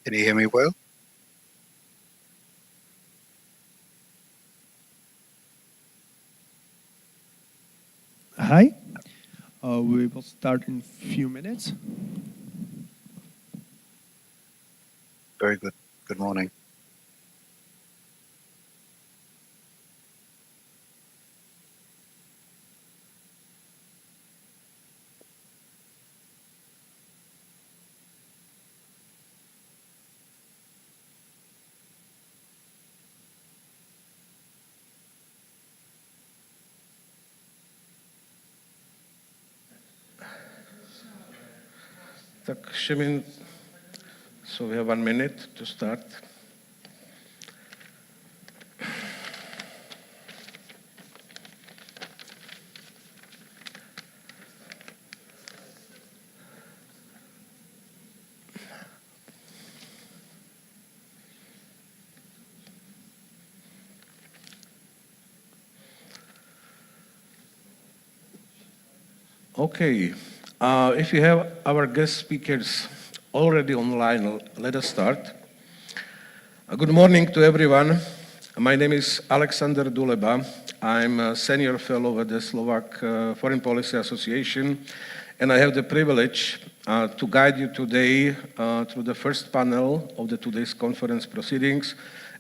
Can you hear me well? Hi, we will start in a few minutes. Very good. Good morning. Tak, Shimin, so we have 1 minute to start. Okay, if you have our guest speakers already online, let us start. Good morning to everyone. My name is Alexander Duleba. I'm a senior fellow at the Slovak Foreign Policy Association, and I have the privilege to guide you today through the first panel of today's conference proceedings,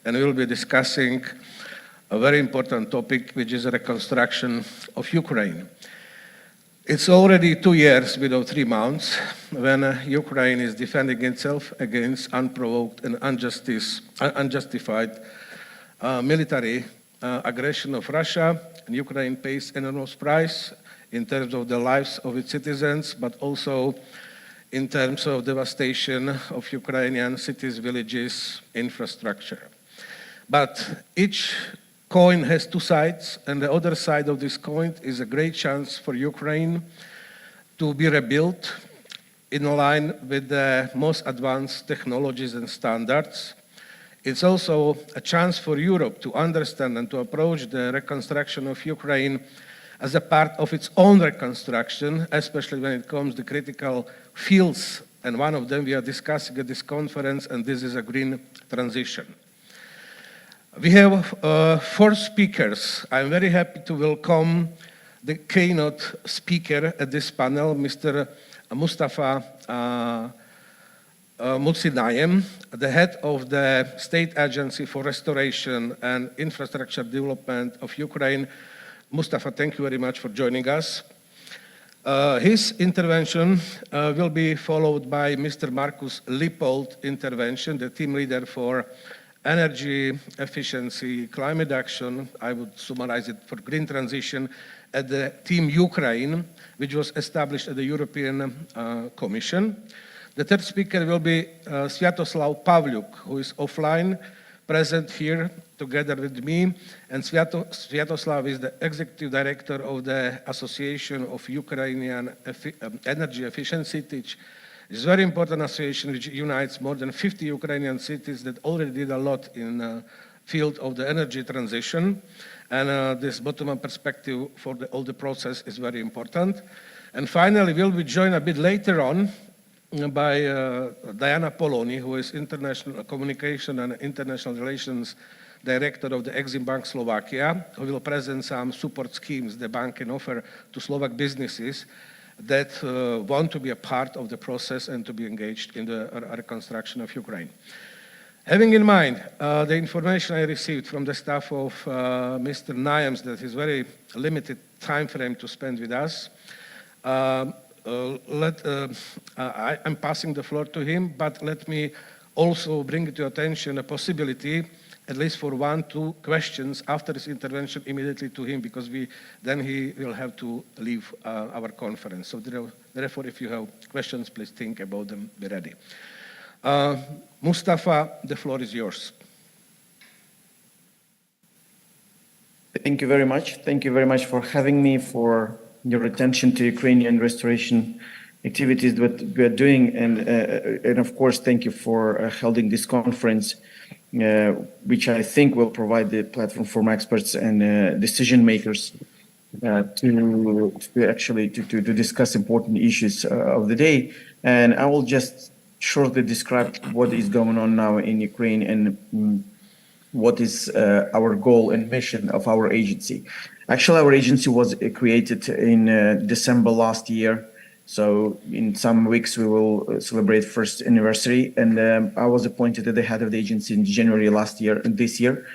and we will be discussing a very important topic, which is reconstruction of Ukraine. It's already 2 years without 3 months when Ukraine is defending itself against unprovoked and unjustified military aggression of Russia. And Ukraine pays enormous price in terms of the lives of its citizens, but also in terms of devastation of Ukrainian cities, villages, infrastructure. But each coin has 2 sides, and the other side of this coin is a great chance for Ukraine to be rebuilt in line with the most advanced technologies and standards. It's also a chance for Europe to understand and to approach the reconstruction of Ukraine as a part of its own reconstruction, especially when it comes to critical fields, and one of them we are discussing at this conference, and this is a green transition. We have 4 speakers. I'm very happy to welcome the keynote speaker at this panel, Mr. Mustafa Mutsinaiem, the head of the State Agency for Restoration and Infrastructure Development of Ukraine. Mustafa, thank you very much for joining us. His intervention will be followed by Mr. Markus Lippold's intervention, the team leader for energy efficiency, climate action, I would summarize it for green transition, at the Team Ukraine, which was established at the European Commission. The third speaker will be Sviatoslav Pavlyuk, who is offline, present here together with me. And Sviatoslav is the executive director of the Association of Ukrainian Energy Efficiency, which is a very important association which unites more than 50 Ukrainian cities that already did a lot in the field of the energy transition. And this bottom-up perspective for all the process is very important. And finally, we'll be joined a bit later on by Diana Poloni, who is International Communication and International Relations Director of the Exim Bank Slovakia, who will present some support schemes the bank can offer to Slovak businesses that want to be a part of the process and to be engaged in the reconstruction of Ukraine. Having in mind the information I received from the staff of Mr. Nayams, that is very limited time frame to spend with us, I'm passing the floor to him, but let me also bring to your attention a possibility, at least for 1-2 questions after his intervention immediately to him, because then he will have to leave our conference. So therefore, if you have questions, please think about them, be ready. Mustafa, the floor is yours. Thank you very much. Thank you very much for having me, for your attention to Ukrainian restoration activities that we are doing, and of course, thank you for holding this conference, which I think will provide the platform for experts and decision makers to discuss important issues of the day. And I will just shortly describe what is going on now in Ukraine and what is our goal and mission of our agency. Actually, our agency was created in December last year. So in some weeks, we will celebrate first anniversary. And I was appointed as the head of the agency in January this year.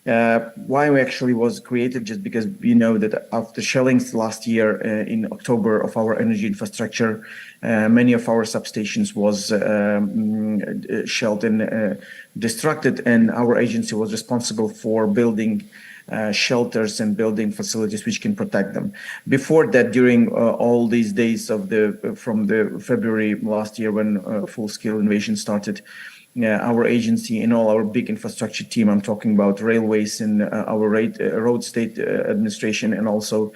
Why we actually was created, just because we know that after shellings last year in October of our energy infrastructure, many of our substations was shelled and destructed, and our agency was responsible for building shelters and building facilities which can protect them. Before that, during all these days from the February last year when full-scale invasion started, our agency and all our big infrastructure team, I'm talking about railways and our road state administration and also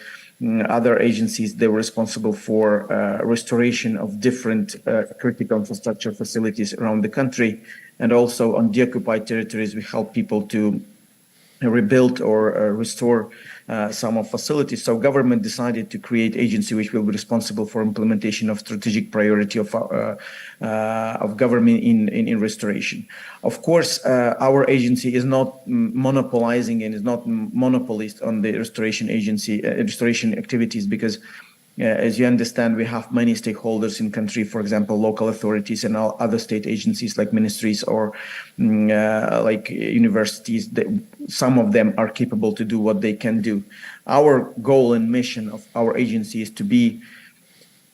other agencies, they were responsible for restoration of different critical infrastructure facilities around the country. And also on deoccupied territories, we help people to rebuild or restore some of facilities. So government decided to create agency which will be responsible for implementation of strategic priority of government in restoration. Of course, our agency is not monopolizing and is not monopolist on the restoration activities, because as you understand, we have many stakeholders in country, for example, local authorities and all other state agencies like ministries or like universities. Some of them are capable to do what they can do. Our goal and mission of our agency is to be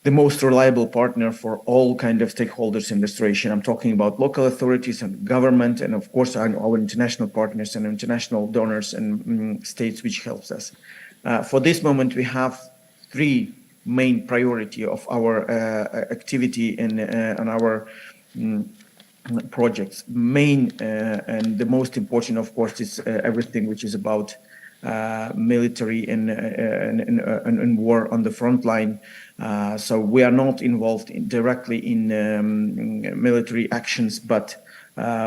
the most reliable partner for all kind of stakeholders in restoration. I'm talking about local authorities and government, and of course our international partners and international donors and states which helps us. For this moment, we have 3 main priority of our activity and on our projects. Main and the most important, of course, is everything which is about military and war on the front line. So we are not involved directly in military actions, but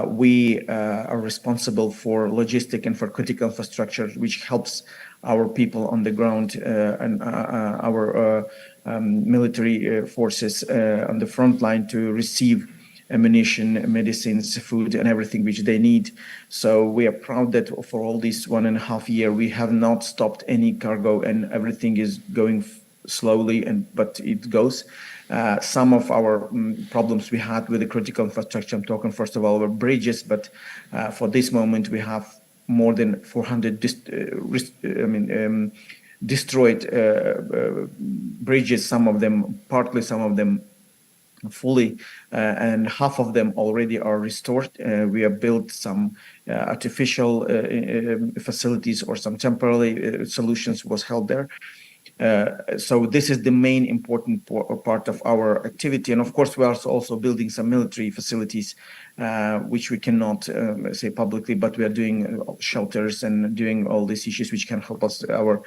we are responsible for logistic and for critical infrastructure, which helps our people on the ground and our military forces on the front line to receive ammunition, medicines, food, and everything which they need. So we are proud that for all this 1.5 years, we have not stopped any cargo, and everything is going slowly, but it goes. Some of our problems we had with the critical infrastructure, I'm talking first of all about bridges, but for this moment we have more than 400 destroyed bridges, some of them partly, some of them fully, and half of them already are restored. We have built some artificial facilities or some temporary solutions was held there. So this is the main important part of our activity. And of course, we are also building some military facilities, which we cannot say publicly, but we are doing shelters and doing all these issues which can help us, our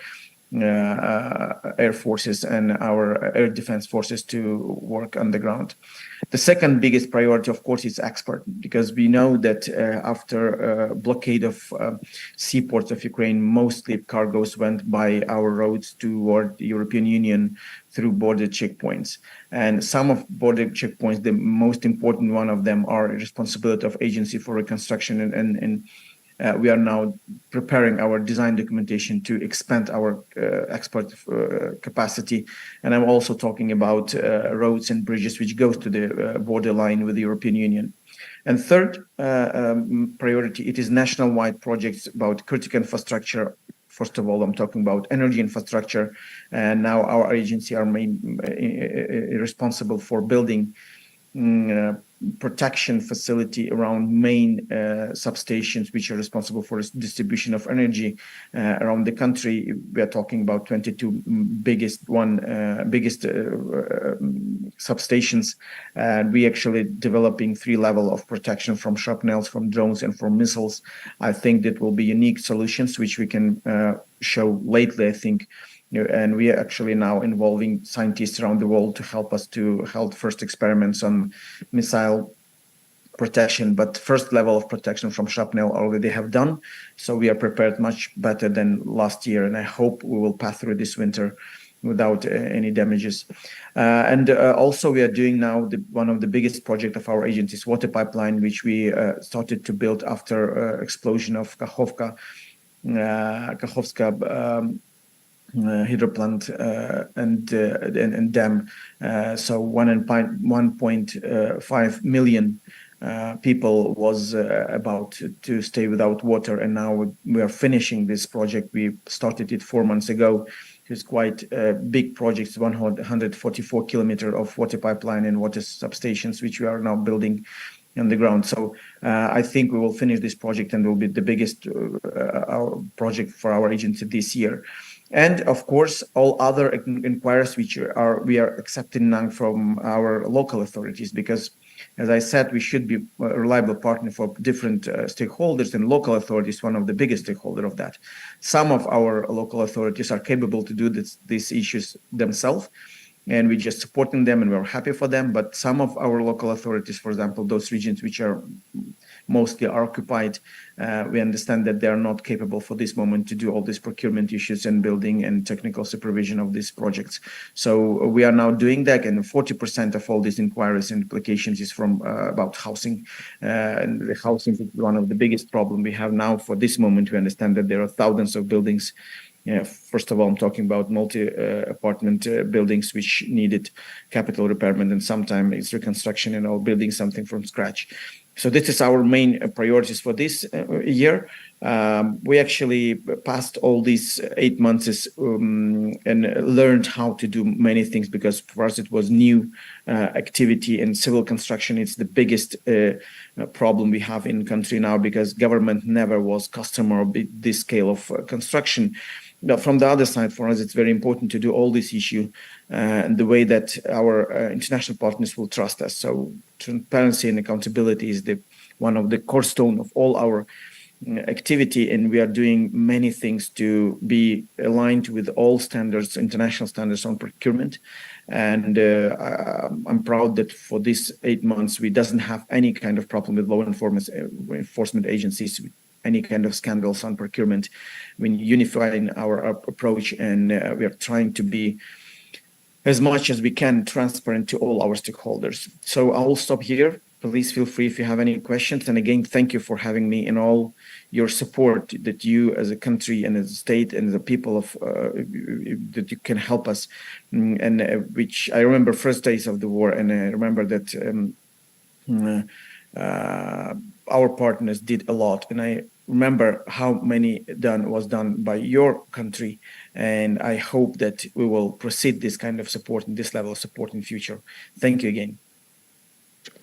air forces and our air defense forces to work on the ground. The second biggest priority, of course, is export, because we know that after blockade of seaports of Ukraine, mostly cargoes went by our roads toward the European Union through border checkpoints. And some of border checkpoints, the most important one of them are responsibility of Agency for Reconstruction and we are now preparing our design documentation to expand our export capacity. And I'm also talking about roads and bridges, which goes to the borderline with the European Union. And third priority, it is national-wide projects about critical infrastructure. First of all, I'm talking about energy infrastructure, and now our agency are responsible for building protection facility around main substations which are responsible for distribution of energy around the country. We are talking about 22 biggest substations, and we actually developing 3 levels of protection from shrapnels, from drones, and from missiles. I think that will be unique solutions which we can show lately, I think. And we are actually now involving scientists around the world to help us to hold first experiments on missile protection, but first level of protection from shrapnel already have done. So we are prepared much better than last year, and I hope we will pass through this winter without any damages. Also we are doing now one of the biggest project of our agency's water pipeline, which we started to build after explosion of Kakhovka hydro plant and dam. So 1.5 million people was about to stay without water, and now we are finishing this project. We started it 4 months ago. It's quite a big project, 144 kilometers of water pipeline and water substations, which we are now building on the ground. So I think we will finish this project, and it will be the biggest our project for our agency this year. And of course, all other inquiries which we are accepting now from our local authorities, because, as I said, we should be a reliable partner for different stakeholders, and local authorities one of the biggest stakeholder of that. Some of our local authorities are capable to do these issues themselves, and we're just supporting them, and we're happy for them. But some of our local authorities, for example, those regions which are mostly occupied, we understand that they are not capable for this moment to do all these procurement issues and building and technical supervision of these projects. So we are now doing that, and 40% of all these inquiries and applications is from about housing. And the housing is one of the biggest problem we have now. For this moment, we understand that there are thousands of buildings. First of all, I'm talking about multi-apartment buildings which needed capital repairment, and sometimes it's reconstruction and all building something from scratch. So this is our main priorities for this year. We actually passed all these 8 months and learned how to do many things, because for us it was new activity, and civil construction is the biggest problem we have in country now, because government never was customer of this scale of construction. But from the other side, for us, it's very important to do all this issue and the way that our international partners will trust us. So transparency and accountability is one of the cornerstone of all our activity, and we are doing many things to be aligned with all standards, international standards on procurement. And I'm proud that for these 8 months, we doesn't have any kind of problem with law enforcement agencies, any kind of scandals on procurement. We're unifying our approach, and we are trying to be as much as we can transparent to all our stakeholders. So I will stop here. Please feel free if you have any questions. And again, thank you for having me and all your support that you as a country and as a state and the people of that you can help us. And which I remember first days of the war, and I remember that our partners did a lot, and I remember how many was done by your country, and I hope that we will proceed this kind of support and this level of support in future. Thank you again.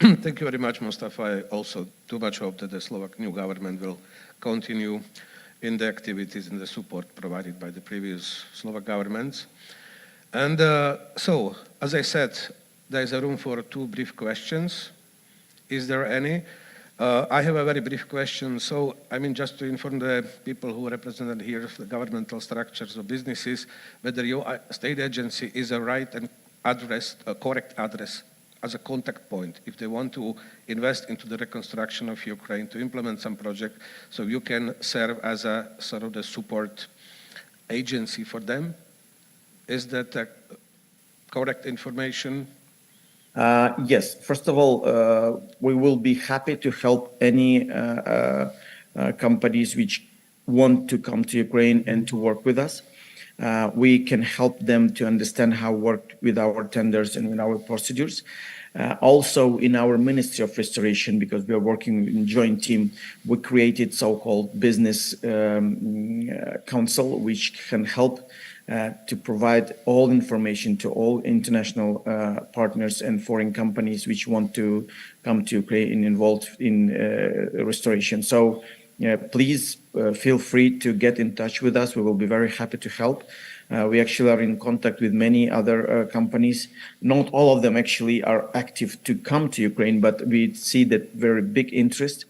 Thank you very much, Mustafa. I also too much hope that the Slovak new government will continue in the activities and the support provided by the previous Slovak governments. And so, as I said, there is a room for 2 brief questions. Is there any? I have a very brief question. So, I mean, just to inform the people who are represented here, the governmental structures of businesses, whether your state agency is a right and address, a correct address as a contact point if they want to invest into the reconstruction of Ukraine, to implement some project, so you can serve as a sort of the support agency for them. Is that correct information? Yes. First of all, we will be happy to help any companies which want to come to Ukraine and to work with us. We can help them to understand how work with our tenders and with our procedures. Also in our Ministry of Restoration, because we are working in joint team, we created so-called business council, which can help to provide all information to all international partners and foreign companies which want to come to Ukraine and involved in restoration. So please feel free to get in touch with us. We will be very happy to help. We actually are in contact with many other companies. Not all of them actually are active to come to Ukraine, but we see that very big interest.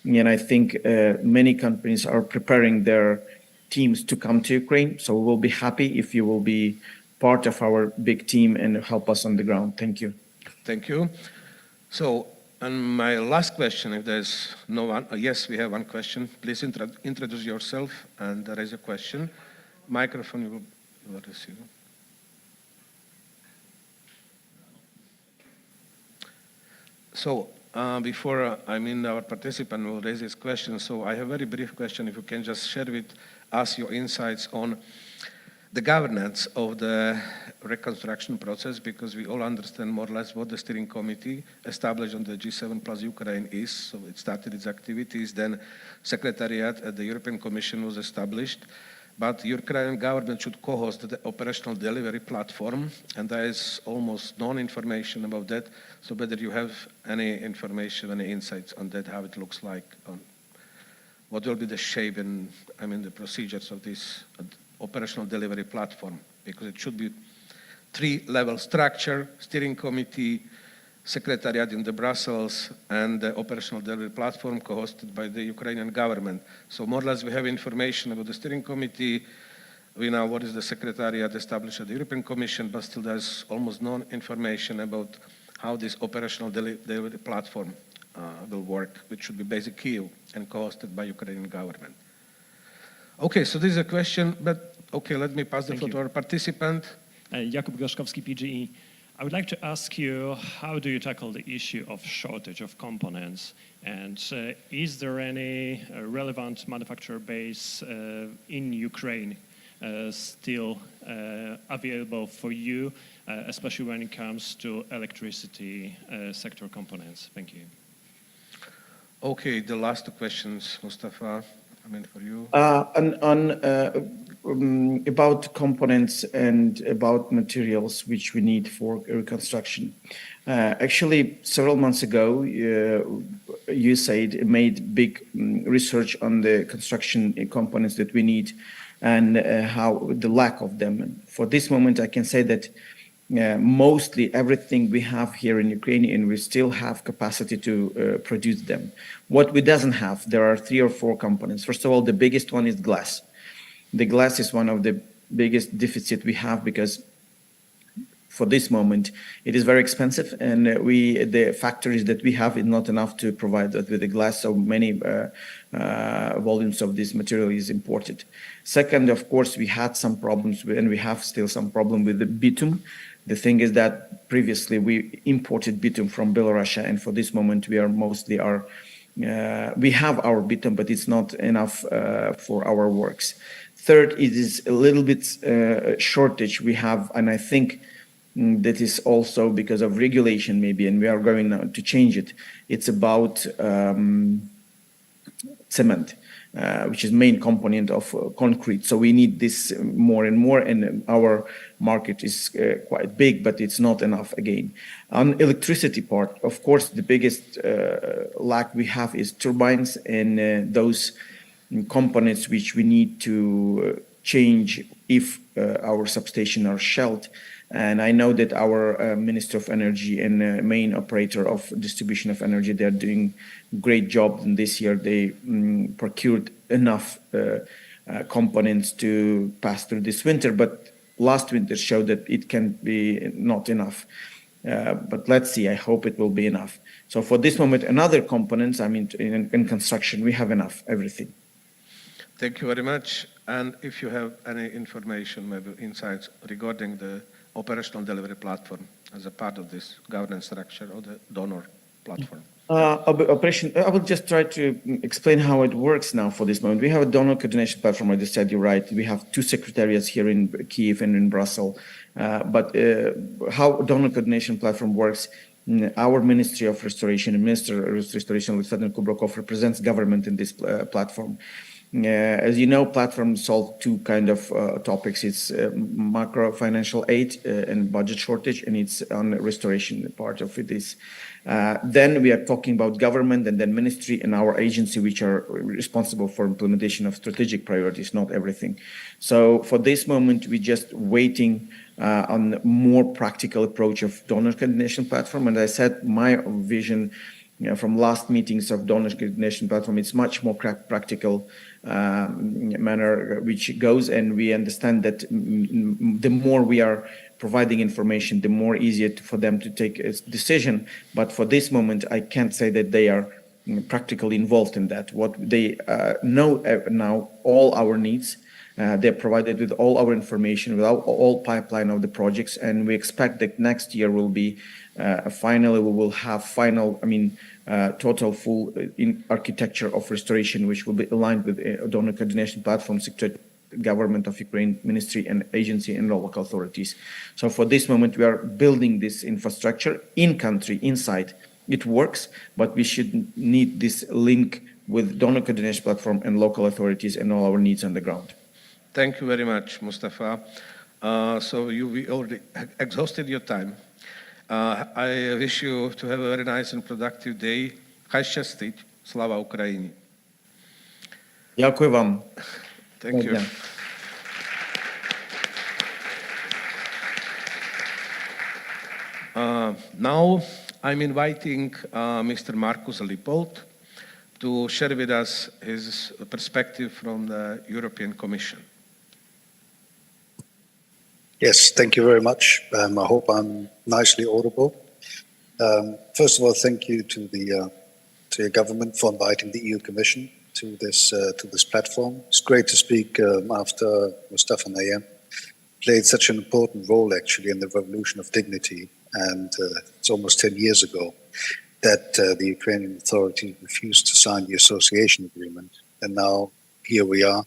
And I think many companies are preparing their teams to come to Ukraine. So we'll be happy if you will be part of our big team and help us on the ground. Thank you. Thank you. So, and my last question, if there's no one, yes, we have one question. Please introduce yourself and raise a question. Microphone you will receive. So, before our participant will raise his question, so I have a very brief question. If you can just share with us your insights on the governance of the reconstruction process, because we all understand more or less what the steering committee established on the G7 plus Ukraine is. So it started its activities, then secretariat at the European Commission was established. But the Ukrainian government should co-host the operational delivery platform, and there is almost no information about that. So whether you have any information, any insights on that, how it looks like, what will be the shape and the procedures of this operational delivery platform, because it should be 3-level structure: steering committee, secretariat in the Brussels, and the operational delivery platform co-hosted by the Ukrainian government. So more or less we have information about the steering committee. We know what is the secretariat established at the European Commission, but still there's almost no information about how this operational delivery platform will work, which should be based in Kyiv and co-hosted by Ukrainian government. Okay, so this is a question, but okay, let me pass the floor to our participant. Jakub Gorzkowski, PGE. I would like to ask you, how do you tackle the issue of shortage of components? And is there any relevant manufacturer base in Ukraine still available for you, especially when it comes to electricity sector components? Thank you. Okay, the last two questions, Mustafa, for you. About components and about materials which we need for reconstruction. Actually, several months ago, USAID made big research on the construction components that we need and how the lack of them. For this moment, I can say that mostly everything we have here in Ukraine, and we still have capacity to produce them. What we doesn't have, there are 3 or 4 components. First of all, the biggest one is glass. The glass is one of the biggest deficit we have, because for this moment it is very expensive, and the factories that we have is not enough to provide that with the glass. So many volumes of this material is imported. Second, of course, we had some problems and we have still some problem with the bitumen. The thing is that previously we imported bitumen from Belarus, and for this moment we are mostly we have our bitumen, but it's not enough for our works. Third, it is a little bit shortage we have, and I think that is also because of regulation maybe, and we are going now to change it. It's about cement, which is main component of concrete. So we need this more and more, and our market is quite big, but it's not enough again. On electricity part, of course, the biggest lack we have is turbines and those components which we need to change if our substation are shelled. And I know that our Minister of Energy and main operator of distribution of energy, they're doing great job. And this year they procured enough components to pass through this winter. But last winter showed that it can be not enough. But let's see, I hope it will be enough. So for this moment, another components, in construction, we have enough, everything. Thank you very much. And if you have any information, maybe insights regarding the operational delivery platform as a part of this governance structure or the donor platform? Operation, I will just try to explain how it works now for this moment. We have a donor coordination platform, I just said you're right. We have two secretariats here in Kyiv and in Brussels. But how donor coordination platform works, our Ministry of Restoration and Minister of Restoration, Alexander Kubrokov, represents government in this platform. As you know, platforms solve two kind of topics. It's macro financial aid and budget shortage, and it's on restoration part of it is. Then we are talking about government and then ministry and our agency, which are responsible for implementation of strategic priorities, not everything. So for this moment, we're just waiting on more practical approach of donor coordination platform. And I said, my vision from last meetings of donor coordination platform, it's much more practical manner which goes, and we understand that the more we are providing information, the more easier for them to take a decision. But for this moment, I can't say that they are practically involved in that. What they know now, all our needs, they're provided with all our information, with all pipeline of the projects, and we expect that next year will be finally we will have total full in architecture of restoration, which will be aligned with donor coordination platform, government of Ukraine, ministry and agency and local authorities. So for this moment, we are building this infrastructure in country, inside. It works, but we should need this link with donor coordination platform and local authorities and all our needs on the ground. Thank you very much, Mustafa. So we already exhausted your time. I wish you to have a very nice and productive day. Хай щастить. Слава Україні. Дякую вам. Thank you. Now I'm inviting Mr. Markus Lippold to share with us his perspective from the European Commission. Yes, thank you very much. I hope I'm nicely audible. First of all, thank you to your government for inviting the EU Commission to this platform. It's great to speak after Mustafa Nayyem played such an important role actually in the revolution of dignity, and it's almost 10 years ago that the Ukrainian authorities refused to sign the association agreement, and now here we are.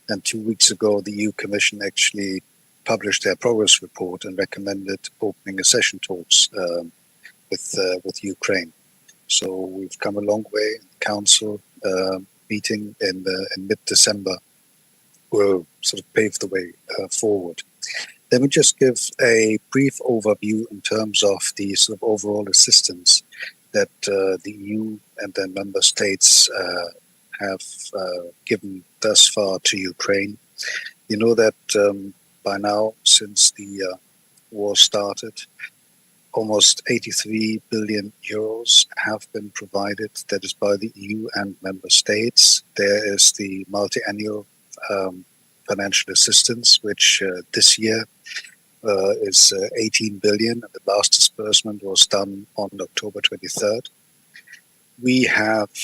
And 2 weeks ago, the EU Commission actually published their progress report and recommended opening accession talks with Ukraine. So we've come a long way. The Council meeting in mid-December will sort of pave the way forward. Let me just give a brief overview in terms of the sort of overall assistance that the EU and their member states have given thus far to Ukraine. You know that by now, since the war started, almost 83 billion euros have been provided. That is by the EU and member states. There is the multi-annual financial assistance, which this year is 18 billion, and the last disbursement was done on October 23rd. We have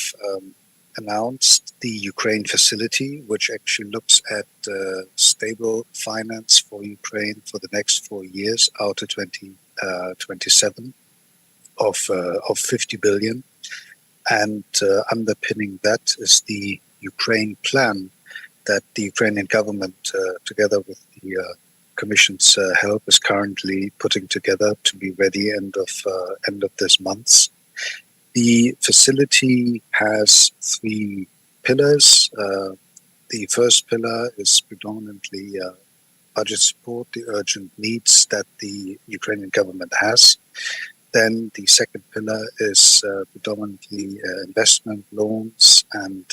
announced the Ukraine facility, which actually looks at stable finance for Ukraine for the next 4 years out to 2027 of 50 billion. And underpinning that is the Ukraine plan that the Ukrainian government, together with the Commission's help, is currently putting together to be ready end of this month. The facility has 3 pillars. The first pillar is predominantly budget support, the urgent needs that the Ukrainian government has. Then the second pillar is predominantly investment loans and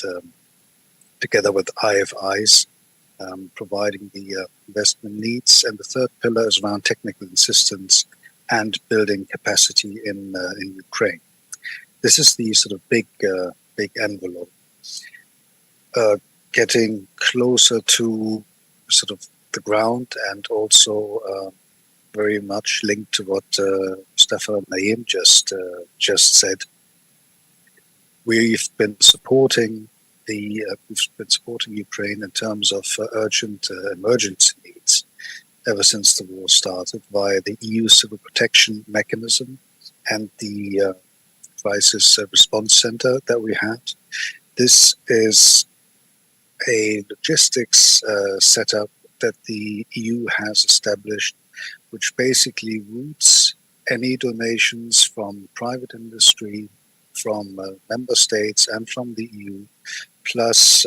together with IFIs, providing the investment needs. And the third pillar is around technical assistance and building capacity in Ukraine. This is the sort of big envelope. Getting closer to sort of the ground and also very much linked to what Stefan Nayyem just said. We've been supporting Ukraine in terms of urgent emergency needs ever since the war started via the EU Civil Protection Mechanism and the crisis response center that we had. This is a logistics setup that the EU has established, which basically routes any donations from private industry, from member states and from the EU, plus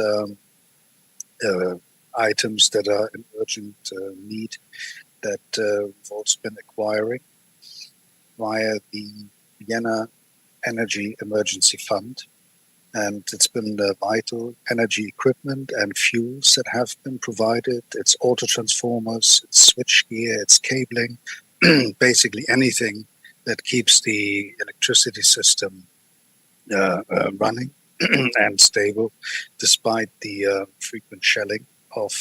items that are in urgent need that we've also been acquiring via the Vienna Energy Emergency Fund. And it's been vital energy equipment and fuels that have been provided. It's auto transformers, it's switchgear, it's cabling, basically anything that keeps the electricity system running and stable, despite the frequent shelling of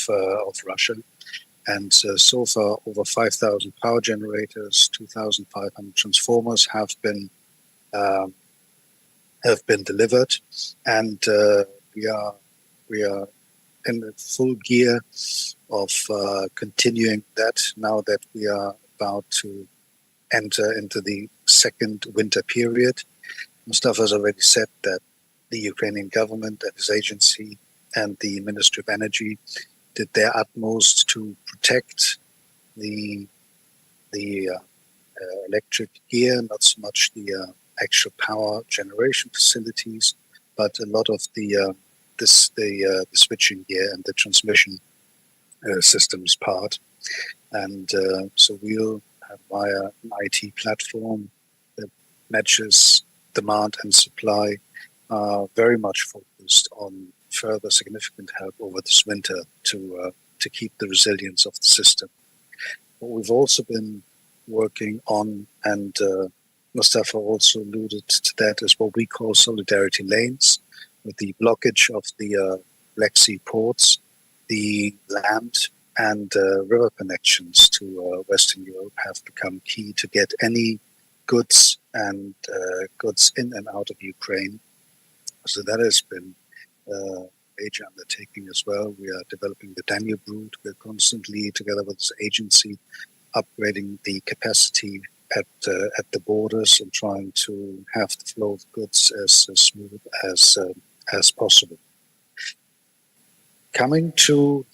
Russia. And so far, over 5,000 power generators, 2,500 transformers have been delivered, and we are in the full gear of continuing that now that we are about to enter into the second winter period. Mustafa has already said that the Ukrainian government and his agency and the Ministry of Energy did their utmost to protect the electric gear, not so much the actual power generation facilities, but a lot of the switching gear and the transmission systems part. And so we'll have via an IT platform that matches demand and supply, very much focused on further significant help over this winter to keep the resilience of the system. What we've also been working on, and Mustafa also alluded to that, is what we call solidarity lanes. With the blockage of the Black Sea ports, the land and river connections to Western Europe have become key to get any goods and goods in and out of Ukraine. So that has been a major undertaking as well. We are developing the Danube route. We're constantly, together with this agency, upgrading the capacity at the borders and trying to have the flow of goods as smooth as possible. Coming to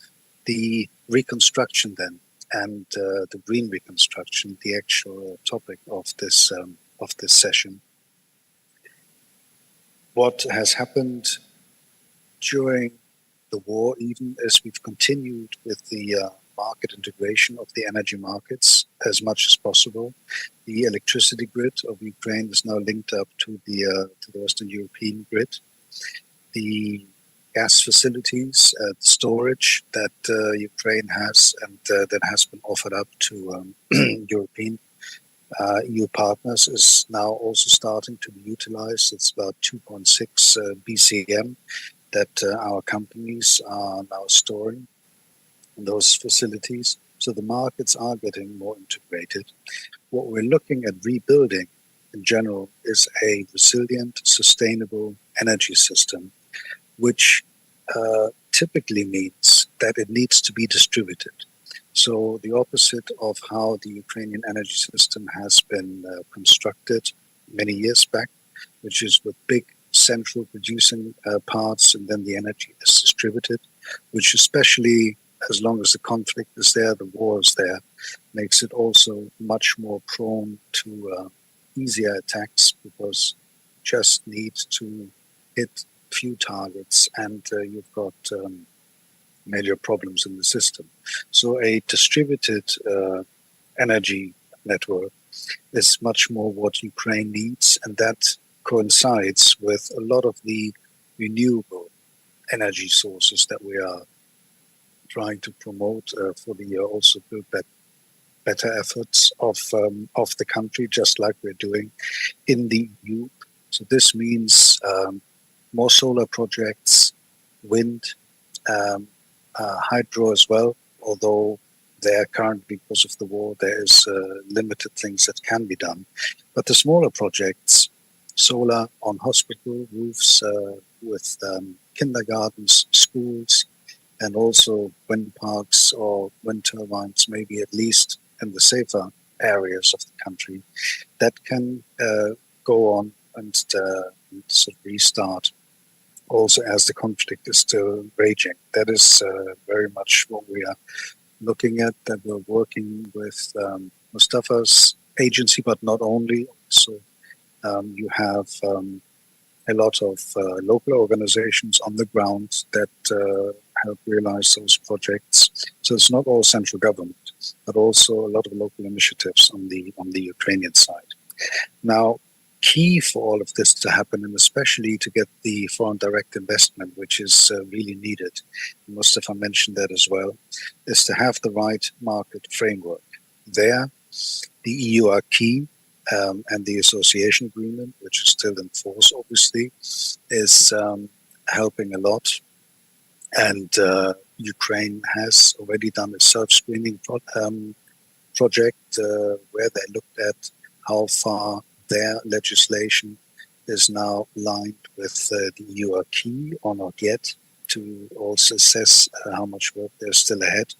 the reconstruction then, and the green reconstruction, the actual topic of this session. What has happened during the war, even as we've continued with the market integration of the energy markets as much as possible. The electricity grid of Ukraine is now linked up to the Western European grid. The gas facilities, storage that Ukraine has and that has been offered up to European EU partners is now also starting to be utilized. It's about 2.6 BCM that our companies are now storing in those facilities. So the markets are getting more integrated. What we're looking at rebuilding in general is a resilient, sustainable energy system, which typically means that it needs to be distributed. So the opposite of how the Ukrainian energy system has been constructed many years back, which is with big central producing parts, and then the energy is distributed, which especially as long as the conflict is there, the war is there, makes it also much more prone to easier attacks, because you just need to hit few targets and you've got major problems in the system. So a distributed energy network is much more what Ukraine needs, and that coincides with a lot of the renewable energy sources that we are trying to promote for the also build better efforts of the country, just like we're doing in the EU. So this means more solar projects, wind, hydro as well, although there currently, because of the war, there is limited things that can be done. But the smaller projects, solar on hospital roofs with kindergartens, schools, and also wind parks or wind turbines, maybe at least in the safer areas of the country, that can go on sort of restart also as the conflict is still raging. That is very much what we are looking at, that we're working with Mustafa's agency, but not only. Also, you have a lot of local organizations on the ground that help realize those projects. So it's not all central government, but also a lot of local initiatives on the Ukrainian side. Now, key for all of this to happen, and especially to get the foreign direct investment, which is really needed, Mustafa mentioned that as well, is to have the right market framework. There, the EU are key, and the association agreement, which is still in force, obviously, is helping a lot. And Ukraine has already done a self-screening project where they looked at how far their legislation is now aligned with the EU acquis or not yet, to also assess how much work there's still ahead.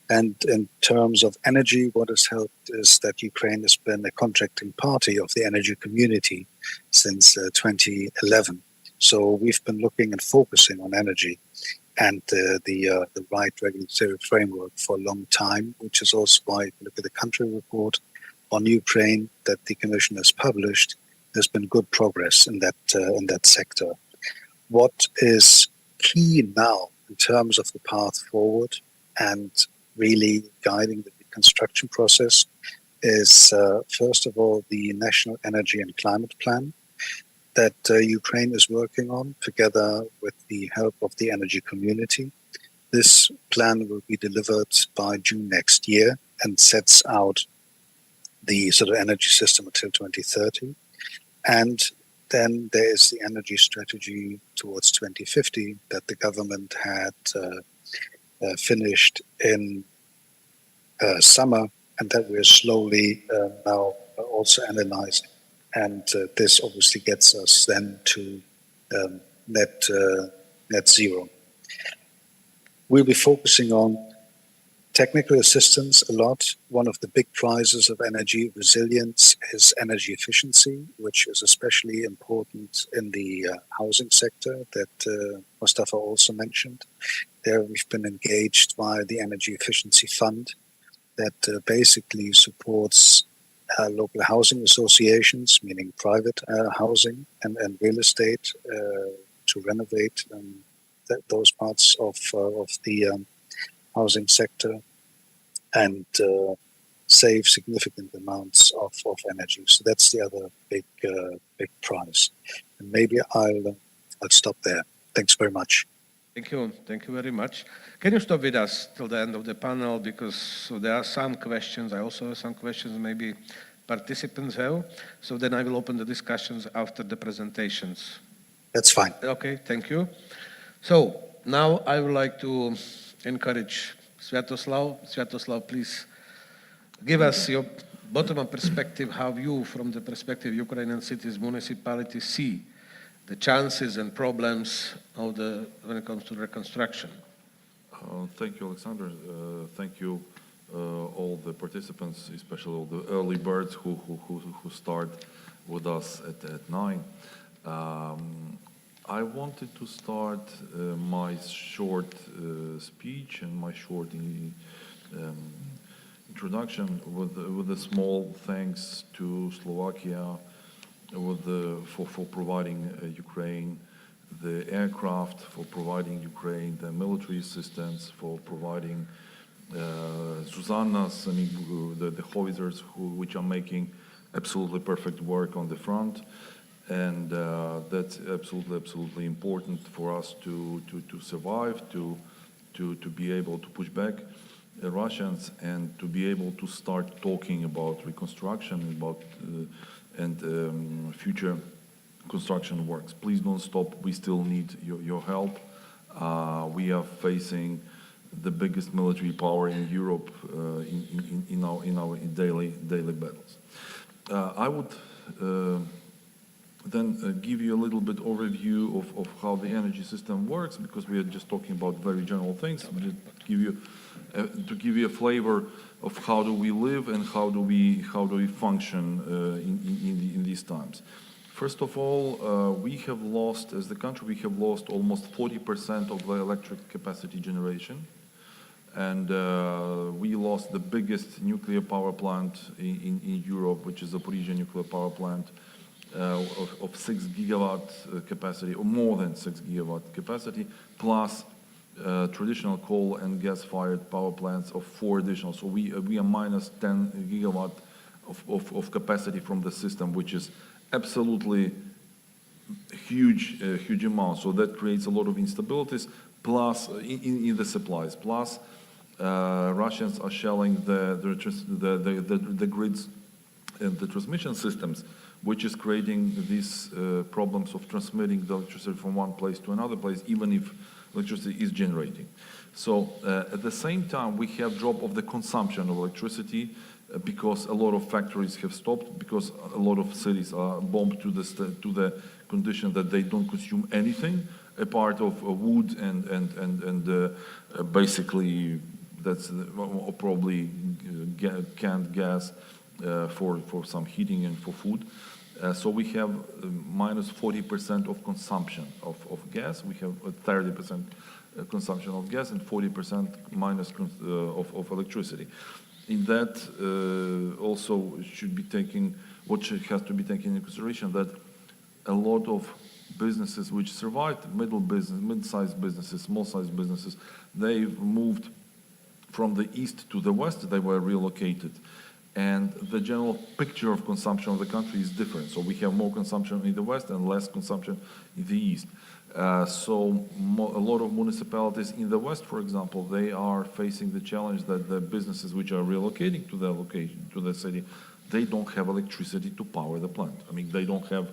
And in terms of energy, what has helped is that Ukraine has been a contracting party of the energy community since 2011. So we've been looking and focusing on energy and the right regulatory framework for a long time, which is also why, if you look at the country report on Ukraine that the Commission has published, there's been good progress in that sector. What is key now in terms of the path forward and really guiding the reconstruction process is, first of all, the National Energy and Climate Plan that Ukraine is working on together with the help of the energy community. This plan will be delivered by June next year and sets out the sort of energy system until 2030. And then there is the energy strategy towards 2050 that the government had finished in summer, and that we're slowly now also analyzing. And this obviously gets us then to net zero. We'll be focusing on technical assistance a lot. One of the big prizes of energy resilience is energy efficiency, which is especially important in the housing sector that Mustafa also mentioned. There we've been engaged via the Energy Efficiency Fund that basically supports local housing associations, meaning private housing and real estate, to renovate those parts of the housing sector and save significant amounts of energy. So that's the other big prize. And maybe I'll stop there. Thanks very much. Thank you very much. Can you stop with us till the end of the panel, because there are some questions, I also have some questions maybe participants have, so then I will open the discussions after the presentations. That's fine. Okay, thank you. So now I would like to encourage Sviatoslav. Sviatoslav, please give us your bottom-up perspective, how you, from the perspective of Ukrainian cities, municipalities, see the chances and problems of when it comes to reconstruction. Thank you, Alexander. Thank you, all the participants, especially all the early birds who start with us at 9. I wanted to start my short speech and my short introduction with a small thanks to Slovakia for providing Ukraine the aircraft, for providing Ukraine the military assistance, for providing Susanna's, the howitzers which are making absolutely perfect work on the front. And that's absolutely important for us to survive, to be able to push back the Russians and to be able to start talking about reconstruction, about and future construction works. Please don't stop. We still need your help. We are facing the biggest military power in Europe in our daily battles. I would then give you a little bit overview of how the energy system works, because we are just talking about very general things. To give you a flavor of how do we live and how do we function in these times. First of all, we have lost, as the country, we have lost almost 40% of the electric capacity generation. And we lost the biggest nuclear power plant in Europe, which is the Zaporizhzhia nuclear power plant, of 6 gigawatt capacity, or more than 6 gigawatt capacity, plus traditional coal and gas-fired power plants of 4 additional. So we are minus 10 gigawatt of capacity from the system, which is absolutely huge amount. So that creates a lot of instabilities, plus in the supplies. Plus, Russians are shelling the grids and the transmission systems, which is creating these problems of transmitting the electricity from one place to another place, even if electricity is generating. So at the same time, we have drop of the consumption of electricity because a lot of factories have stopped, because a lot of cities are bombed to the condition that they don't consume anything, a part of wood and basically that's probably canned gas for some heating and for food. So we have minus 40% of consumption of gas. We have a 30% consumption of gas and 40% minus of electricity. In that also should be taken, has to be taken into consideration that a lot of businesses which survived, mid-sized businesses, small-sized businesses, they've moved from the east to the west, they were relocated. And the general picture of consumption of the country is different. So we have more consumption in the west and less consumption in the east. So a lot of municipalities in the west, for example, they are facing the challenge that the businesses which are relocating to the location, to the city, they don't have electricity to power the plant. I mean, they don't have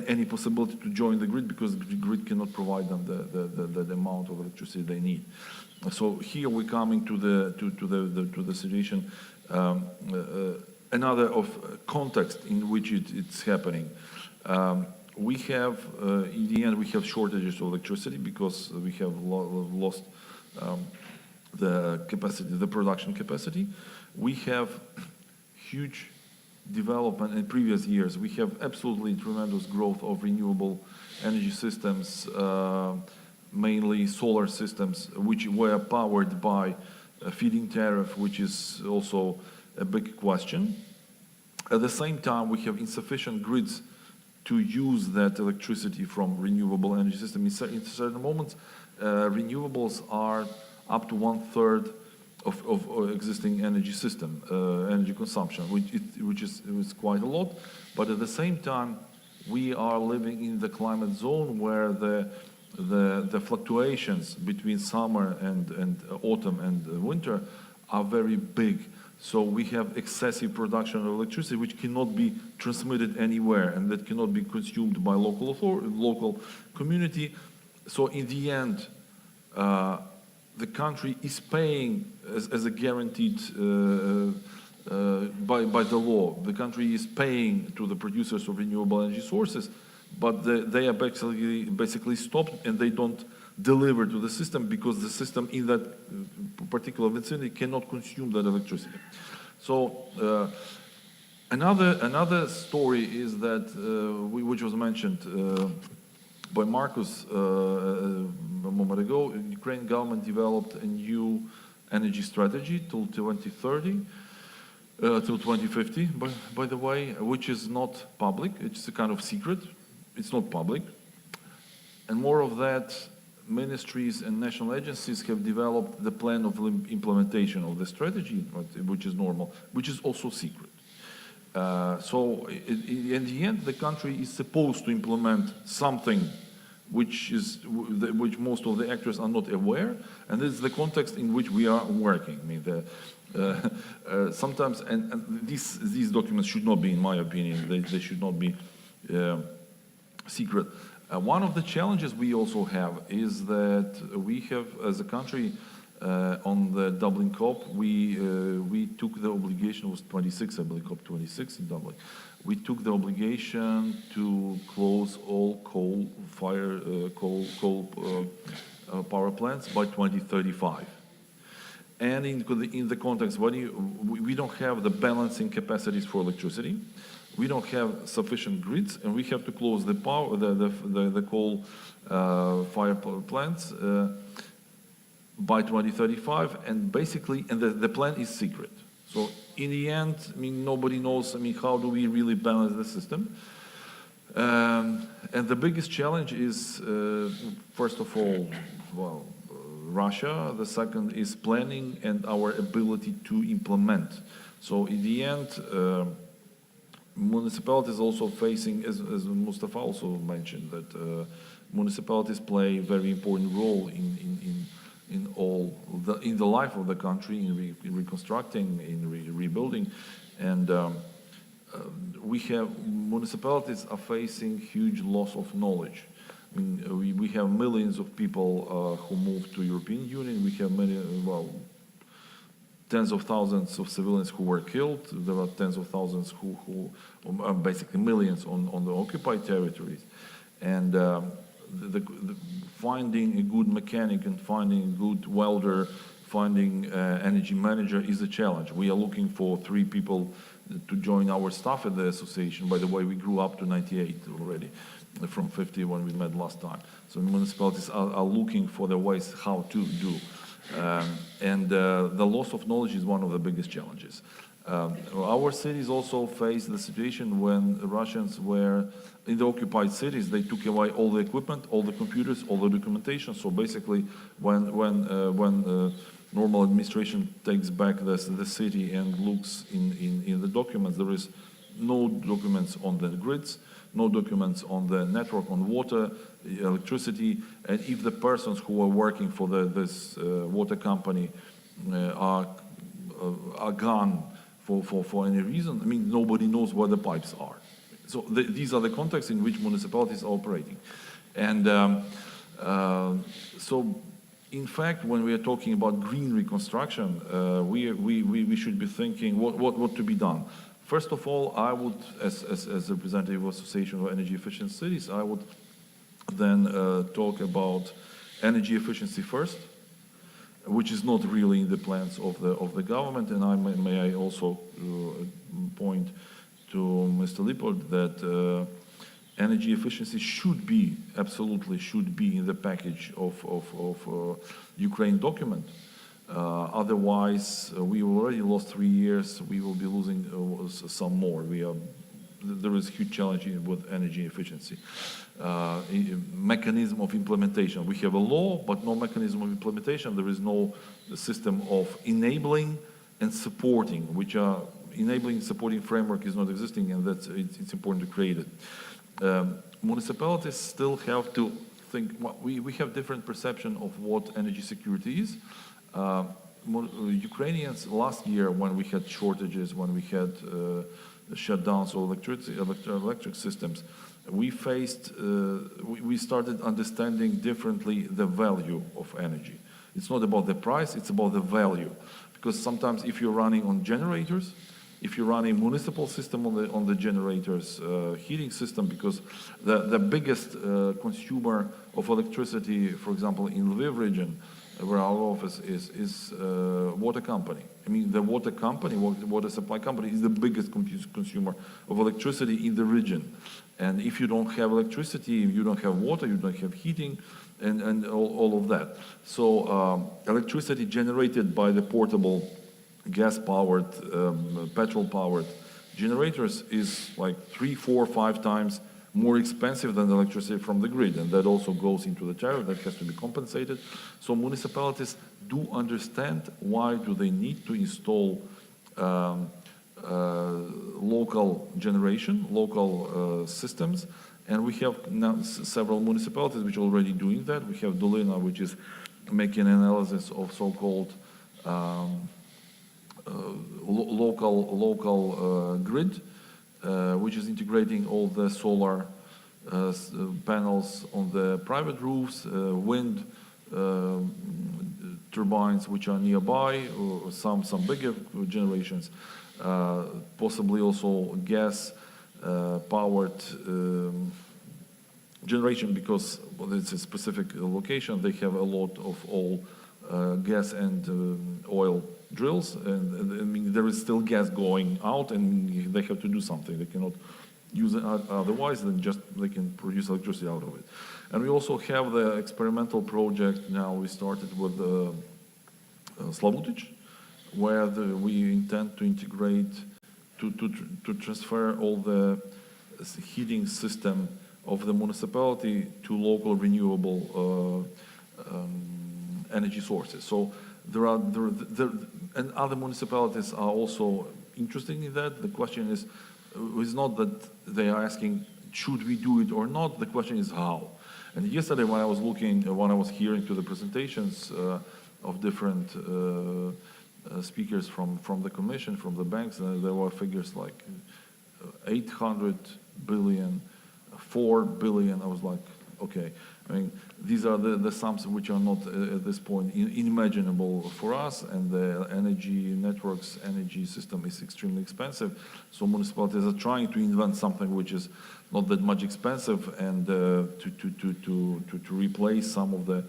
any possibility to join the grid, because the grid cannot provide them the amount of electricity they need. So here we're coming to the situation, another of context in which it's happening. We have, in the end, we have shortages of electricity because we have lost the capacity, the production capacity. We have huge development in previous years. We have absolutely tremendous growth of renewable energy systems, mainly solar systems, which were powered by a feed-in tariff, which is also a big question. At the same time, we have insufficient grids to use that electricity from renewable energy systems. In certain moments, renewables are up to 1/3 of existing energy system, energy consumption, which is quite a lot. But at the same time, we are living in the climate zone where the fluctuations between summer and autumn and winter are very big. So we have excessive production of electricity which cannot be transmitted anywhere, and that cannot be consumed by local community. So in the end, the country is paying as a guaranteed by the law. The country is paying to the producers of renewable energy sources, but they are basically stopped, and they don't deliver to the system because the system in that particular vicinity cannot consume that electricity. So another story is that which was mentioned by Marcus a moment ago. The Ukrainian government developed a new energy strategy till 2030, till 2050, by the way, which is not public. It's a kind of secret. It's not public. And more of that, ministries and national agencies have developed the plan of implementation of the strategy, which is normal, which is also secret. So in the end, the country is supposed to implement something which most of the actors are not aware, and this is the context in which we are working. I mean, sometimes, and these documents should not be, in my opinion, they should not be secret. One of the challenges we also have is that we have, as a country, on the Dublin COP, we took the obligation, it was 26, I believe, COP 26 in Dublin. We took the obligation to close all coal power plants by 2035. And in the context, we don't have the balancing capacities for electricity, we don't have sufficient grids, and we have to close the coal fire plants by 2035, and basically, and the plan is secret. So in the end, I mean, nobody knows, I mean, how do we really balance the system? And the biggest challenge is, first of all, well, Russia. The second is planning and our ability to implement. So in the end, municipalities also facing, as Mustafa also mentioned, that municipalities play a very important role in the life of the country, in reconstructing, in rebuilding, and municipalities are facing huge loss of knowledge. I mean, we have millions of people who moved to European Union. We have tens of thousands of civilians who were killed. There are tens of thousands who basically millions on the occupied territories. And finding a good mechanic and finding a good welder, finding energy manager is a challenge. We are looking for 3 people to join our staff at the association. By the way, we grew up to 98 already, from 50 when we met last time. So municipalities are looking for the ways how to do. And the loss of knowledge is one of the biggest challenges. Our cities also face the situation when the Russians were in the occupied cities. They took away all the equipment, all the computers, all the documentation. So basically, when normal administration takes back the city and looks in the documents, there is no documents on the grids, no documents on the network, on water, electricity, and if the persons who are working for this water company are gone for any reason, I mean, nobody knows where the pipes are. So these are the contexts in which municipalities are operating. And so, in fact, when we are talking about green reconstruction, we should be thinking what to be done. First of all, I would, as a representative of Association of Energy Efficient Cities, I would then talk about energy efficiency first, which is not really in the plans of the government. And may I also point to Mr. Lippert that energy efficiency absolutely should be in the package of Ukraine document. Otherwise, we already lost 3 years. We will be losing some more. There is a huge challenge with energy efficiency. Mechanism of implementation. We have a law, but no mechanism of implementation. There is no system of enabling and supporting, which are enabling, supporting framework is not existing, and it's important to create it. Municipalities still have to think. We have different perception of what energy security is. Ukrainians last year, when we had shortages, when we had shutdowns of electric systems, we started understanding differently the value of energy. It's not about the price, it's about the value. Because sometimes if you're running on generators, if you run a municipal system on the generators, heating system, because the biggest consumer of electricity, for example, in Lviv region, where our office is water company. I mean, the water company, water supply company, is the biggest consumer of electricity in the region. And if you don't have electricity, you don't have water, you don't have heating, and all of that. So electricity generated by the portable gas-powered, petrol-powered generators is like 3, 4, 5 times more expensive than the electricity from the grid, and that also goes into the tariff that has to be compensated. So municipalities do understand why do they need to install local generation, local systems, and we have now several municipalities which are already doing that. We have Dolina, which is making analysis of so-called local grid, which is integrating all the solar panels on the private roofs, wind turbines which are nearby, or some bigger generations, possibly also gas powered generation, because it's a specific location. They have a lot of all gas and oil drills, and I mean there is still gas going out, and they have to do something. They cannot use it otherwise, then just they can produce electricity out of it. And we also have the experimental project now. We started with Slavutic, where we intend to integrate, to transfer all the heating system of the municipality to local renewable energy sources. So there and other municipalities are also interested in that. The question is not that they are asking, should we do it or not? The question is how. And yesterday when I was hearing to the presentations of different speakers from the Commission, from the banks, there were figures like 800 billion, 4 billion. I was like, okay. I mean, these are the sums which are not at this point unimaginable for us, and the energy networks, energy system is extremely expensive. So municipalities are trying to invent something which is not that much expensive, and to replace some of the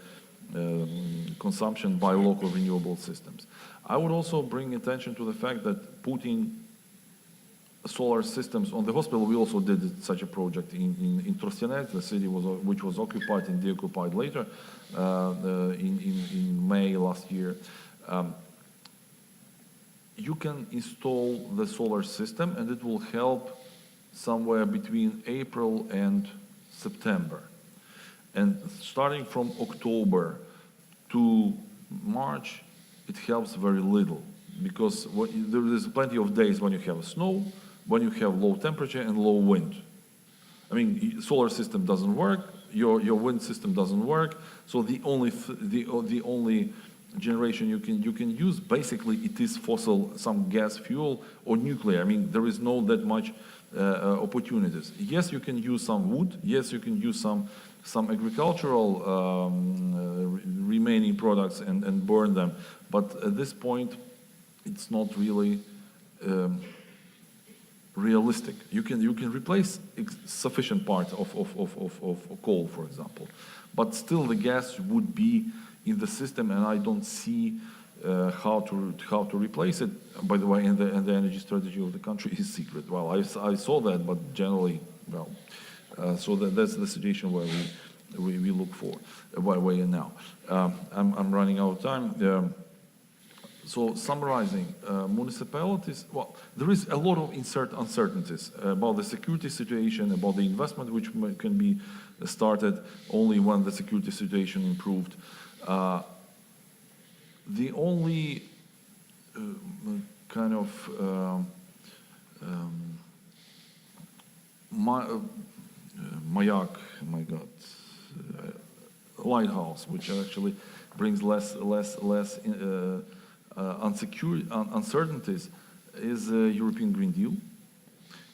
consumption by local renewable systems. I would also bring attention to the fact that putting solar systems on the hospital, we also did such a project in Trostyanets, the city which was occupied and deoccupied later in May last year. You can install the solar system, and it will help somewhere between April and September. And starting from October to March, it helps very little, because there is plenty of days when you have snow, when you have low temperature and low wind. I mean, solar system doesn't work, your wind system doesn't work, so the only generation you can use, basically it is fossil, some gas fuel or nuclear. I mean, there is no that much opportunities. Yes, you can use some wood, yes, you can use some agricultural remaining products and burn them, but at this point it's not really realistic. You can replace sufficient part of coal, for example, but still the gas would be in the system, and I don't see how to replace it. By the way, and the energy strategy of the country is secret. Well, I saw that, but generally, well, so that's the situation where we look for. Where we are now. I'm running out of time. So summarizing, municipalities, well, there is a lot of uncertainties about the security situation, about the investment which can be started only when the security situation improved. The only kind of mayak, my God, lighthouse, which actually brings less uncertainties, is a European Green Deal.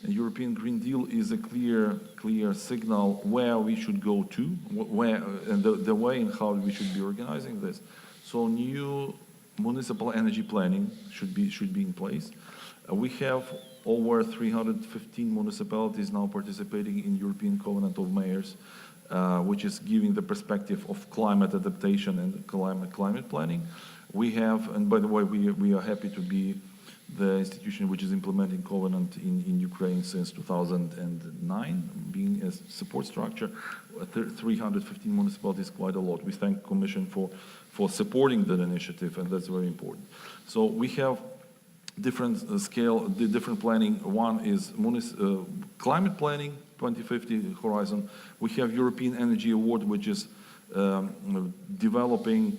A European Green Deal is a clear signal where we should go to, where and the way and how we should be organizing this. So new municipal energy planning should be in place. We have over 315 municipalities now participating in European Covenant of Mayors, which is giving the perspective of climate adaptation and climate planning. We have, and by the way, we are happy to be the institution which is implementing Covenant in Ukraine since 2009, being a support structure. 315 municipalities, quite a lot. We thank Commission for supporting that initiative, and that's very important. So we have different different planning. One is climate planning, 2050 horizon. We have European Energy Award, which is developing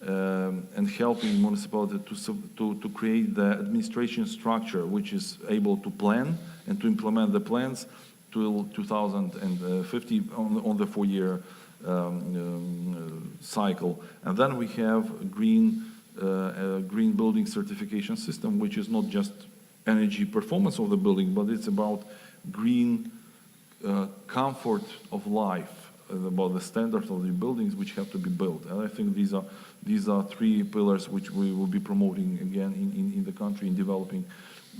and helping municipalities to create the administration structure which is able to plan and to implement the plans till 2050 on the 4-year cycle. And then we have a green building certification system, which is not just energy performance of the building, but it's about green comfort of life the standards of the buildings which have to be built. And I think these are three pillars which we will be promoting again in the country, in developing,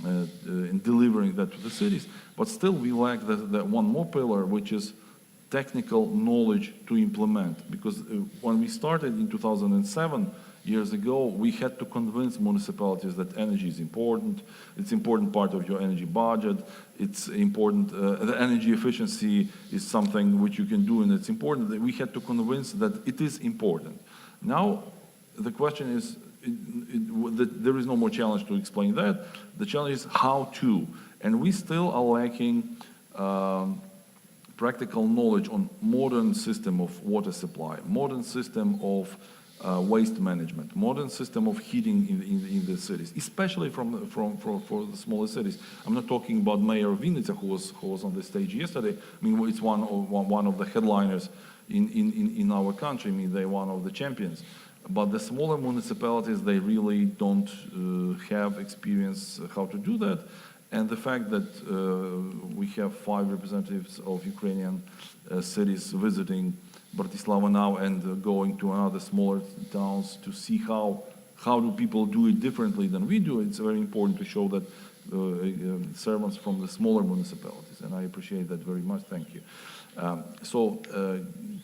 in delivering that to the cities. But still we lack the one more pillar, which is technical knowledge to implement. Because when we started in 2007, years ago, we had to convince municipalities that energy is important. It's an important part of your energy budget. It's important, the energy efficiency is something which you can do, and it's important. We had to convince that it is important. Now, the question is, there is no more challenge to explain that. The challenge is how to. And we still are lacking practical knowledge on modern system of water supply, modern system of waste management, modern system of heating in the cities, especially for the smaller cities. I'm not talking about Mayor of VIIa, who was on the stage yesterday. I mean, it's one of the headliners in our country. I mean, they're one of the champions. But the smaller municipalities, they really don't have experience how to do that. And the fact that we have 5 representatives of Ukrainian cities visiting Bratislava now and going to other smaller towns to see how do people do it differently than we do. It's very important to show that servants from the smaller municipalities, and I appreciate that very much. Thank you.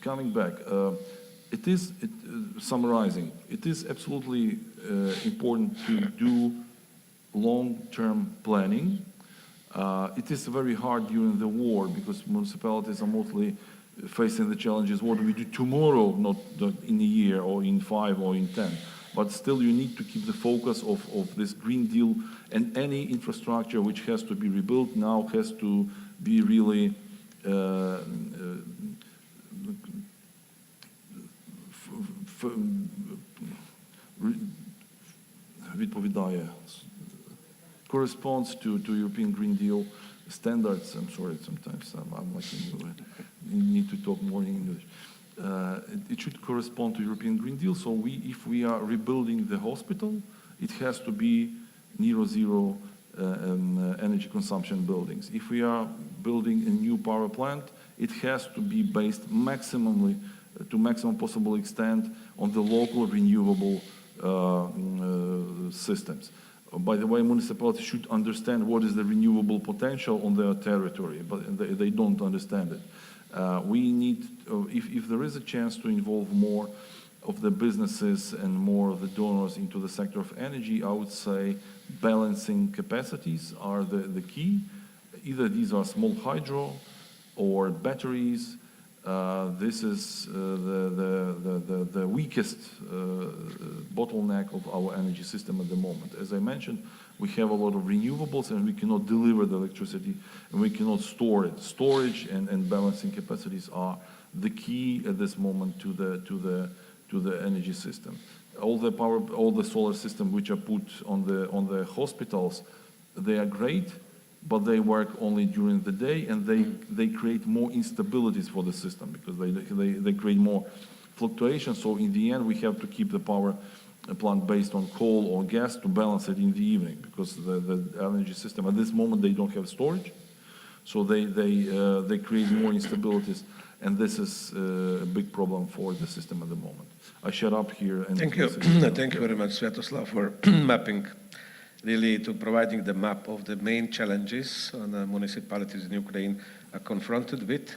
Coming back, summarizing, it is absolutely important to do long-term planning. It is very hard during the war because municipalities are mostly facing the challenges, what do we do tomorrow, not in a year or in 5 or in 10. But still you need to keep the focus of this Green Deal, and any infrastructure which has to be rebuilt now has to be really corresponds to European Green Deal standards. I'm sorry, sometimes I'm like you need to talk more in English. It should correspond to European Green Deal. So if we are rebuilding the hospital, it has to be zero energy consumption buildings. If we are building a new power plant, it has to be based maximum possible extent on the local renewable systems. By the way, municipalities should understand what is the renewable potential on their territory, but they don't understand it. We need, if there is a chance to involve more of the businesses and more of the donors into the sector of energy, I would say balancing capacities are the key. Either these are small hydro or batteries. This is the weakest bottleneck of our energy system at the moment. As I mentioned, we have a lot of renewables and we cannot deliver the electricity and we cannot store it. Storage and balancing capacities are the key at this moment to the energy system. All the solar systems which are put on the hospitals, they are great, but they work only during the day, and they create more instabilities for the system because they create more fluctuations. So in the end, we have to keep the power plant based on coal or gas to balance it in the evening, because the energy system at this moment, they don't have storage, so they create more instabilities, and this is a big problem for the system at the moment. I shut up here. And thank you. Thank you very much, Sviatoslav, for mapping. Really, to providing the map of the main challenges the municipalities in Ukraine are confronted with.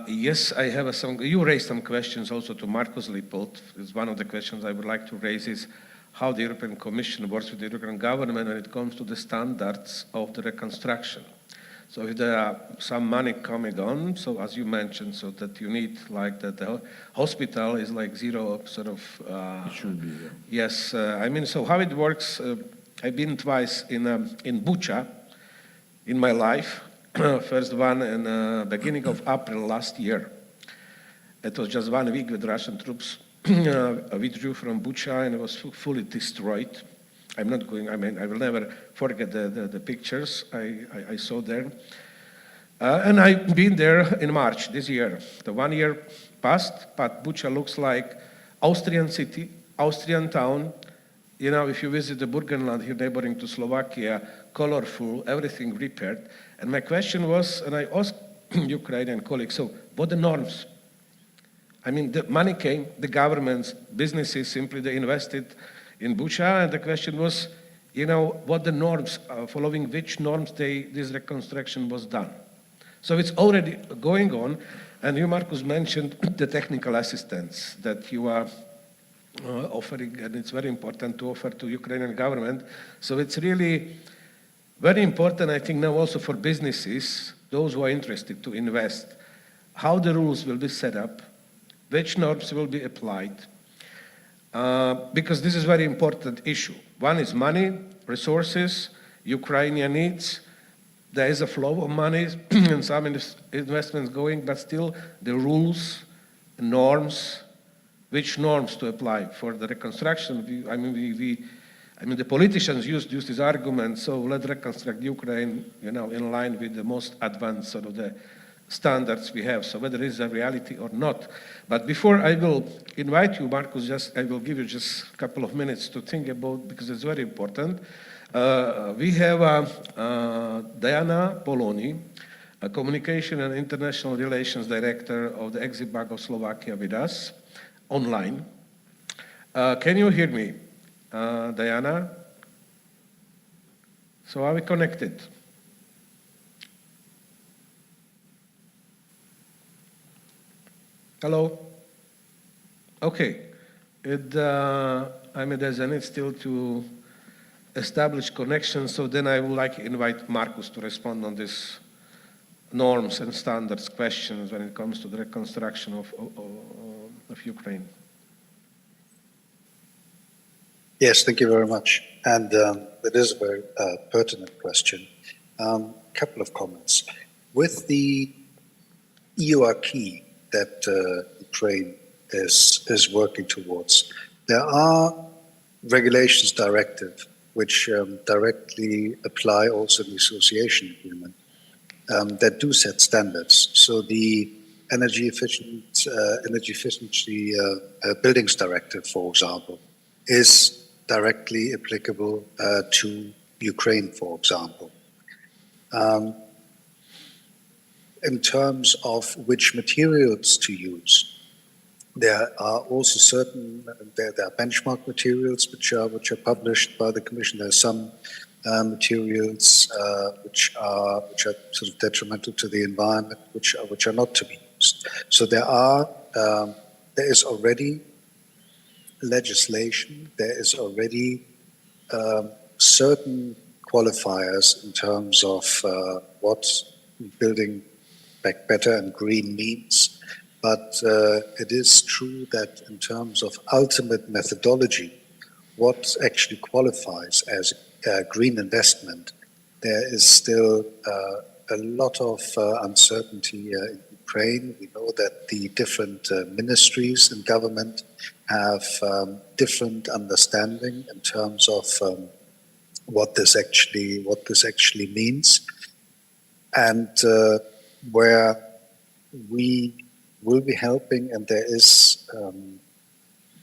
Yes, I have you raised some questions also to Markus Lippold. It's one of the questions I would like to raise is how the European Commission works with the European government when it comes to the standards of the reconstruction. So if there are some money coming on, so as you mentioned, so that you need like that the hospital is like zero sort of... it should be, yeah. Yes, I mean, so how it works, I've been twice in Bucha in my life. First one in beginning of April last year. It was just 1 week with Russian troops withdrew from Bucha and it was fully destroyed. I'm not going, I mean, I will never forget the pictures I saw there. And I've been there in March this year. The 1 year passed, but Bucha looks like Austrian city, Austrian town. You know, if you visit the Burgenland here neighboring to Slovakia, colorful, everything repaired. And my question was, and I Ukrainian colleagues. So what the norms? I mean, the money came, the governments, businesses, simply they invested in Bucha, and the question was, you know, what the norms, following which norms this reconstruction was done. So it's already going on, and you, Markus, mentioned the technical assistance that you are offering, and it's very important to offer to Ukrainian government. So it's really very important, I think, now also for businesses, those who are interested to invest, how the rules will be set up, which norms will be applied, because this is a very important issue. One is money, resources, Ukrainian needs. There is a flow of money and some investments going, but still the rules, norms, which norms to apply for the reconstruction. I mean, the politicians used this argument, so let's reconstruct Ukraine, you know, in line with the most advanced sort of the standards we have, so whether it is a reality or not. But before I will invite you, Markus, I will give you just a couple of minutes to think about, because it's very important. We have Diana Poloni, a Communication and International Relations Director of the Exit Bank of Slovakia with us, online. Can you hear me, Diana? So are we connected? Hello? Okay. I mean, there's a need still to establish connections, so then I would like to invite Markus to respond on this norms and standards questions when it comes to the reconstruction of Ukraine. Yes, thank you very much. And it is a very pertinent question. Couple of comments. With the EU acquis that Ukraine is working towards, there are regulations directive which directly apply also the association agreement that do set standards. So the energy efficiency buildings directive, for example, is directly applicable to Ukraine, for example. In terms of which materials to use, there are also certain there are benchmark materials which are published by the Commission. There are some materials which are sort of detrimental to the environment, which are not to be used. So there is already legislation. There is already certain qualifiers in terms of what building back better and green means. But it is true that in terms of ultimate methodology, what actually qualifies as a green investment, there is still a lot of uncertainty in Ukraine. We know that the different ministries and government have different understanding in terms of what this actually means, and where we will be helping, and there is,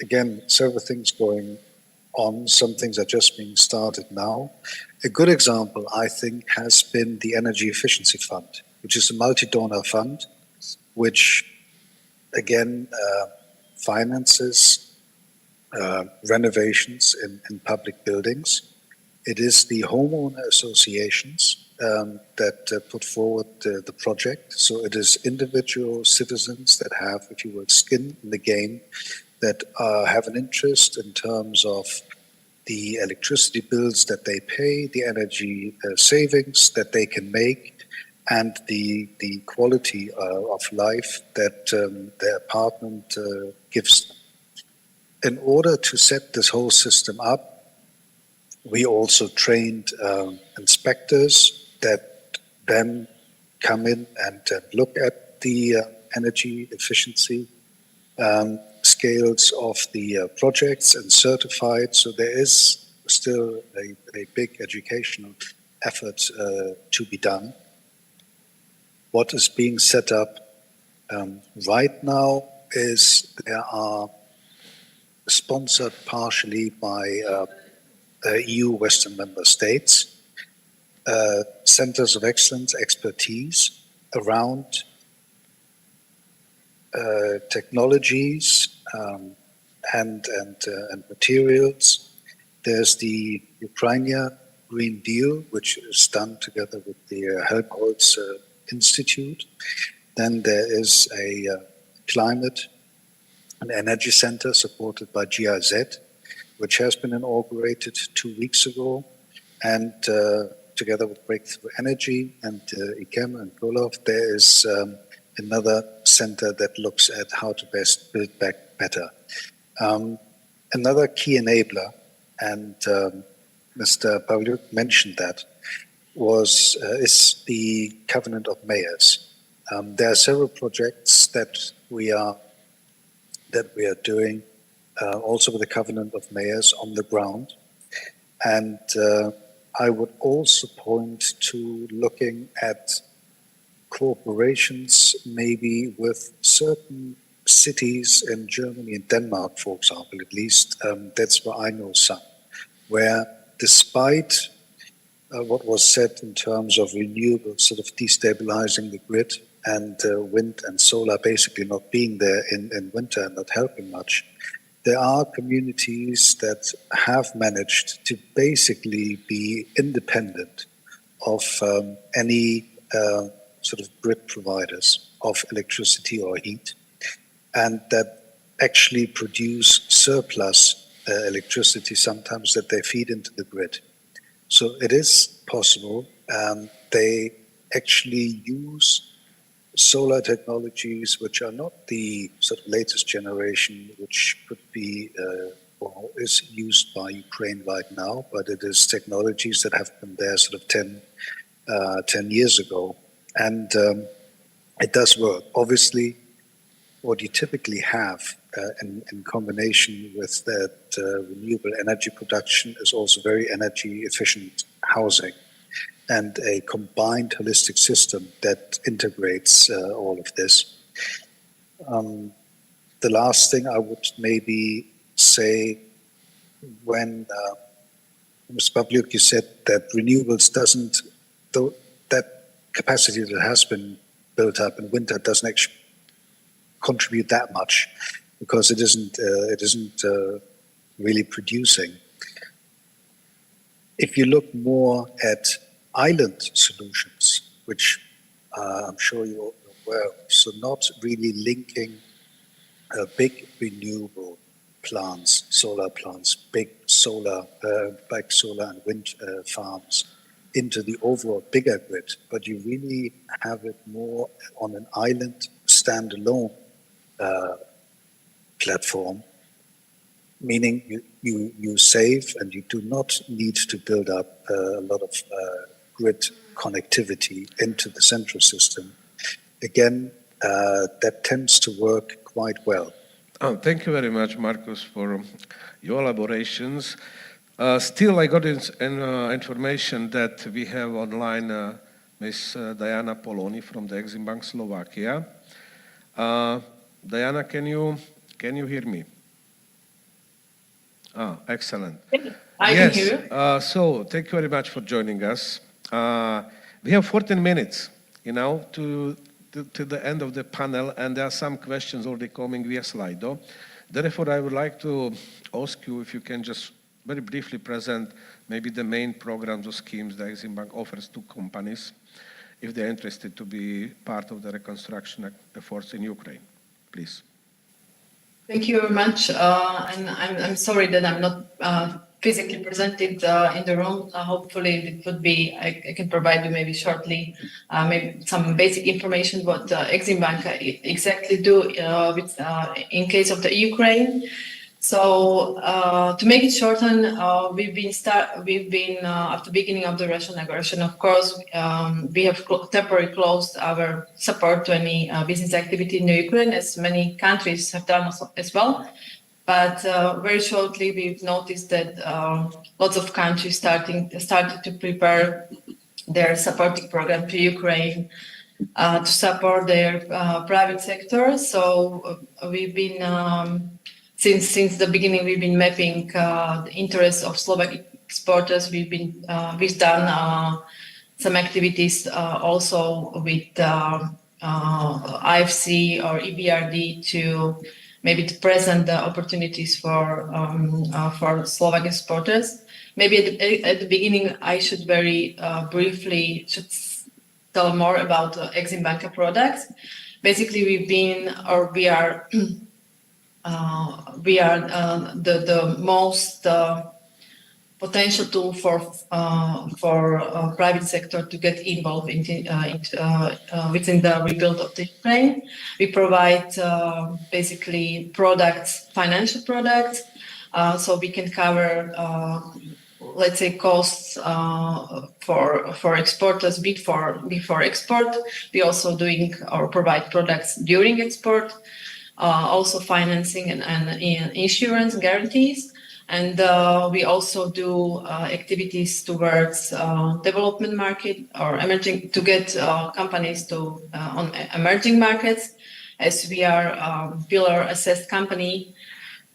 again, several things going on. Some things are just being started now. A good example, I think, has been the Energy Efficiency Fund, which is a multi-donor fund, which, again, finances renovations in public buildings. It is the homeowner associations that put forward the project. So it is individual citizens that have, if you will, skin in the game, that have an interest in terms of the electricity bills that they pay, the energy savings that they can make, and the quality of life that their apartment gives them. In order to set this whole system up, we also trained inspectors that then come in and look at the energy efficiency scales of the projects and certify it. So there is still a big educational effort to be done. What is being set up right now is there are sponsored partially by EU Western member states, centers of excellence, expertise, around technologies and materials. There's the Ukrainian Green Deal, which is done together with the Helmholtz Institute. Then there is a climate and energy center supported by GIZ, which has been inaugurated 2 weeks ago, and together with Breakthrough Energy and IKEM and Golov, there is another center that looks at how to best build back better. Another key enabler, and Mr. Pavlyuk mentioned that, is the Covenant of Mayors. There are several projects that we are doing, also with the Covenant of Mayors on the ground, and I would also point to looking at cooperations maybe with certain cities in Germany and Denmark, for example, at least. That's where I know some, where despite what was said in terms of renewables sort of destabilizing the grid and wind and solar basically not being there in winter and not helping much, there are communities that have managed to basically be independent of any sort of grid providers of electricity or heat, and that actually produce surplus electricity sometimes that they feed into the grid. So it is possible. They actually use solar technologies which are not the sort of latest generation, which could be or is used by Ukraine right now, but it is technologies that have been there sort of 10 years ago. And it does work. Obviously, what you typically have in combination with that renewable energy production is also very energy efficient housing and a combined holistic system that integrates all of this. The last thing I would maybe say, when Ms. Pavlyuk, you said that renewables doesn't, though that capacity that has been built up in winter doesn't actually contribute that much because it isn't really producing. If you look more at island solutions, which I'm sure you're aware of, so not really linking big renewable plants, solar plants, big solar and wind farms into the overall bigger grid, but you really have it more on an island standalone platform, meaning you save and you do not need to build up a lot of grid connectivity into the central system. Again, that tends to work quite well. Thank you very much, Marcus, for your elaborations. Still, I got information that we have online Ms. Diana Poloni from the Exim Bank Slovakia. Diana, can you hear me? Excellent. I can hear you. So thank you very much for joining us. We have 14 minutes, to the end of the panel, and there are some questions already coming via Slido. Therefore, I would like to ask you if you can just very briefly present maybe the main programs or schemes the Exim Bank offers to companies if they're interested to be part of the reconstruction efforts in Ukraine. Please. Thank you very much. And I'm sorry that I'm not physically presented in the room. Hopefully it would be, I can provide you maybe shortly, maybe some basic information what Exim Bank exactly do in case of the Ukraine. So to make it shorten, we've been after beginning of the Russian aggression, of course, we have temporarily closed our support to any business activity in the Ukraine, as many countries have done as well. But very shortly, we've noticed that lots of countries started to prepare their supporting program to Ukraine to support their private sector. So we've been since the beginning, we've been mapping the interests of Slovak exporters. We've done some activities also with IFC or EBRD to maybe to present the opportunities for Slovak exporters. Maybe at the beginning, I should very briefly tell more about Exim Banka products. Basically, we are the most potential tool for private sector to get involved within the rebuild of the Ukraine. We provide basically products, financial products, so we can cover, let's say, costs for exporters before export. We also doing or provide products during export, also financing and insurance guarantees. And we also do activities towards development market or emerging, to get companies to on emerging markets. As we are pillar assessed company,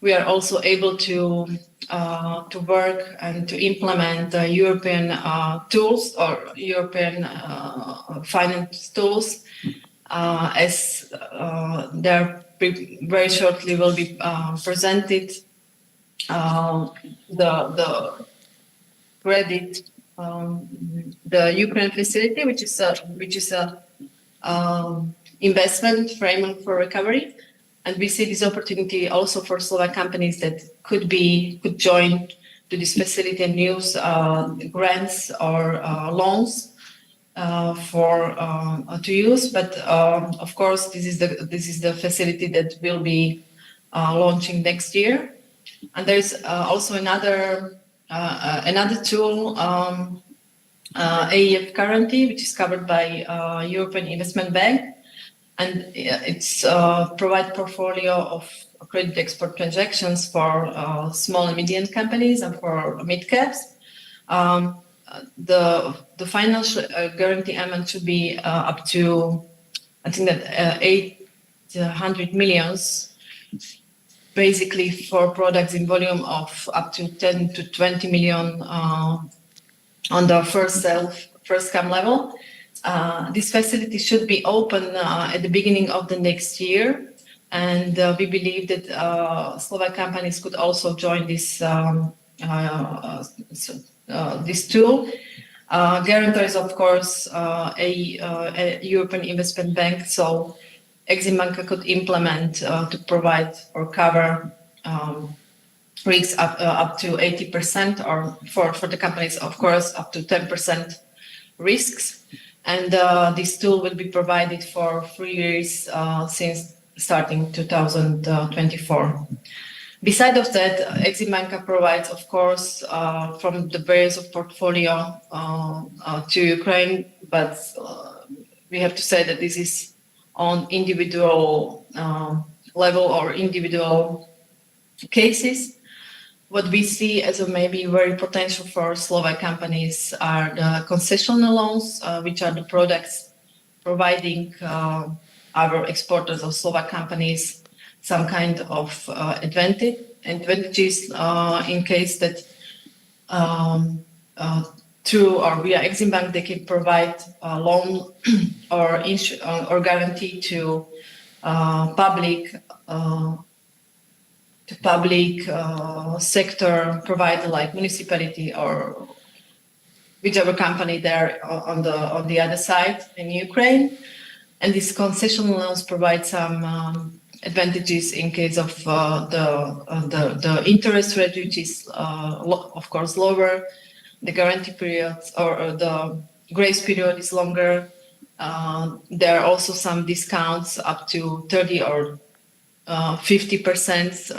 we are also able to work and to implement European tools or European finance tools, as they're very shortly will be presented. The credit, the Ukraine facility, which is a investment framework for recovery, and we see this opportunity also for Slovak companies that could join to this facility and use grants or loans to use. But of course, this is the facility that will be launching next year. And there's also another tool, AEF guarantee, which is covered by European Investment Bank, and it's provide portfolio of credit export transactions for small and medium companies and for mid caps. The financial guarantee amount should be up to, I think that 800 millions. Basically for products in volume of up to 10 to 20 million on the first come level. This facility should be open at the beginning of the next year. And we believe that Slovak companies could also join this tool. Guarantor is, of course, a European Investment Bank. So Exim Banka could implement to provide or cover risks up to 80%, or for the companies, of course, up to 10% risks. And this tool will be provided for 3 years since starting 2024. Beside of that, Exim Banka provides, of course, from the various of portfolio to Ukraine, but we have to say that this is on individual level or individual cases. What we see as a maybe very potential for Slovak companies are the concessional loans, which are the products providing our exporters of Slovak companies some kind of advantages in case that through or via Exim Bank, they can provide a loan or guarantee to public sector provider like municipality or whichever company there on the other side in Ukraine. And these concession loans provide some advantages in case of the interest rate, which is of course lower. The guarantee period or the grace period is longer. There are also some discounts up to 30 or 50%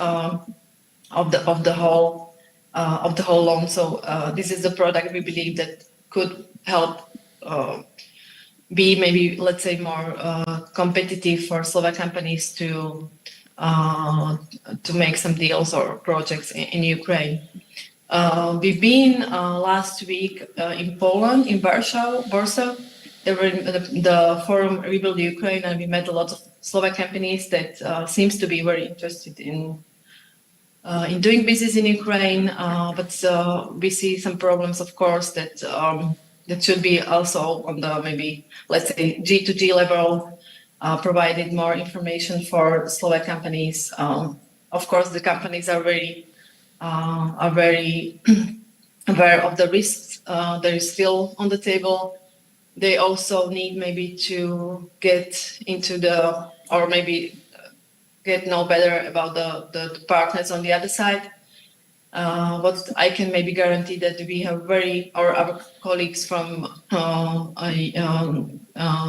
of the whole loan. So this is the product we believe that could help be maybe, let's say, more competitive for Slovak companies to make some deals or projects in Ukraine. We've been last week in Poland, in Warsaw. There were the forum Rebuild Ukraine, and we met a lot of Slovak companies that seems to be very interested in doing business in Ukraine. But we see some problems, of course, that that should be also on the maybe, let's say, G2G level, provided more information for Slovak companies. Of course, the companies are very aware of the risks that is still on the table. They also need maybe to get into the, or maybe get know better about the partners on the other side. What I can maybe guarantee that we have our colleagues from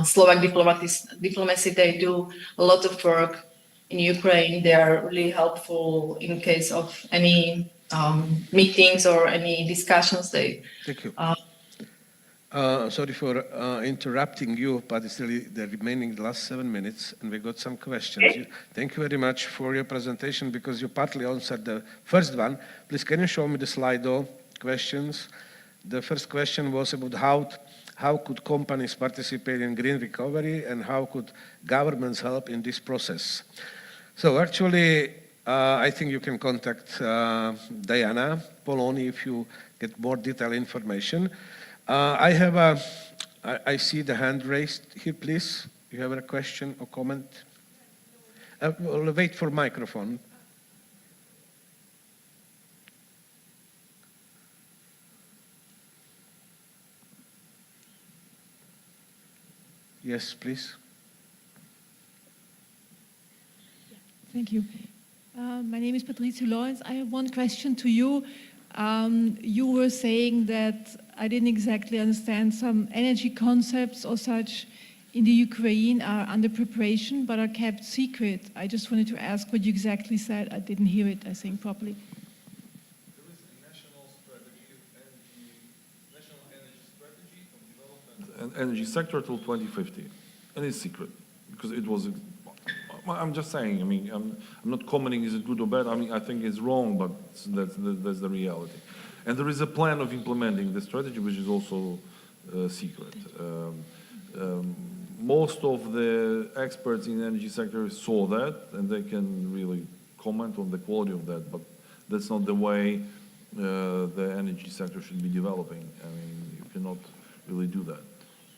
Slovak diplomacy, they do a lot of work in Ukraine. They are really helpful in case of any meetings or any discussions. Thank you. Sorry for interrupting you, but it's really the remaining last 7 minutes, and we got some questions. Okay. Thank you very much for your presentation, because you partly answered the first one. Please, can you show me the Slido questions? The first question was about how could companies participate in green recovery, and how could governments help in this process? So actually, I think you can contact Diana Poloni if you get more detailed information. I see the hand raised here, please. You have a question or comment? We'll wait for microphone. Yes, please. Thank you. My name is Patricia Lawrence. I have one question to you. You were saying that I didn't exactly understand some energy concepts or such in the Ukraine are under preparation but are kept secret. I just wanted to ask what you exactly said. I didn't hear it, I think, properly. There is a national strategy, national energy strategy of development and energy sector till 2050, and it's secret because it was. I'm just saying. I mean, I'm not commenting is it good or bad. I mean, I think it's wrong, but that's the reality. And there is a plan of implementing the strategy, which is also secret. Most of the experts in the energy sector saw that, and they can really comment on the quality of that, but that's not the way the energy sector should be developing. I mean, you cannot really do that.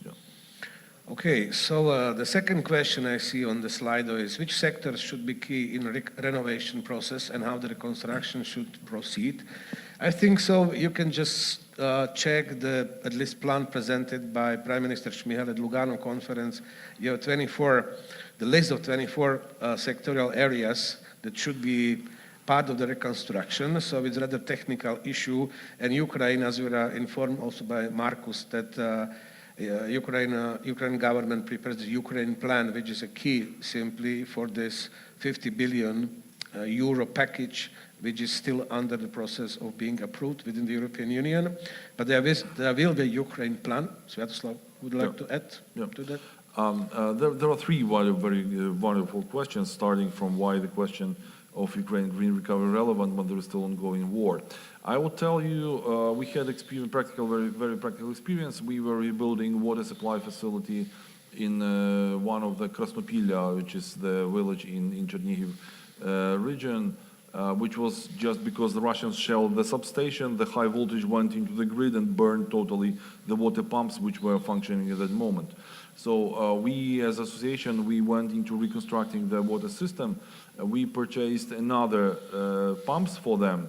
Yeah. Okay, so the second question I see on the slide is which sectors should be key in renovation process and how the reconstruction should proceed? I think so. You can just check the at least plan presented by Prime Minister Šmihal at Lugano conference. You have the list of 24 sectorial areas that should be part of the reconstruction. So it's a rather technical issue. And Ukraine, as you are informed also by Markus, that Ukraine government prepares the Ukraine plan, which is a key simply for this 50 billion euro package, which is still under the process of being approved within the European Union. But there will be a Ukraine plan. Sviatoslav would like to add to that? There are three very wonderful questions, starting from why the question of Ukraine green recovery relevant when there is still ongoing war. I will tell you, we had very practical experience. We were rebuilding water supply facility in one of the Krasnopilya, which is the village in Chernihiv region, which was just because the Russians shelled the substation, the high voltage went into the grid and burned totally the water pumps which were functioning at that moment. So we as association, we went into reconstructing the water system. We purchased another pumps for them.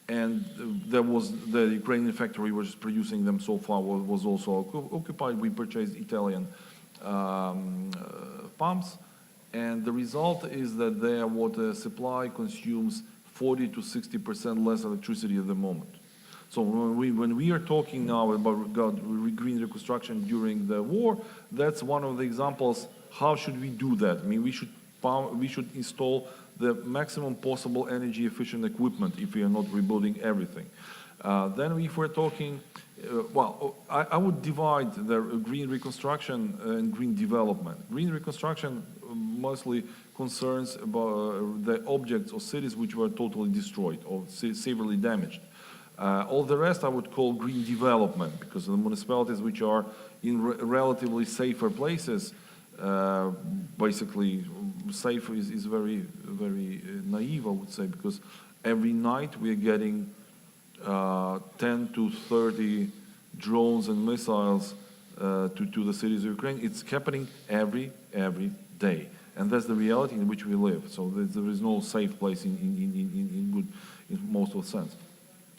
And there was the Ukrainian factory which is producing them so far was also occupied. We purchased Italian pumps. And the result is that their water supply consumes 40 to 60% less electricity at the moment. So when we are talking now about green reconstruction during the war, that's one of the examples. How should we do that? I mean, we should install the maximum possible energy efficient equipment if we are not rebuilding everything. Then if we're talking, I would divide the green reconstruction and green development. Green reconstruction mostly concerns about the objects or cities which were totally destroyed or severely damaged. All the rest I would call green development, because the municipalities which are in relatively safer places, basically safe is very, very naive, I would say, because every night we are getting 10 to 30 drones and missiles to the cities of Ukraine. It's happening every day. And that's the reality in which we live. So there is no safe place in most of the sense.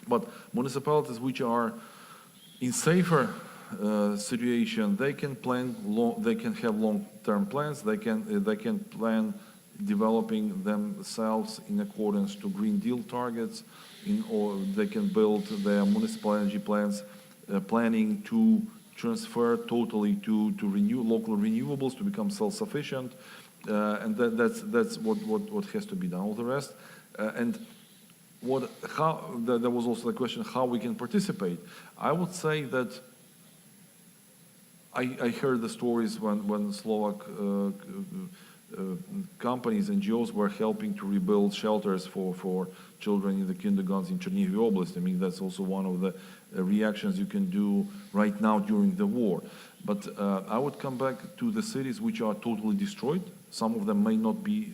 But municipalities which are in safer situation, they can plan. They can have long-term plans. They can plan developing themselves in accordance to Green Deal targets, or they can build their municipal energy plans, planning to transfer totally to local renewables to become self-sufficient, and that's what has to be done. All the rest, and there was also the question how we can participate. I would say that I heard the stories when Slovak companies, NGOs were helping to rebuild shelters for children in the kindergartens in Chernihiv Oblast. I mean, that's also one of the reactions you can do right now during the war. But I would come back to the cities which are totally destroyed. Some of them may not be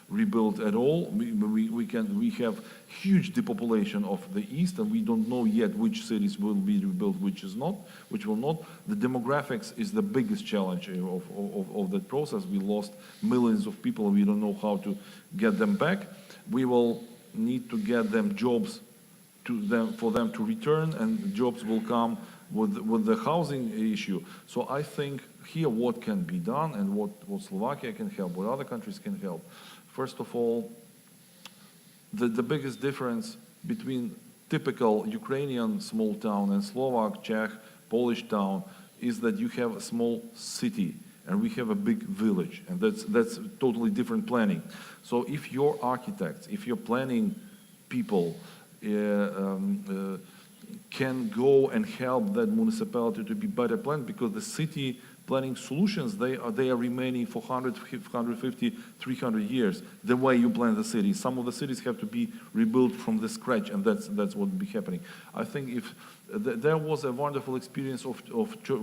rebuilt at all. We have huge depopulation of the east, and we don't know yet which cities will be rebuilt, which will not. The demographics is the biggest challenge of that process. We lost millions of people. We don't know how to get them back. We will need to get them jobs for them to return, and jobs will come with the housing issue. So I think here what can be done and what Slovakia can help, what other countries can help. First of all, the biggest difference between typical Ukrainian small town and Slovak, Czech, Polish town is that you have a small city and we have a big village, and that's totally different planning. So if your architects, if your planning people can go and help that municipality to be better planned, because the city planning solutions, they are remaining for 150, 300 years, the way you plan the city. Some of the cities have to be rebuilt from the scratch, and that's what will be happening. I think if there was a wonderful experience of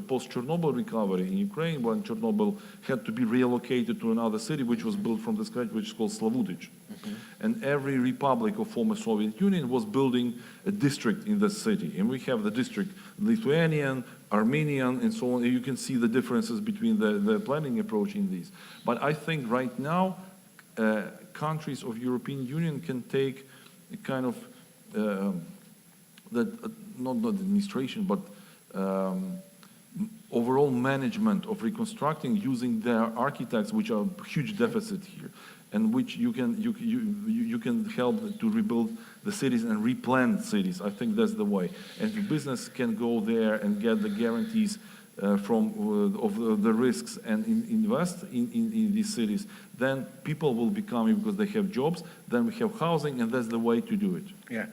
post-Chernobyl recovery in Ukraine, when Chernobyl had to be relocated to another city which was built from the scratch, which is called Slavutich. And every republic of former Soviet Union was building a district in the city. And we have the district Lithuanian, Armenian, and so on. And you can see the differences between the planning approach in these. But I think right now, countries of European Union can take a kind of, not administration, but overall management of reconstructing using their architects, which are huge deficit here, and which you can help to rebuild the cities and replan cities. I think that's the way. And if business can go there and get the guarantees of the risks and invest in these cities, then people will be coming because they have jobs, then we have housing, and that's the way to do it. Yeah,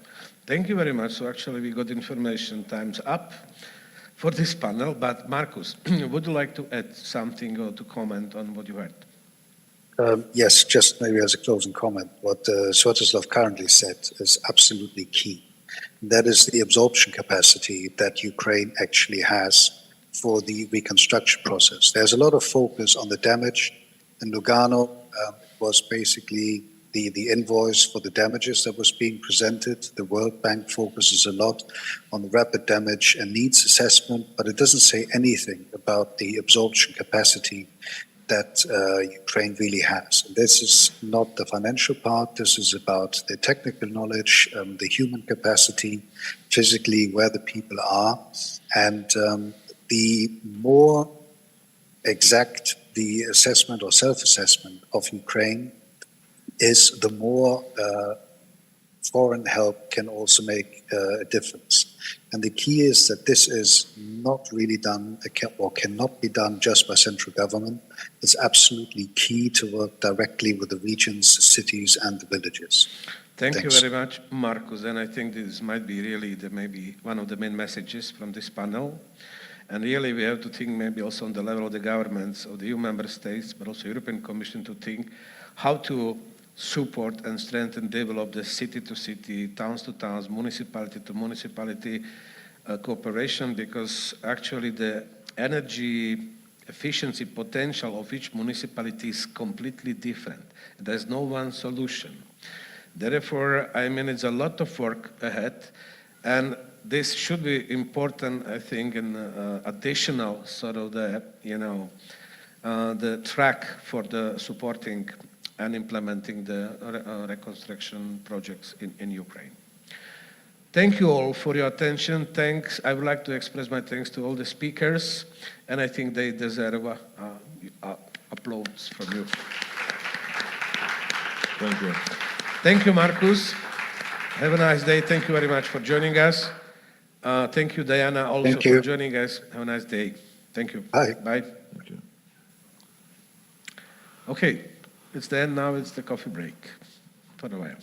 thank you very much. So actually we got information, time's up for this panel, but Markus, would you like to add something or to comment on what you heard? Yes, just maybe as a closing comment. What Sviatoslav currently said is absolutely key. That is the absorption capacity that Ukraine actually has for the reconstruction process. There's a lot of focus on the damage. In Lugano, was basically the invoice for the damages that was being presented. The World Bank focuses a lot on the rapid damage and needs assessment, but it doesn't say anything about the absorption capacity that Ukraine really has. And this is not the financial part. This is about the technical knowledge, the human capacity, physically where the people are. And the more exact the assessment or self-assessment of Ukraine is, the more foreign help can also make a difference. And the key is that this is not really done or cannot be done just by central government. It's absolutely key to work directly with the regions, the cities, and the villages. Thank you very much, Markus. And I think this might be really maybe one of the main messages from this panel. And really we have to think maybe also on the level of the governments of the EU member states, but also European Commission, to think how to support and strengthen, develop the city-to-city, towns-to-towns, municipality-to-municipality cooperation, because actually the energy efficiency potential of each municipality is completely different. There's no one solution. Therefore, I mean, it's a lot of work ahead, and this should be important, I think, and additional sort of the, the track for the supporting and implementing the reconstruction projects in Ukraine. Thank you all for your attention. Thanks. I would like to express my thanks to all the speakers, and I think they deserve applause from you. Thank you. Thank you, Marcus. Have a nice day. Thank you very much for joining us. Thank you, Diana, also Thank you. for joining us. Have a nice day. Thank you. Bye. Bye. Thank you. Okay, it's the end now. It's the coffee break for a while.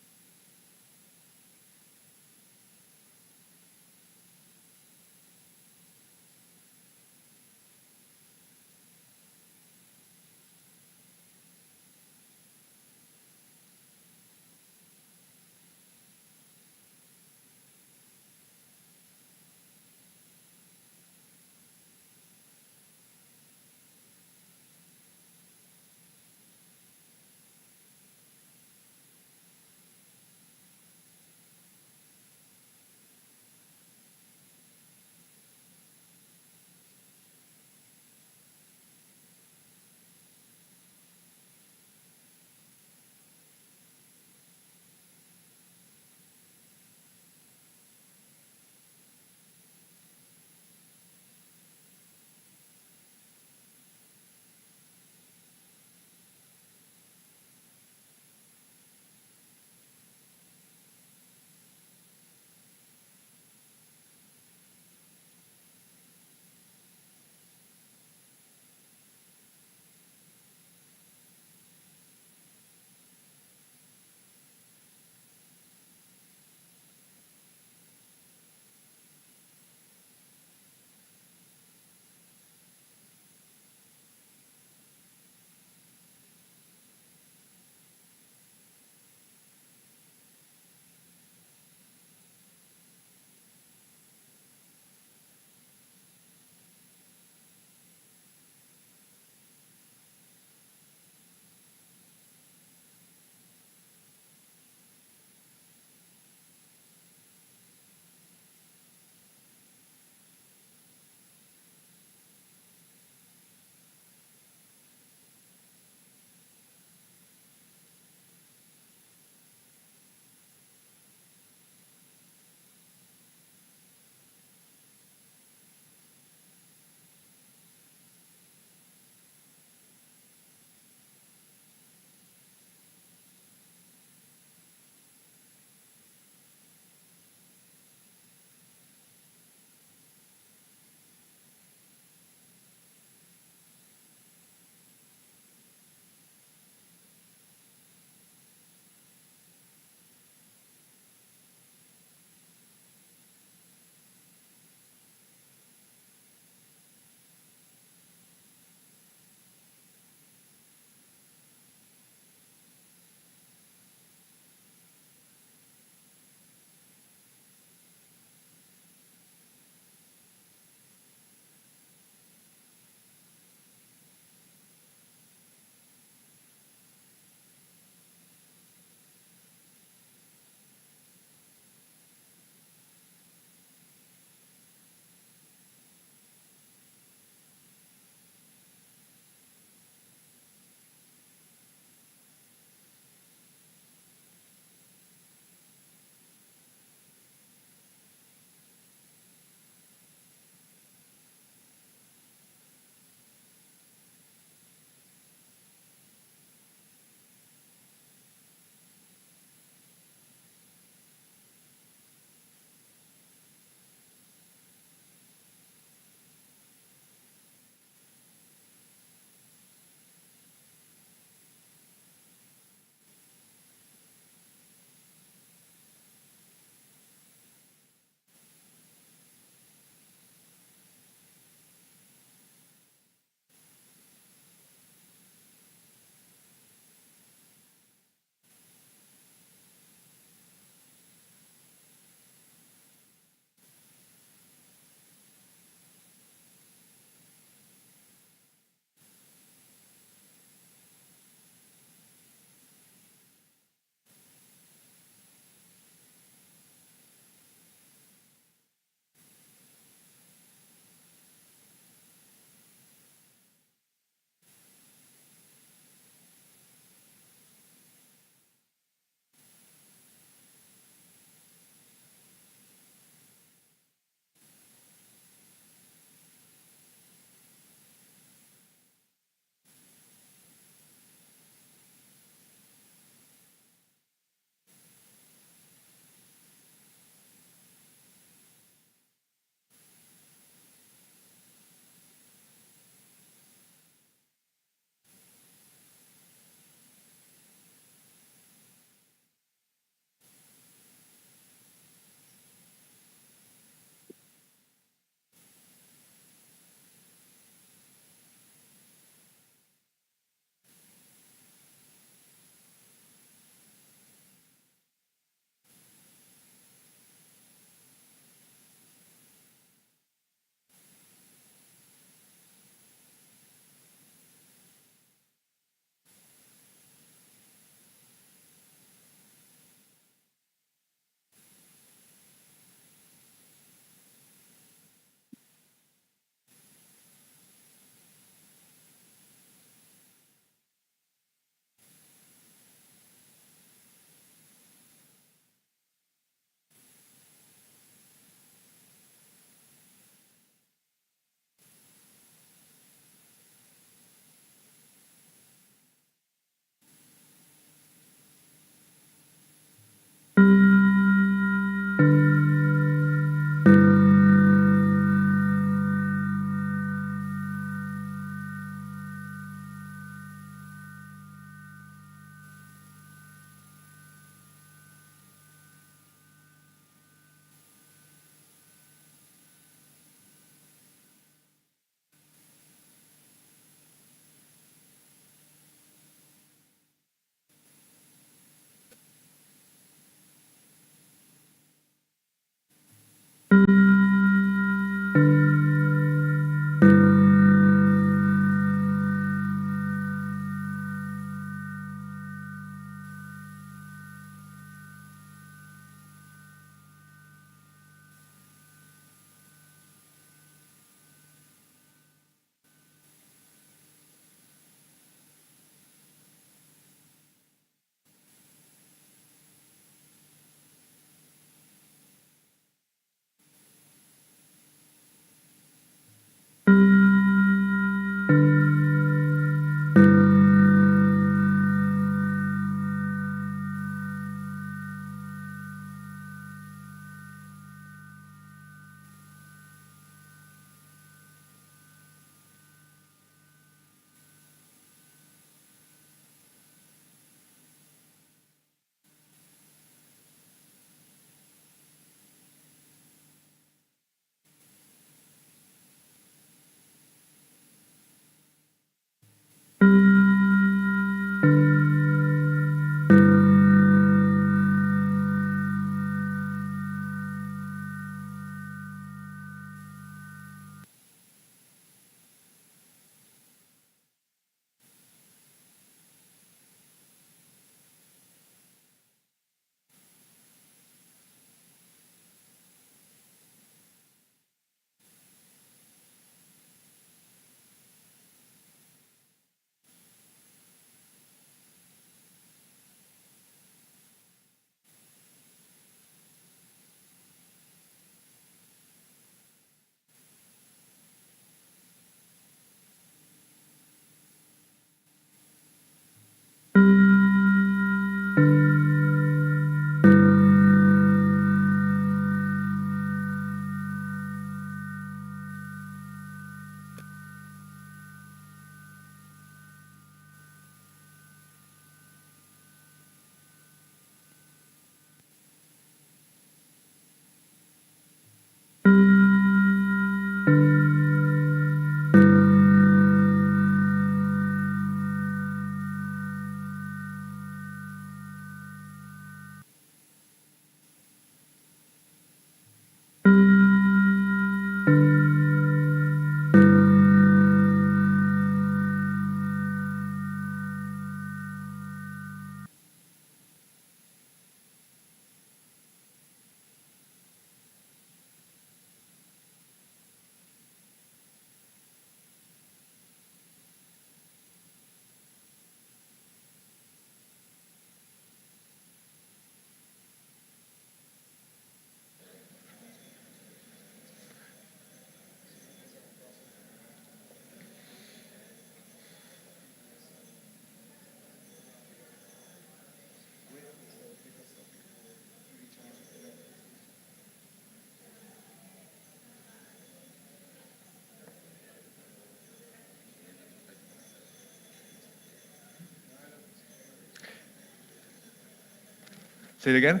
Say it again.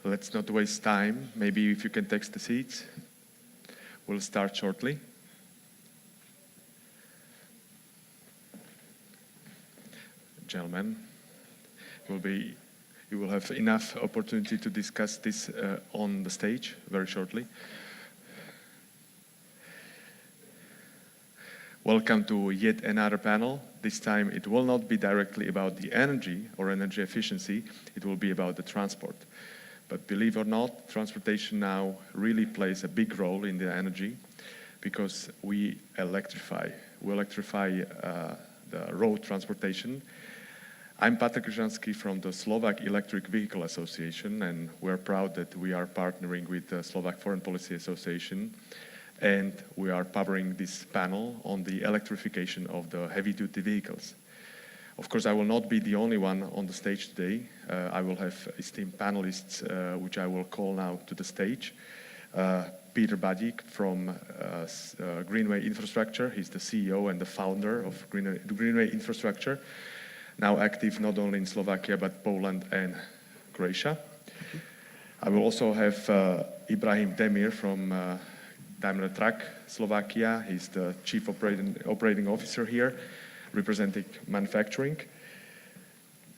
Let's not waste time. Maybe if you can take the seats, we'll start shortly. Gentlemen, you will have enough opportunity to discuss this on the stage very shortly. Welcome to yet another panel. This time it will not be directly about the energy or energy efficiency, it will be about the transport. But believe it or not, transportation now really plays a big role in the energy because we electrify. We electrify the road transportation. I'm Patrik Grzansky from the Slovak Electric Vehicle Association, and we're proud that we are partnering with the Slovak Foreign Policy Association, and we are powering this panel on the electrification of the heavy-duty vehicles. Of course, I will not be the only one on the stage today. I will have esteemed panelists, which I will call now to the stage. Peter Badík from Greenway Infrastructure. He's the CEO and the founder of Greenway Infrastructure, now active not only in Slovakia, but Poland and Croatia. I will also have Ibrahim Demir from Daimler Truck Slovakia. He's the chief operating officer here, representing manufacturing.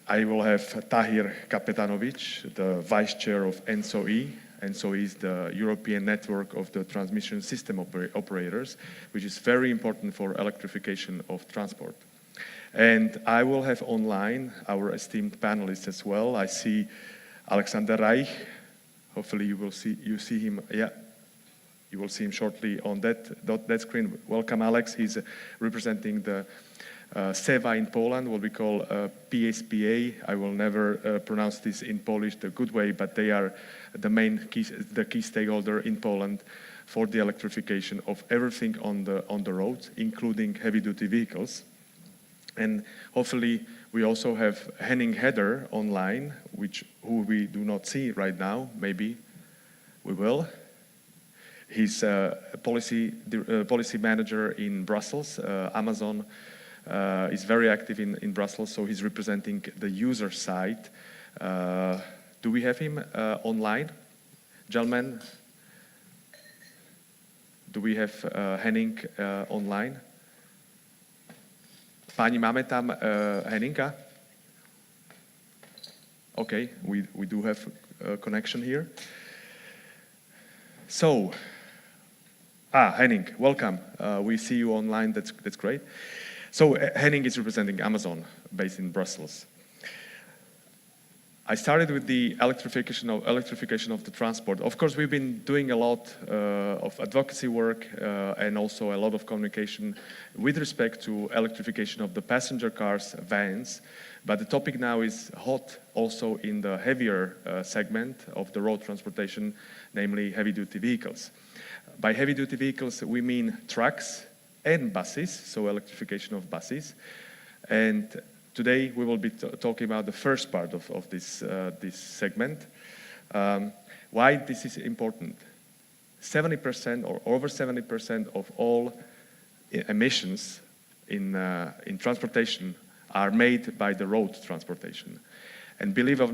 I will have Tahir Kapetanovic, the vice chair of ENTSO-E. ENTSO-E is the European network of the transmission system operators, which is very important for electrification of transport. And I will have online our esteemed panelists as well. I see Alexander Reich. Hopefully you see him. Yeah, you will see him shortly on that screen. Welcome, Alex. He's representing the CEECa in Poland, what we call PSPA. I will never pronounce this in Polish the good way, but they are the key stakeholder in Poland for the electrification of everything on the roads, including heavy-duty vehicles. And hopefully we also have Henning Heder online, who we do not see right now. Maybe we will. He's a policy manager in Brussels. Amazon is very active in Brussels, so he's representing the user side. Do we have him online? Gentlemen, do we have Henning online? Páni, máme tam Henninga? Okay, we do have a connection here. So, Henning, welcome. We see you online, that's great. So Henning is representing Amazon, based in Brussels. I started with the electrification of the transport. Of course, we've been doing a lot of advocacy work and also a lot of communication with respect to electrification of the passenger cars, vans. But the topic now is hot also in the heavier segment of the road transportation, namely heavy-duty vehicles. By heavy-duty vehicles, we mean trucks and buses, so electrification of buses. And today, we will be talking about the first part of this segment. Why this is important? 70% or over 70% of all emissions in transportation are made by the road transportation. And believe or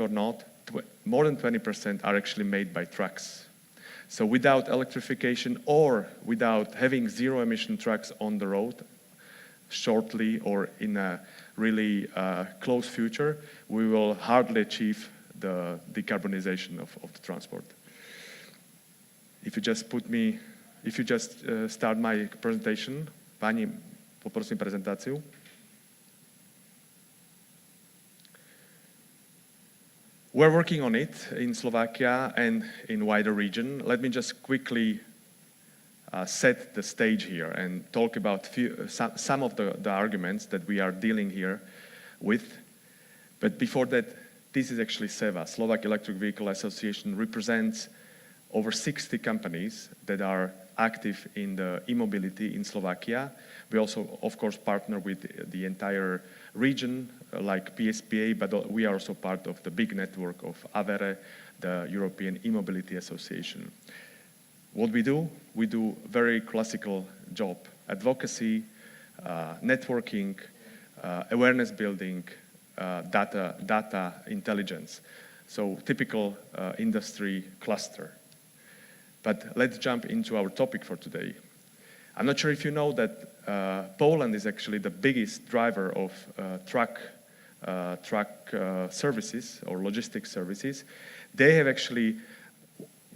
not, more than 20% are actually made by trucks. So without electrification or without having zero-emission trucks on the road, shortly or in a really close future, we will hardly achieve the decarbonization of the transport. If you just start my presentation, pani, poprosím prezentáciu. We're working on it in Slovakia and in wider region. Let me just quickly set the stage here and talk about some of the arguments that we are dealing here with. But before that, this is actually SEVA, Slovak Electric Vehicle Association, represents over 60 companies that are active in the e-mobility in Slovakia. We also, of course, partner with the entire region, like PSPA, but we are also part of the big network of VIIa, the European E-Mobility Association. What we do very classical job: advocacy, networking, awareness building, data intelligence. So typical industry cluster. But let's jump into our topic for today. I'm not sure if you know that Poland is actually the biggest driver of truck services or logistics services. They have actually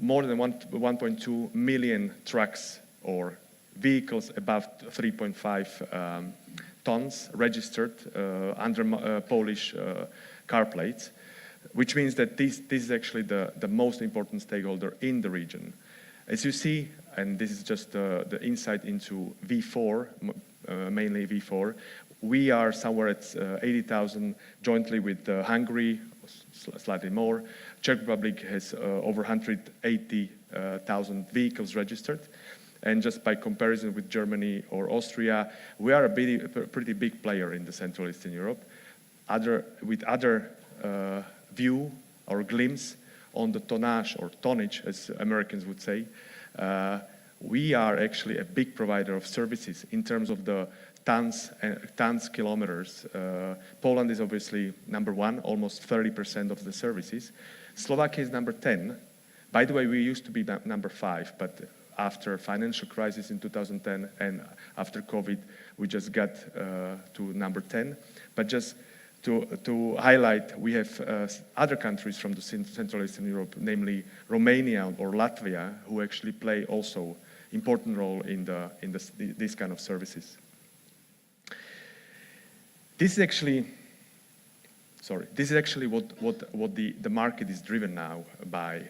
more than 1.2 million trucks or vehicles above 3.5 tons registered under Polish car plates, which means that this is actually the most important stakeholder in the region. As you see, and this is just the insight into V4, mainly V4, we are somewhere at 80,000 jointly with Hungary, slightly more. Czech Republic has over 180,000 vehicles registered. And just by comparison with Germany or Austria, we are a pretty big player in the Central Eastern Europe. With other view or glimpse on the tonnage, as Americans would say, we are actually a big provider of services in terms of the tons, kilometers. Poland is obviously number one, almost 30% of the services. Slovakia is number 10. By the way, we used to be number 5, but after financial crisis in 2010 and after COVID, we just got to number 10. But just to highlight, we have other countries from the Central Eastern Europe, namely Romania or Latvia, who actually play also important role in this kind of services. This is actually what the market is driven now by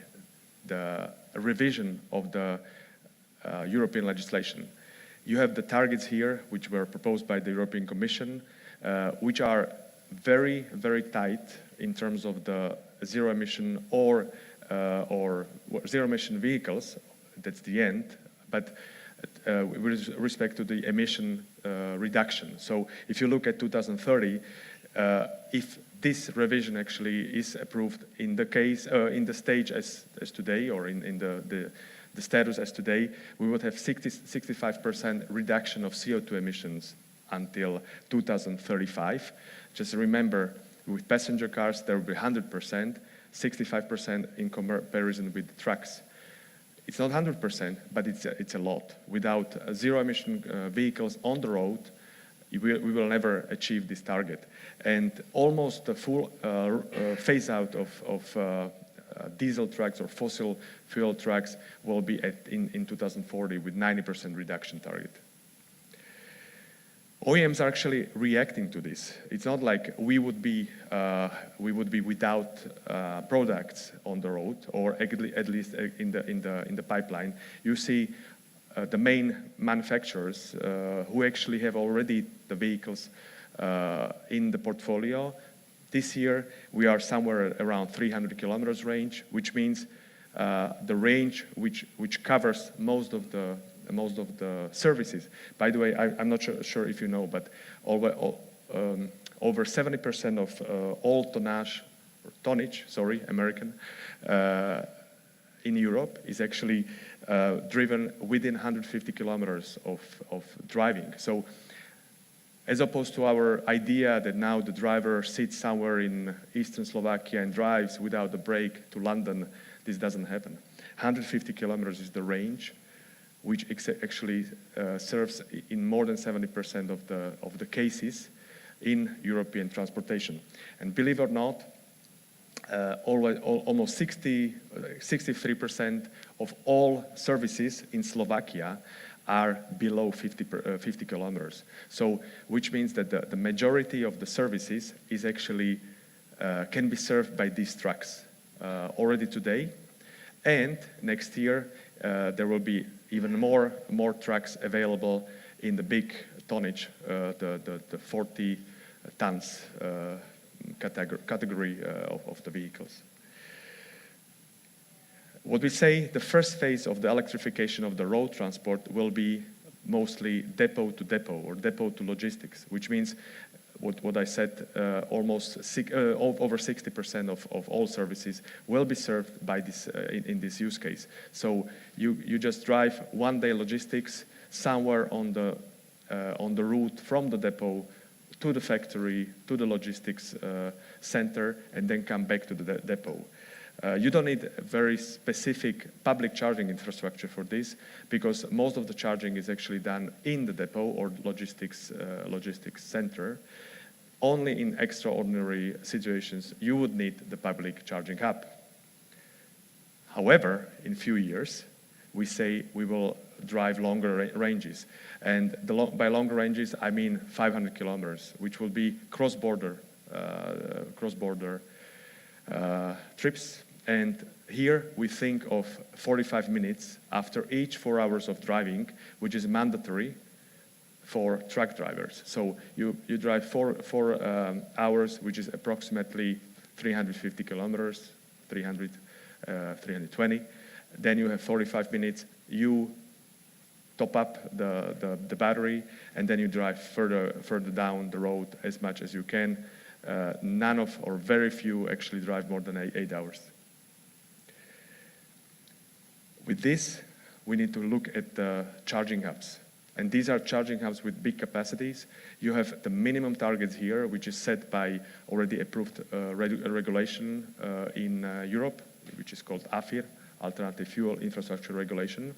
the revision of the European legislation. You have the targets here, which were proposed by the European Commission, which are very, very tight in terms of the zero emission or zero emission vehicles. That's the end. But with respect to the emission reduction. So if you look at 2030, if this revision actually is approved in the case, in the stage as today, or in the status as today, we would have 65% reduction of CO2 emissions until 2035. Just remember, with passenger cars, there will be 100%, 65% in comparison with trucks. It's not 100%, but it's a lot. Without zero-emission vehicles on the road, we will never achieve this target. And almost the full phase-out of diesel trucks or fossil fuel trucks will be in 2040 with 90% reduction target. OEMs are actually reacting to this. It's not like we would be without products on the road, or at least in the pipeline. You see the main manufacturers who actually have already the vehicles in the portfolio. This year we are somewhere around 300 kilometers range, which means the range which covers most of the services. By the way, I'm not sure if you know, but over 70% of all tonnage, American, in Europe is actually driven within 150 kilometers of driving. So as opposed to our idea that now the driver sits somewhere in eastern Slovakia and drives without a break to London, this doesn't happen. 150 kilometers is the range, which actually serves in more than 70% of the cases in European transportation. And believe it or not, almost 63% of all services in Slovakia are below 50 kilometers. So, which means that the majority of the services is actually can be served by these trucks already today. And next year, there will be even more trucks available in the big tonnage, the 40 tons category of the vehicles. What we say, the first phase of the electrification of the road transport will be mostly depot to depot or depot to logistics, which means what I said, almost over 60% of all services will be served by this in this use case. So you just drive one day logistics somewhere on the route from the depot to the factory, to the logistics center, and then come back to the depot. You don't need a very specific public charging infrastructure for this, because most of the charging is actually done in the depot or logistics center. Only in extraordinary situations you would need the public charging hub. However, in few years, we say we will drive longer ranges. And by longer ranges, I mean 500 kilometers, which will be cross-border trips. And here we think of 45 minutes after each 4 hours of driving, which is mandatory for truck drivers. So you drive four hours, which is approximately 350 kilometers, 320. Then you have 45 minutes. You top up the battery, and then you drive further down the road as much as you can. None of, or very few, actually drive more than 8 hours. With this, we need to look at the charging hubs. And these are charging hubs with big capacities. You have the minimum targets here, which is set by already approved regulation in Europe, which is called AFIR, Alternative Fuel Infrastructure Regulation.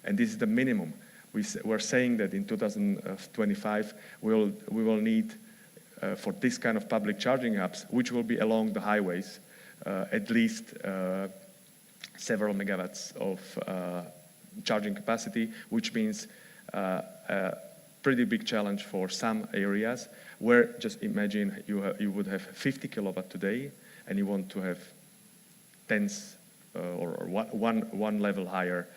And this is the minimum. We're saying that in 2025, we will need, for this kind of public charging hubs, which will be along the highways, at least several megawatts of charging capacity, which means a pretty big challenge for some areas where, just imagine, you would have 50 kilowatt today, and you want to have tens or one level higher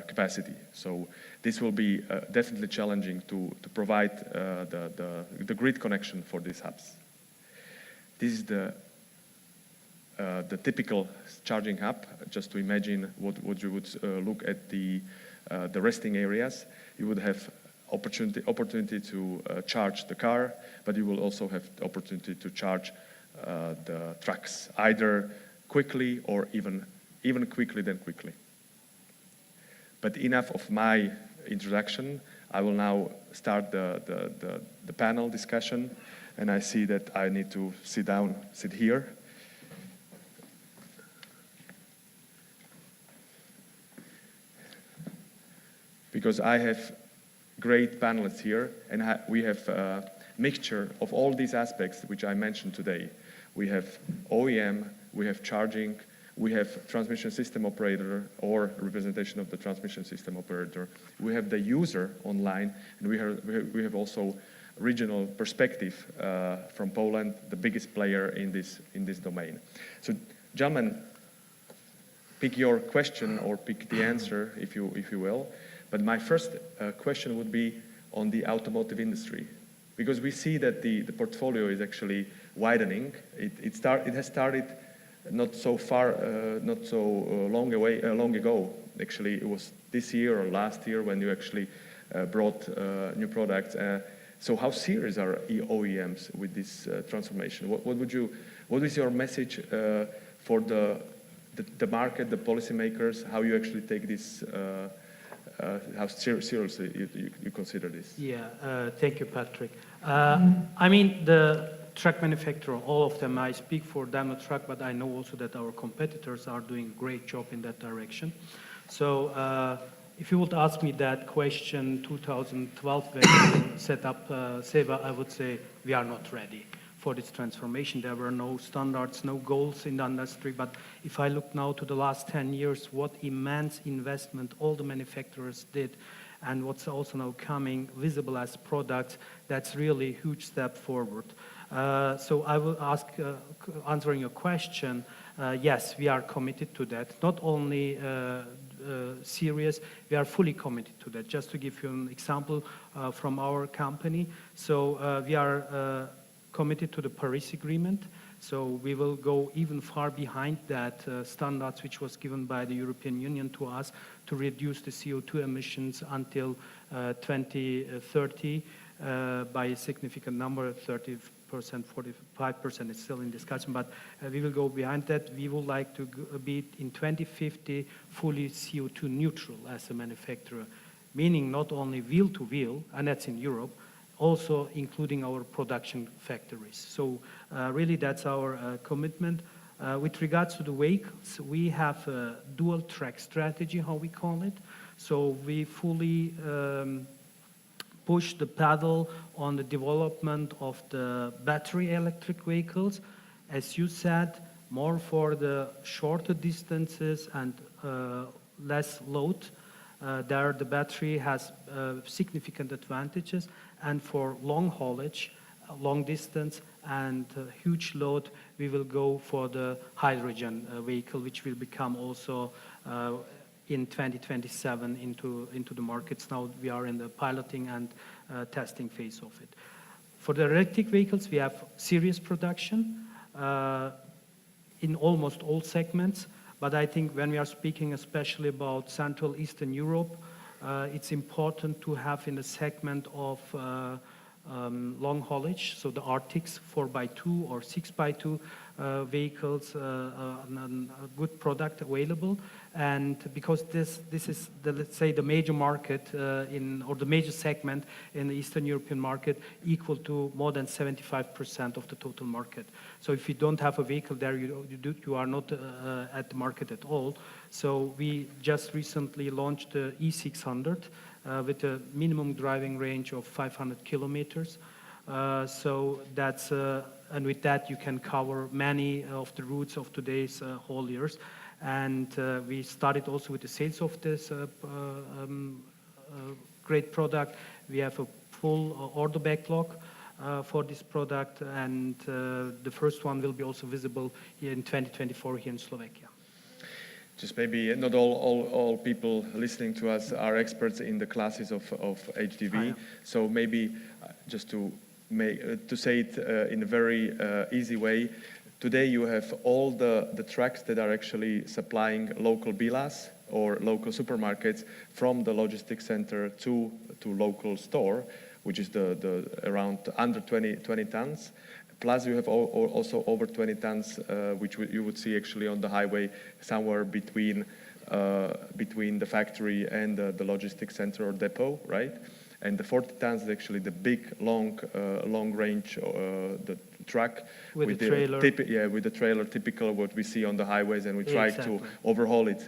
capacity. So this will be definitely challenging to provide the grid connection for these hubs. This is the typical charging hub. Just to imagine what you would look at the resting areas. You would have opportunity to charge the car, but you will also have the opportunity to charge the trucks, either quickly or even quickly than quickly. But enough of my introduction. I will now start the panel discussion, and I see that I need to sit here. Because I have great panelists here, and we have a mixture of all these aspects which I mentioned today. We have OEM, we have charging, We have transmission system operator or representation of the transmission system operator. We have the user online, and we have also regional perspective from Poland, the biggest player in this domain. So, gentlemen, pick your question or pick the answer, if you will. But my first question would be on the automotive industry, because we see that the portfolio is actually widening. It has started not so far, not so long ago. Actually, it was this year or last year when you actually brought new products. So how serious are OEMs with this transformation? What is your message for the market, the policymakers, how you actually take this, how seriously you consider this? Yeah, thank you, Patrick. I mean, the truck manufacturer, all of them, I speak for Daimler Truck, but I know also that our competitors are doing a great job in that direction. So if you would ask me that question 2012 when we set up CEVA, I would say we are not ready for this transformation. There were no standards, no goals in the industry. But if I look now to the last 10 years, what immense investment all the manufacturers did, and what's also now coming visible as products, that's really a huge step forward. So I will ask, answering your question, yes, we are committed to that. Not only serious, we are fully committed to that. Just to give you an example from our company. So we are committed to the Paris Agreement. So we will go even far behind that standards which was given by the European Union to us to reduce the CO2 emissions until 2030 by a significant number, 30%, 45% is still in discussion, but we will go behind that. We would like to be in 2050 fully CO2 neutral as a manufacturer, meaning not only wheel to wheel, and that's in Europe, also including our production factories. So really that's our commitment. With regards to the vehicles, we have a dual track strategy, how we call it. So we fully push the pedal on the development of the battery electric vehicles. As you said, more for the shorter distances and less load. There the battery has significant advantages, and for long haulage, long distance and huge load, we will go for the hydrogen vehicle, which will become also in 2027 into the markets. Now we are in the piloting and testing phase of it. For the electric vehicles, we have serious production in almost all segments. But I think when we are speaking especially about Central Eastern Europe, it's important to have in the segment of long haulage, so the Arctics 4x2 or 6x2 vehicles, a good product available. And because this is the, let's say, the major market or the major segment in the Eastern European market, equal to more than 75% of the total market. So if you don't have a vehicle there, you are not at the market at all. So we just recently launched the E600 with a minimum driving range of 500 kilometers. So that's and with that you can cover many of the routes of today's hauliers. And we started also with the sales of this great product. We have a full order backlog for this product, and the first one will be also visible here in 2024 here in Slovakia. Just maybe not all people listening to us are experts in the classes of HDV. So maybe just to say it in a very easy way, today you have all the trucks that are actually supplying local bilas or local supermarkets from the logistics center to local store, which is the around under 20 tons. Plus you have also over 20 tons, which you would see actually on the highway somewhere between the factory and the logistics center or depot, right? And the 40 tons is actually the big, long range, the truck with the trailer. With the trailer, typical what we see on the highways, and we try Exactly. to overhaul it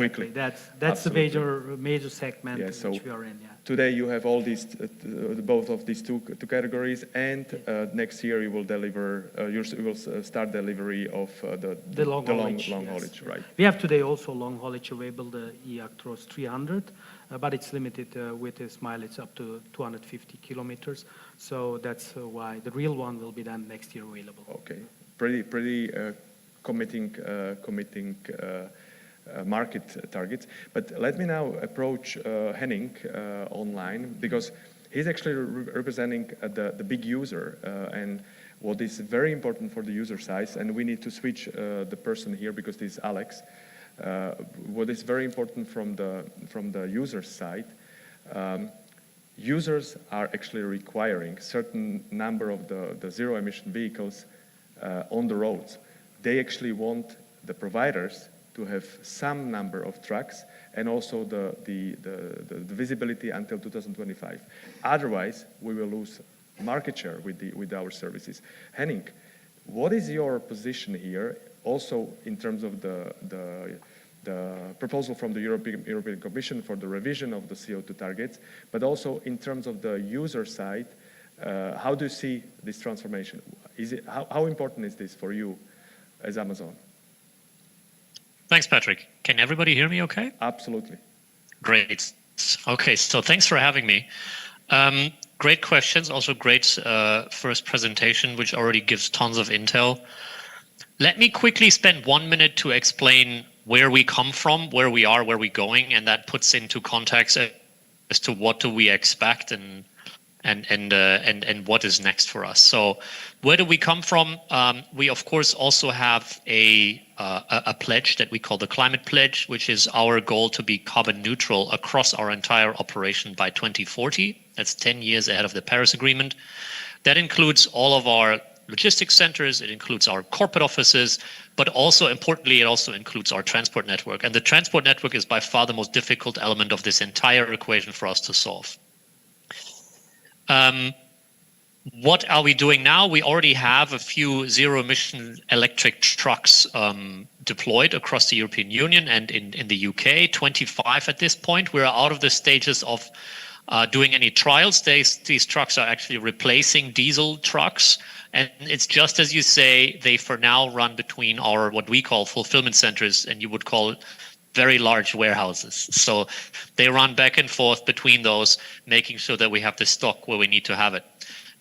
quickly. That's the major segment which we are in. Yeah. Today you have all these, both of these two categories, and next year you will deliver. You will start delivery of the long haulage, right? We have today also long haulage available, the eActros 300, but it's limited with its mileage up to 250 kilometers. So that's why the real one will be then next year available. Okay, pretty committing market targets. But let me now approach Henning online, because he's actually representing the big user and what is very important for the user side, and we need to switch the person here because this is Alex. What is very important from the user side, users are actually requiring certain number of the zero emission vehicles on the roads. They actually want the providers to have some number of trucks and also the visibility until 2025. Otherwise, we will lose market share with our services. Henning, what is your position here, also in terms of the proposal from the European Commission for the revision of the CO2 targets, but also in terms of the user side, how do you see this transformation? How important is this for you as Amazon? Thanks, Patrick. Can everybody hear me okay? Absolutely. Great. Okay, so thanks for having me. Great questions, also great first presentation, which already gives tons of intel. Let me quickly spend 1 minute to explain where we come from, where we are, where we're going, and that puts into context as to what do we expect and what is next for us. So where do we come from? We of course also have a pledge that we call the climate pledge, which is our goal to be carbon neutral across our entire operation by 2040. That's 10 years ahead of the Paris Agreement. That includes all of our logistics centers, it includes our corporate offices, but also importantly, it also includes our transport network. And the transport network is by far the most difficult element of this entire equation for us to solve. What are we doing now? We already have a few zero-emission electric trucks deployed across the European Union and in the UK, 25 at this point. We're out of the stages of doing any trials. These trucks are actually replacing diesel trucks. And it's just as you say, they for now run between our what we call fulfillment centers, and you would call it very large warehouses. So they run back and forth between those, making sure that we have the stock where we need to have it.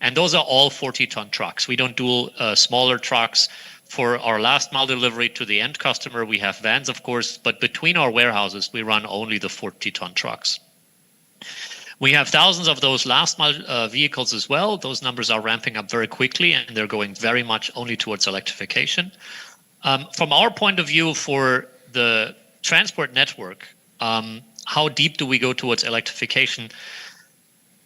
And those are all 40-ton trucks. We don't do smaller trucks. For our last mile delivery to the end customer, we have vans, of course, but between our warehouses, we run only the 40-ton trucks. We have thousands of those last mile vehicles as well. Those numbers are ramping up very quickly, and they're going very much only towards electrification. From our point of view for the transport network, how deep do we go towards electrification?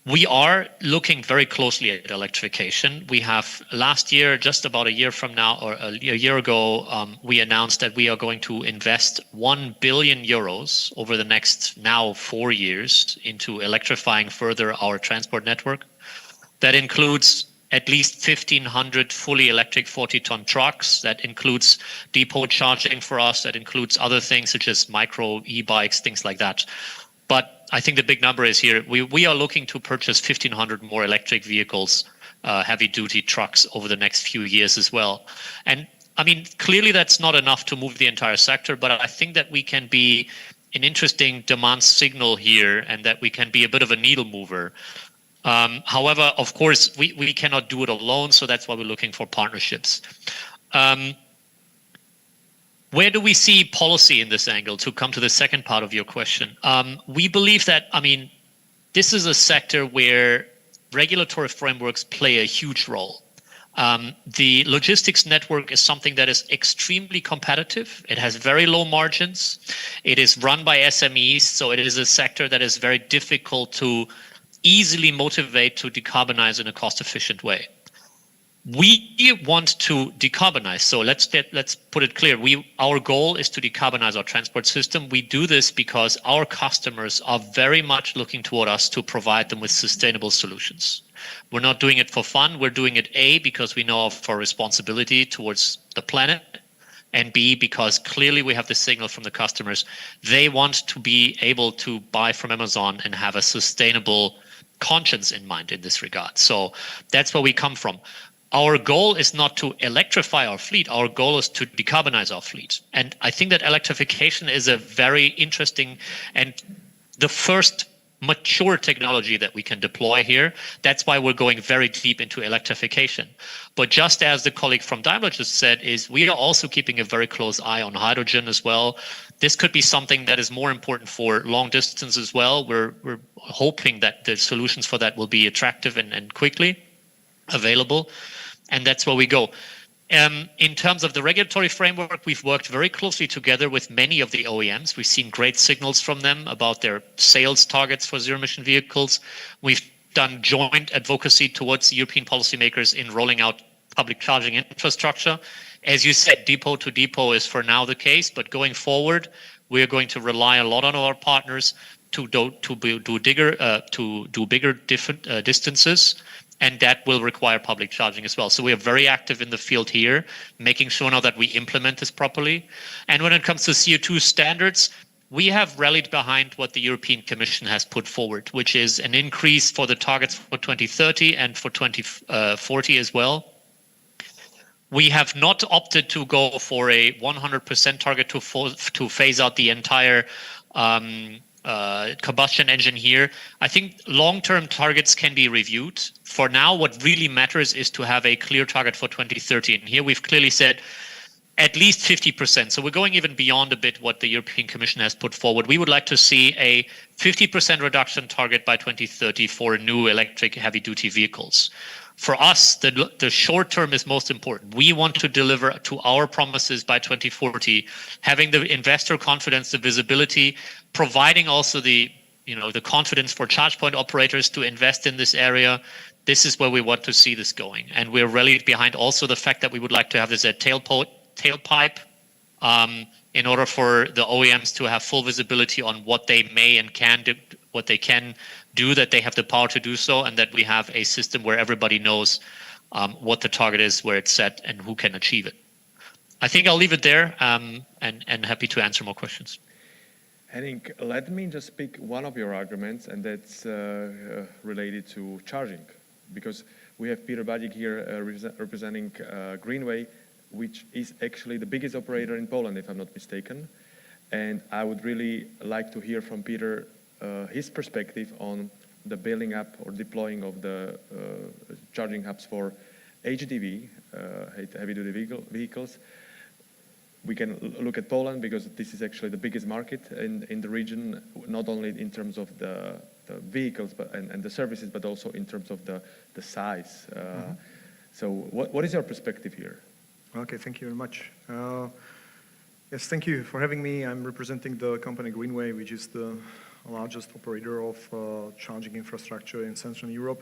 We are looking very closely at electrification. We have last year, just about a year from now, or a year ago, we announced that we are going to invest 1 billion euros over the next now 4 years into electrifying further our transport network. That includes at least 1,500 fully electric 40-ton trucks. That includes depot charging for us. That includes other things such as micro e-bikes, things like that. But I think the big number is here. We are looking to purchase 1,500 more electric vehicles, heavy-duty trucks over the next few years as well. And I mean, clearly that's not enough to move the entire sector, but I think that we can be an interesting demand signal here and that we can be a bit of a needle mover. However, of course, we cannot do it alone, so that's why we're looking for partnerships. Where do we see policy in this angle, to come to the second part of your question? We believe that, I mean, this is a sector where regulatory frameworks play a huge role. The logistics network is something that is extremely competitive. It has very low margins. It is run by SMEs, so it is a sector that is very difficult to easily motivate to decarbonize in a cost-efficient way. We want to decarbonize. So let's put it clear. Our goal is to decarbonize our transport system. We do this because our customers are very much looking toward us to provide them with sustainable solutions. We're not doing it for fun. We're doing it A, because we know of our responsibility towards the planet, and B, because clearly we have the signal from the customers. They want to be able to buy from Amazon and have a sustainable conscience in mind in this regard. So that's where we come from. Our goal is not to electrify our fleet. Our goal is to decarbonize our fleet. And I think that electrification is a very interesting and the first mature technology that we can deploy here. That's why we're going very deep into electrification. But just as the colleague from Daimler just said, is we are also keeping a very close eye on hydrogen as well. This could be something that is more important for long distance as well. We're hoping that the solutions for that will be attractive and quickly available. And that's where we go. In terms of the regulatory framework, we've worked very closely together with many of the OEMs. We've seen great signals from them about their sales targets for zero-emission vehicles. We've done joint advocacy towards the European policymakers in rolling out public charging infrastructure. As you said, depot to depot is for now the case, but going forward, we are going to rely a lot on our partners to do bigger different distances. And that will require public charging as well. So we are very active in the field here, making sure now that we implement this properly. And when it comes to CO2 standards, we have rallied behind what the European Commission has put forward, which is an increase for the targets for 2030 and for 2040 as well. We have not opted to go for a 100% target to phase out the entire combustion engine here. I think long-term targets can be reviewed. For now, what really matters is to have a clear target for 2030. And here we've clearly said at least 50%. So we're going even beyond a bit what the European Commission has put forward. We would like to see a 50% reduction target by 2030 for new electric heavy-duty vehicles. For us, the short term is most important. We want to deliver to our promises by 2040, having the investor confidence, the visibility, providing also the confidence for charge point operators to invest in this area. This is where we want to see this going. And we're rallied behind also the fact that we would like to have this at tailpipe in order for the OEMs to have full visibility on what they may and can do, what they can do, that they have the power to do so, and that we have a system where everybody knows what the target is, where it's set, and who can achieve it. I think I'll leave it there and happy to answer more questions. Henning, let me just pick one of your arguments, and that's related to charging, because we have Peter Badzik here representing VIIa, which is actually the biggest operator in Poland, if I'm not mistaken. And I would really like to hear from Peter his perspective on the building up or deploying of the charging hubs for HDV, heavy-duty vehicles. We can look at Poland because this is actually the biggest market in the region, not only in terms of the vehicles and the services, but also in terms of the size. So what is your perspective here? Okay, thank you very much. Yes, thank you for having me. I'm representing the company VIIa, which is the largest operator of charging infrastructure in Central Europe,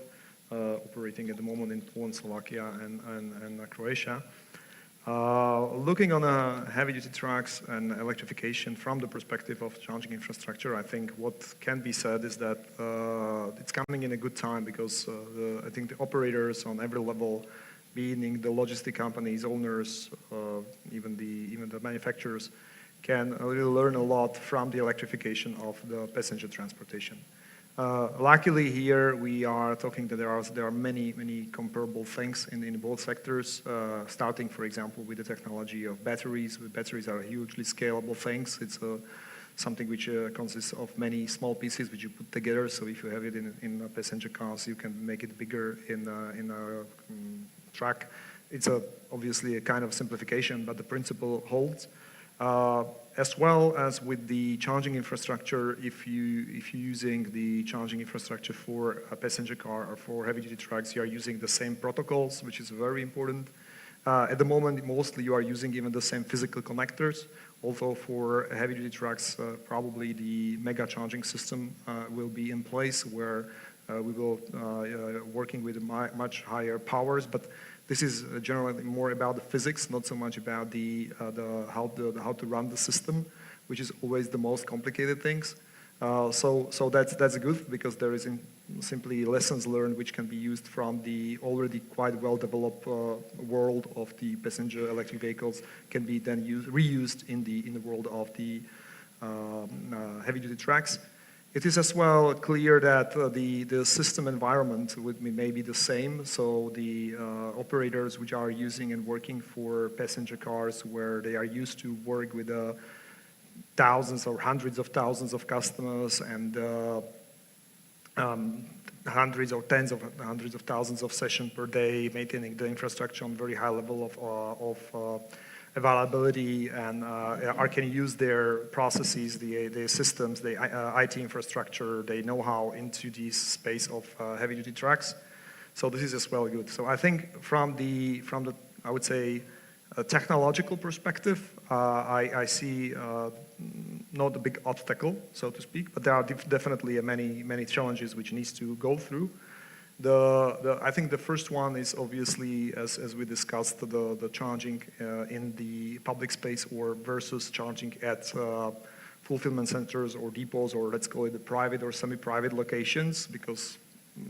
operating at the moment in Poland, Slovakia, and Croatia. Looking on heavy-duty trucks and electrification from the perspective of charging infrastructure, I think what can be said is that it's coming in a good time because I think the operators on every level, meaning the logistic companies, owners, even the manufacturers, can really learn a lot from the electrification of the passenger transportation. Luckily here we are talking that there are many comparable things in both sectors, starting for example with the technology of batteries. Batteries are hugely scalable things. It's something which consists of many small pieces which you put together. So if you have it in passenger cars, you can make it bigger in a truck. It's obviously a kind of simplification, but the principle holds. As well as with the charging infrastructure, if you're using the charging infrastructure for a passenger car or for heavy-duty trucks, you are using the same protocols, which is very important. At the moment, mostly you are using even the same physical connectors. Although for heavy-duty trucks, probably the mega charging system will be in place where we will working with much higher powers. But this is generally more about the physics, not so much about the how to run the system, which is always the most complicated things. So that's good because there is simply lessons learned which can be used from the already quite well-developed world of the passenger electric vehicles can be then reused in the world of the heavy-duty trucks. It is as well clear that the system environment may be the same, so the operators which are using and working for passenger cars where they are used to work with thousands or hundreds of thousands of customers and hundreds or tens of hundreds of thousands of sessions per day, maintaining the infrastructure on very high level of availability, and can use their processes, the systems, the IT infrastructure, they know-how into this space of heavy-duty trucks. So this is as well good. So I think from the I would say technological perspective, I see not a big obstacle, so to speak, but there are definitely many challenges which needs to go through. I think the first one is obviously, as we discussed, the charging in the public space or versus charging at fulfillment centers or depots, or let's call it the private or semi-private locations, because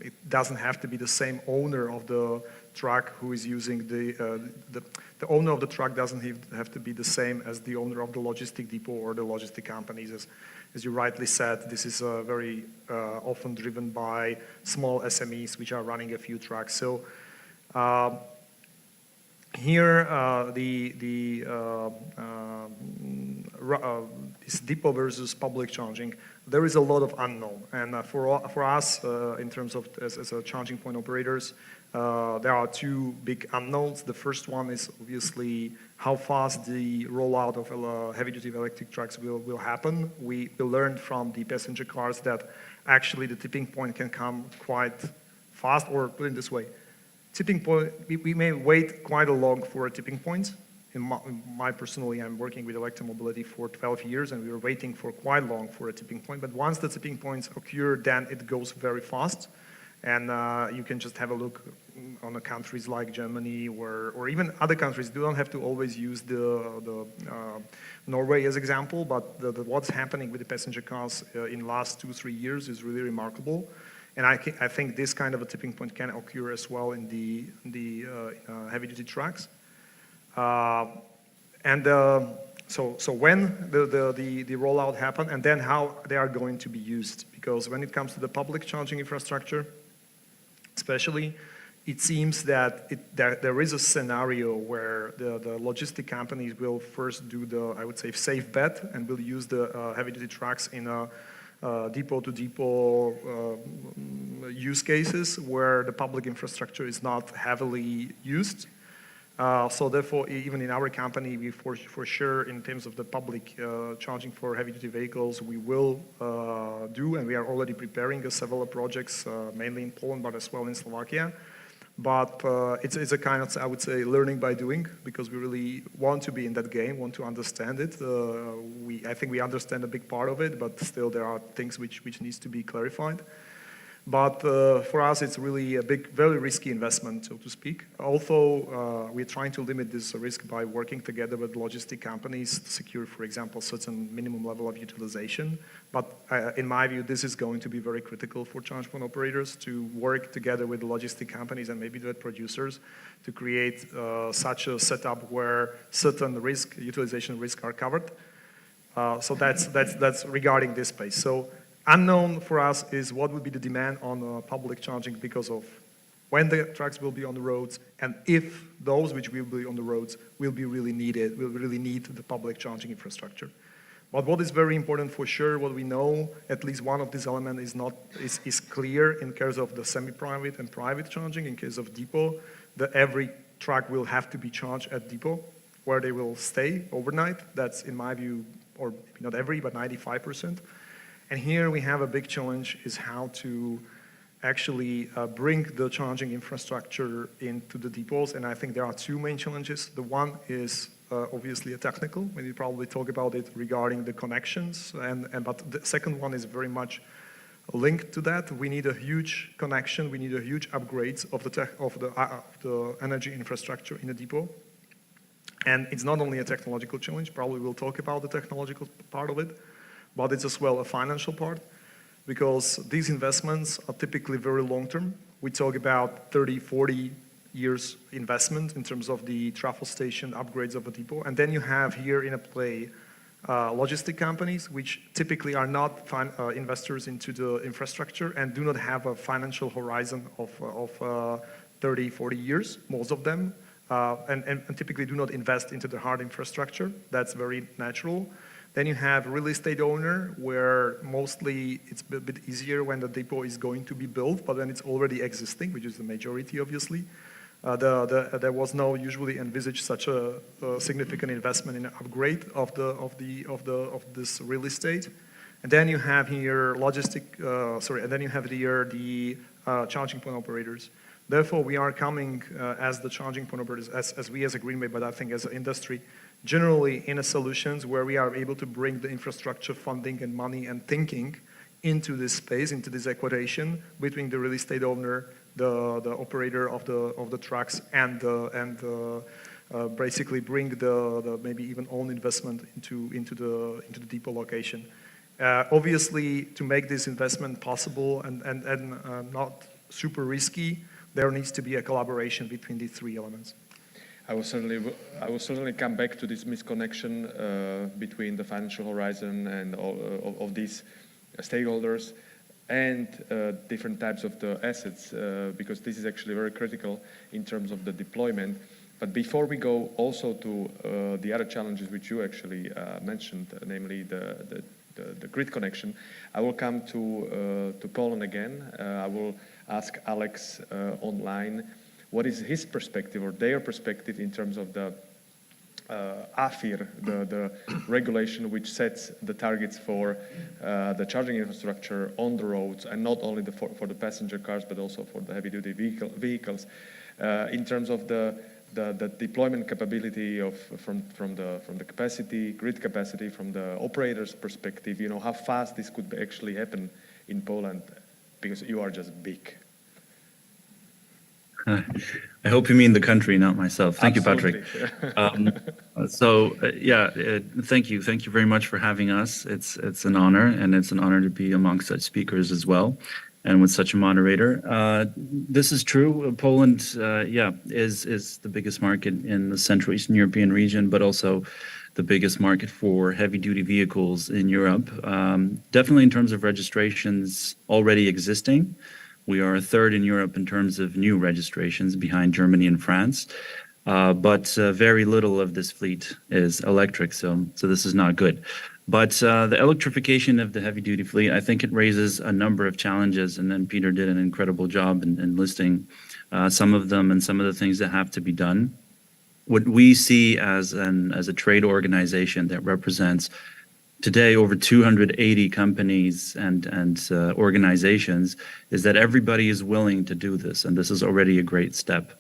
it doesn't have to be the same owner of the truck who is using the owner of the truck doesn't have to be the same as the owner of the logistic depot or the logistic companies. As you rightly said, this is very often driven by small SMEs which are running a few trucks. So here this depot versus public charging, there is a lot of unknown, and for us in terms of as a charging point operators, there are two big unknowns. The first one is obviously how fast the rollout of heavy-duty electric trucks will happen. We learned from the passenger cars that actually the tipping point can come quite fast, or put it this way, tipping point, we may wait quite a long for a tipping point. Personally, I'm working with electromobility for 12 years, and we were waiting for quite long for a tipping point. But once the tipping points occur, then it goes very fast. And you can just have a look on the countries like Germany, or even other countries. You don't have to always use the Norway as example, but what's happening with the passenger cars in the last 2-3 years is really remarkable. And I think this kind of a tipping point can occur as well in the heavy-duty trucks. So when the rollout happen, and then how they are going to be used, because when it comes to the public charging infrastructure, especially, it seems that there is a scenario where the logistic companies will first do I would say, safe bet, and will use the heavy-duty trucks in a depot-to-depot use cases where the public infrastructure is not heavily used. So therefore, even in our company, we for sure, in terms of the public charging for heavy-duty vehicles, we will do, and we are already preparing several projects, mainly in Poland, but as well in Slovakia. But it's a kind of, I would say, learning by doing, because we really want to be in that game, want to understand it. I think we understand a big part of it, but still there are things which needs to be clarified. But for us, it's really a big, very risky investment, so to speak. Although we're trying to limit this risk by working together with logistic companies to secure, for example, certain minimum level of utilization. But in my view, this is going to be very critical for charge point operators to work together with the logistic companies and maybe the producers to create such a setup where certain utilization risks are covered. So that's regarding this space. So unknown for us is what would be the demand on public charging, because of when the trucks will be on the roads, and if those which will be on the roads will really need the public charging infrastructure. But what is very important for sure, what we know, at least one of these elements is clear in case of the semi-private and private charging. In case of depot, that every truck will have to be charged at depot, where they will stay overnight. That's, in my view, or not every, but 95%. And here we have a big challenge, is how to actually bring the charging infrastructure into the depots. And I think there are two main challenges. The one is obviously a technical, when we probably talk about it regarding the connections. But the second one is very much linked to that. We need a huge connection. We need a huge upgrades of the energy infrastructure in the depot. And it's not only a technological challenge. Probably we'll talk about the technological part of it, but it's as well a financial part. because these investments are typically very long-term. We talk about 30, 40 years investment in terms of the travel station upgrades of the depot. And then you have here in a play logistic companies, which typically are not investors into the infrastructure and do not have a financial horizon of 30, 40 years, most of them, and typically do not invest into the hard infrastructure. That's very natural. Then you have real estate owner, where mostly it's a bit easier when the depot is going to be built, but when it's already existing, which is the majority, obviously. There was no usually envisaged such a significant investment in upgrade of this real estate. And then you have here and then you have here the charging point operators. Therefore, we are coming as the charging point operators, as we as a Greenway, but I think as an industry, generally in a solutions where we are able to bring the infrastructure funding and money and thinking into this space, into this equation between the real estate owner, the operator of the trucks, and basically bring the maybe even own investment into the depot location. Obviously, to make this investment possible and not super risky, there needs to be a collaboration between these three elements. I will certainly come back to this misconnection between the financial horizon and of these stakeholders and different types of the assets, because this is actually very critical in terms of the deployment. But before we go also to the other challenges which you actually mentioned, namely the grid connection, I will come to Poland again. I will ask Alex online what is his perspective or their perspective in terms of the AFIR, the regulation which sets the targets for the charging infrastructure on the roads, and not only for the passenger cars but also for the heavy-duty vehicles, in terms of the deployment capability from the capacity, grid capacity, from the operator's perspective. You know, how fast this could actually happen in Poland, because you are just big. I hope you mean the country, not myself. Thank Absolutely. you, Patrick. Thank you. Thank you very much for having us. It's an honor, and it's an honor to be among such speakers as well, and with such a moderator. This is true. Poland, is the biggest market in the Central Eastern European region, but also the biggest market for heavy-duty vehicles in Europe. Definitely in terms of registrations already existing. We are third in Europe in terms of new registrations, behind Germany and France. But very little of this fleet is electric, so this is not good. But the electrification of the heavy-duty fleet, I think it raises a number of challenges, and then Peter did an incredible job in listing some of them and some of the things that have to be done. What we see as a trade organization that represents today over 280 companies and organizations is that everybody is willing to do this, and this is already a great step.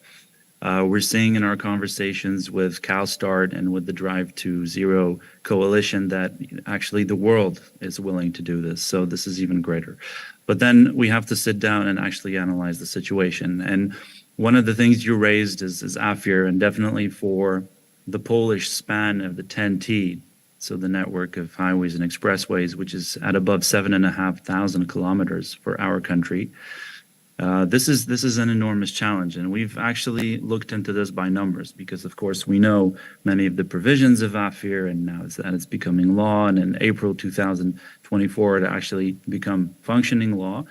We're seeing in our conversations with CalSTART and with the Drive to Zero coalition that actually the world is willing to do this, so this is even greater. But then we have to sit down and actually analyze the situation. And one of the things you raised is AFIR, and definitely for the Polish span of the 10T, so the network of highways and expressways, which is at above 7,500 kilometers for our country. This is an enormous challenge, and we've actually looked into this by numbers, because of course we know many of the provisions of AFIR, and now it's becoming law, and in April 2024 it actually become functioning law.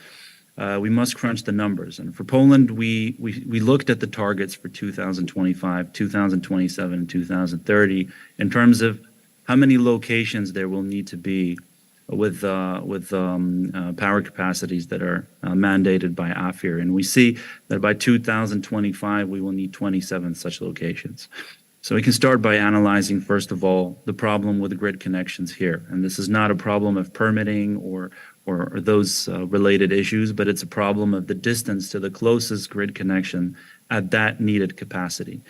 We must crunch the numbers, and for Poland we looked at the targets for 2025, 2027, and 2030 in terms of how many locations there will need to be with power capacities that are mandated by AFIR. And we see that by 2025, we will need 27 such locations. So we can start by analyzing, first of all, the problem with the grid connections here. And this is not a problem of permitting or those related issues, but it's a problem of the distance to the closest grid connection at that needed capacity.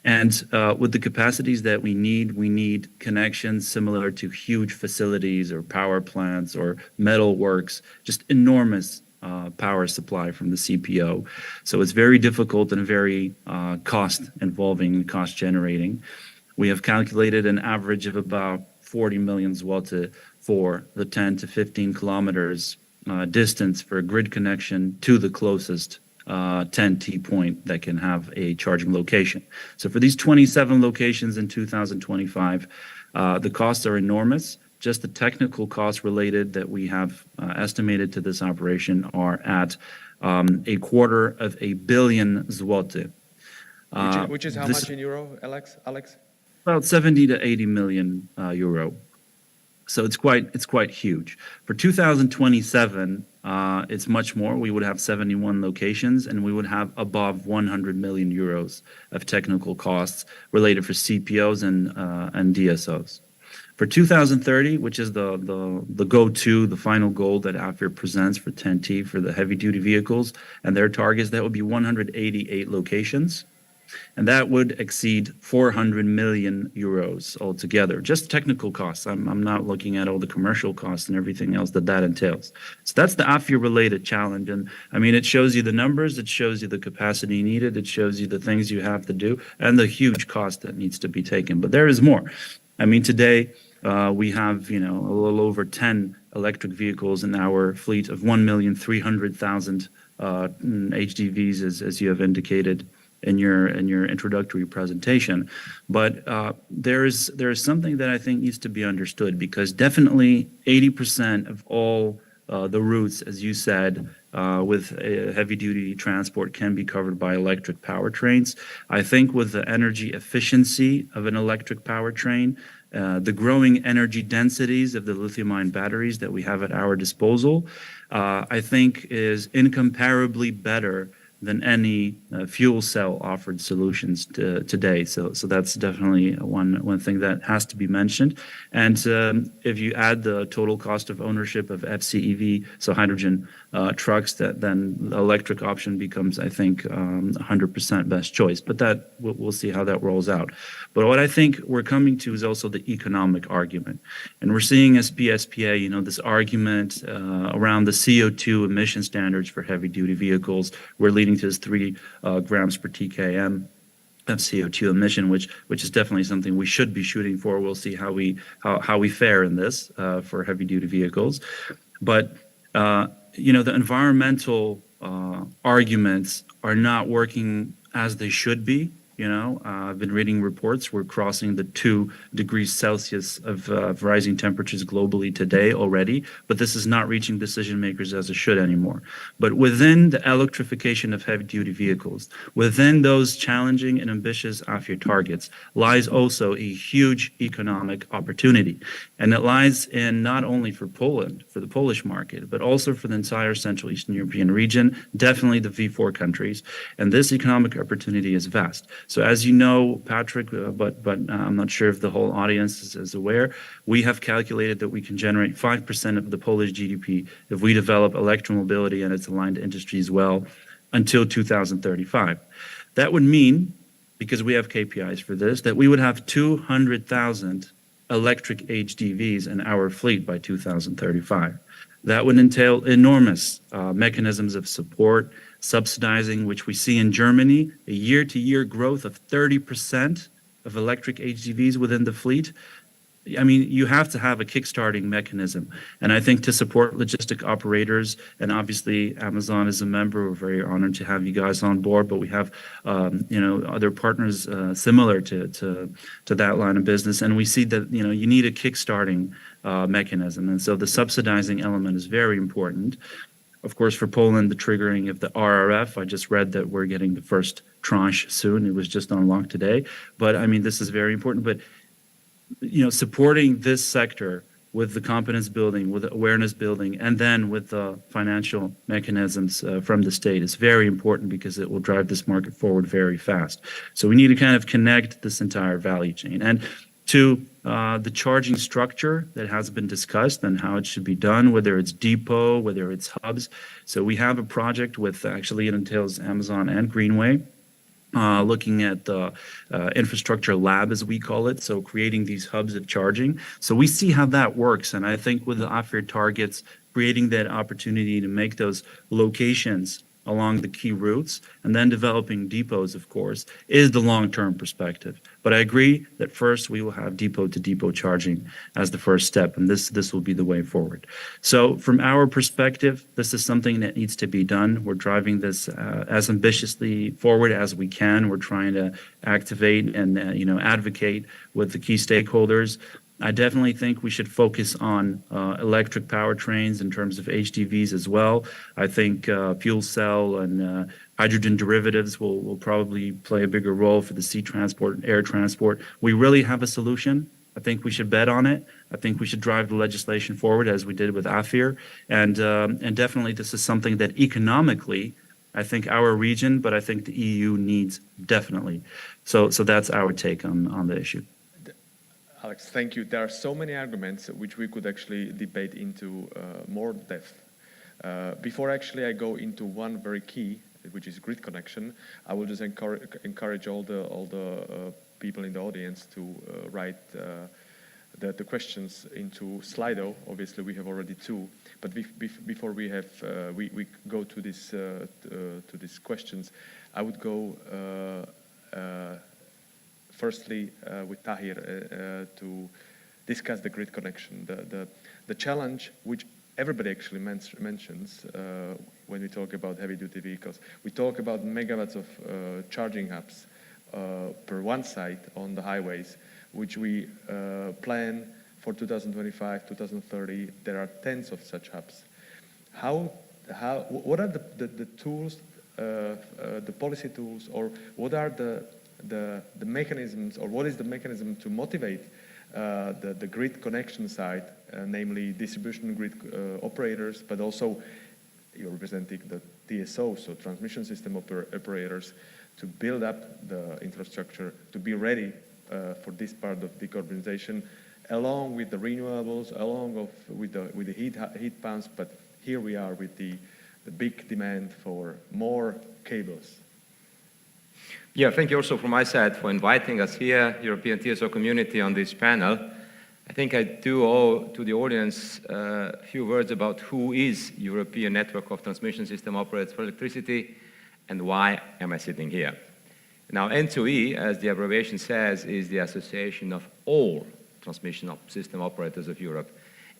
And with the capacities that we need connections similar to huge facilities or power plants or metal works, just enormous power supply from the CPO. So it's very difficult and very cost involving, cost generating. We have calculated an average of about 40 million zloty for the 10 to 15 kilometers distance for a grid connection to the closest 10T point that can have a charging location. So for these 27 locations in 2025, the costs are enormous. Just the technical costs related that we have estimated to this operation are at $250 million zloty. Which is how much in euro, Alex? About 70 to 80 million euro. So it's quite huge. For 2027, it's much more. We would have 71 locations, and we would have above 100 million euros of technical costs related for CPOs and DSOs. For 2030, which is the go-to, the final goal that AFIR presents for 10T for the heavy-duty vehicles and their targets, that would be 188 locations. And that would exceed 400 million euros altogether. Just technical costs. I'm not looking at all the commercial costs and everything else that entails. So that's the AFIR-related challenge. And I mean, it shows you the numbers, it shows you the capacity needed, it shows you the things you have to do, and the huge cost that needs to be taken. But there is more. I mean, today we have, a little over 10 electric vehicles in our fleet of 1,300,000 HDVs, as you have indicated in your introductory presentation. But there is something that I think needs to be understood, because definitely 80% of all the routes, as you said, with heavy-duty transport can be covered by electric powertrains. I think with the energy efficiency of an electric powertrain, the growing energy densities of the lithium-ion batteries that we have at our disposal, I think is incomparably better than any fuel cell offered solutions today. So that's definitely one thing that has to be mentioned. And if you add the total cost of ownership of FCEV, so hydrogen trucks, then the electric option becomes, I think, 100% best choice. But that we'll see how that rolls out. But what I think we're coming to is also the economic argument. And we're seeing as PSPA, this argument around the CO2 emission standards for heavy duty vehicles. We're leading to this 3 grams per TKM of CO2 emission, which is definitely something we should be shooting for. We'll see how we fare in this for heavy duty vehicles. But the environmental arguments are not working as they should be. I've been reading reports. We're crossing the 2 degrees Celsius of rising temperatures globally today already, but this is not reaching decision makers as it should anymore. But within the electrification of heavy-duty vehicles, within those challenging and ambitious AFIR targets, lies also a huge economic opportunity. And it lies in not only for Poland, for the Polish market, but also for the entire Central Eastern European region, definitely the V4 countries. And this economic opportunity is vast. So as you know, Patrick, but I'm not sure if the whole audience is aware, we have calculated that we can generate 5% of the Polish GDP if we develop electromobility and its aligned industries well until 2035. That would mean, because we have KPIs for this, that we would have 200,000 electric HDVs in our fleet by 2035. That would entail enormous mechanisms of support, subsidizing, which we see in Germany, a year-to-year growth of 30% of electric HDVs within the fleet. I mean, you have to have a kickstarting mechanism. And I think to support logistic operators, and obviously Amazon is a member, we're very honored to have you guys on board, but we have, other partners similar to that line of business. And we see that, you need a kickstarting mechanism. And so the subsidizing element is very important. Of course, for Poland, the triggering of the RRF, I just read that we're getting the first tranche soon. It was just unlocked today. But I mean, this is very important. But, supporting this sector with the competence building, with the awareness building, and then with the financial mechanisms from the state is very important, because it will drive this market forward very fast. So we need to kind of connect this entire value chain. And to the charging structure that has been discussed and how it should be done, whether it's depot, whether it's hubs. So we have a project with, actually it entails Amazon and Greenway, looking at the infrastructure lab, as we call it, so creating these hubs of charging. So we see how that works, and I think with the AFIR targets, creating that opportunity to make those locations along the key routes, and then developing depots, of course, is the long-term perspective. But I agree that first we will have depot-to-depot charging as the first step, and this will be the way forward. So from our perspective, this is something that needs to be done. We're driving this as ambitiously forward as we can. We're trying to activate and advocate with the key stakeholders. I definitely think we should focus on electric powertrains in terms of HDVs as well. I think fuel cell and hydrogen derivatives will probably play a bigger role for the sea transport and air transport. We really have a solution. I think we should bet on it. I think we should drive the legislation forward as we did with AFIR. And definitely this is something that economically, I think our region, but I think the EU needs definitely. So that's our take on the issue. Alex, thank you. There are so many arguments which we could actually debate into more depth. Before actually I go into one very key, which is grid connection, I will just encourage all the people in the audience to write the questions into Slido. Obviously, we have already two, but before we have we go to these questions, I would go. Firstly, with Tahir to discuss the grid connection, the challenge which everybody actually mentions when we talk about heavy-duty vehicles. We talk about megawatts of charging hubs per one site on the highways, which we plan for 2025, 2030. There are tens of such hubs. What are the tools, the policy tools, or what are the mechanisms, or what is the mechanism to motivate the grid connection side, namely distribution grid operators, but also you're representing the TSOs, so transmission system operators, to build up the infrastructure to be ready for this part of decarbonization, along with the renewables, along with the heat pumps. But here we are with the big demand for more cables. Yeah, thank you also from my side for inviting us here, European TSO community, on this panel. I think I do owe to the audience a few words about who is European Network of Transmission System Operators for Electricity and why am I sitting here. Now, N2E, as the abbreviation says, is the association of all transmission system operators of Europe,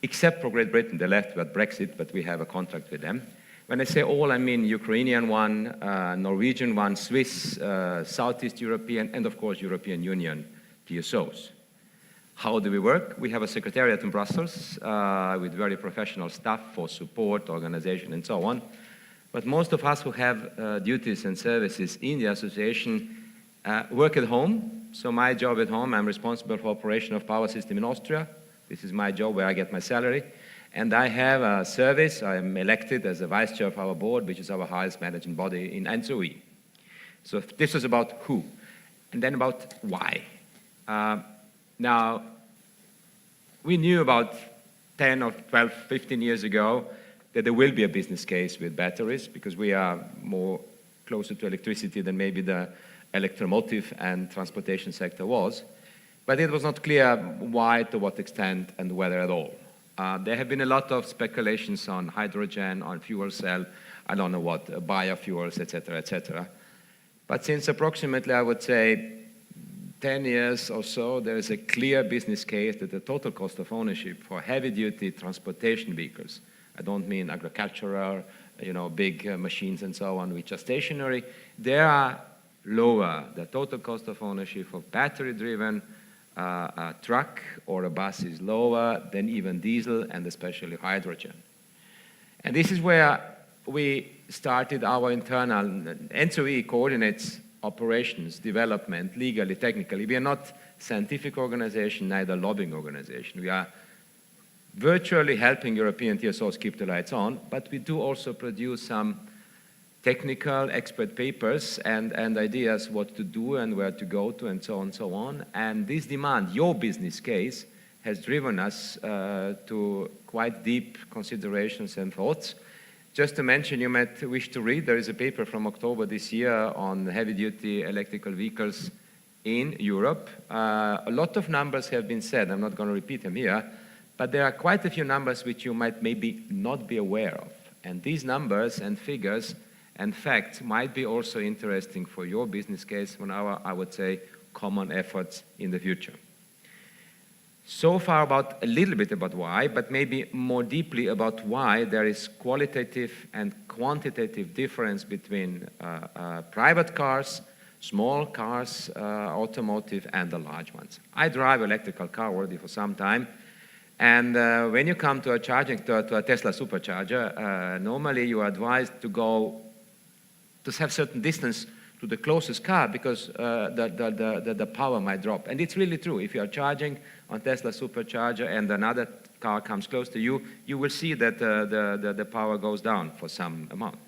except for Great Britain. They left with Brexit, but we have a contract with them. When I say all, I mean Ukrainian one, Norwegian one, Swiss, Southeast European, and of course European Union TSOs. How do we work? We have a secretariat in Brussels with very professional staff for support, organization, and so on. But most of us who have duties and services in the association work at home. So my job at home, I'm responsible for operation of power system in Austria. This is my job where I get my salary. And I have a service. I am elected as a vice chair of our board, which is our highest managing body in N2E. So this is about who. And then about why. Now, we knew about 10 or 12, 15 years ago that there will be a business case with batteries because we are more closer to electricity than maybe the electromotive and transportation sector was. But it was not clear why, to what extent, and whether at all. There have been a lot of speculations on hydrogen, on fuel cell, I don't know what, biofuels, etc., etc. But since approximately, I would say, 10 years or so, there is a clear business case that the total cost of ownership for heavy-duty transportation vehicles, I don't mean agricultural, big machines and so on, which are stationary, they are lower. The total cost of ownership of battery-driven a truck or a bus is lower than even diesel and especially hydrogen. And this is where we started our internal, N2E coordinates operations, development, legally, technically. We are not scientific organization, neither lobbying organization. We are virtually helping European TSOs keep the lights on, but we do also produce some technical expert papers and ideas what to do and where to go to and so on and so on. And this demand, your business case, has driven us to quite deep considerations and thoughts. Just to mention, you might wish to read, there is a paper from October this year on heavy-duty electrical vehicles in Europe. A lot of numbers have been said, I'm not going to repeat them here, but there are quite a few numbers which you might maybe not be aware of. And these numbers and figures and facts might be also interesting for your business case on our, I would say, common efforts in the future. So far about a little bit about why, but maybe more deeply about why there is qualitative and quantitative difference between private cars, small cars, automotive, and the large ones. I drive electrical car already for some time, and when you come to a charging, to a Tesla supercharger, normally you are advised to go, to have certain distance to the closest car because the power might drop. And it's really true. If you are charging on Tesla supercharger and another car comes close to you, you will see that the power goes down for some amount.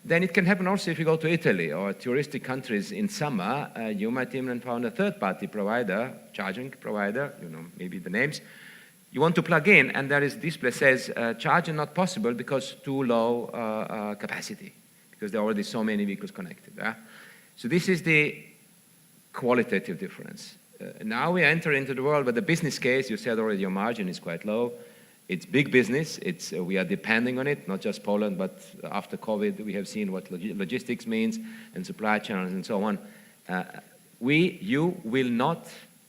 Then it can happen also if you go to Italy or touristic countries in summer, you might even found a third-party provider, charging provider, you know, maybe the names. You want to plug in and there is display says charging not possible because too low capacity, because there are already so many vehicles connected. So this is the qualitative difference. Now we enter into the world where the business case, you said already your margin is quite low. It's big business. We are depending on it, not just Poland, but after COVID, we have seen what logistics means and supply channels and so on. You will not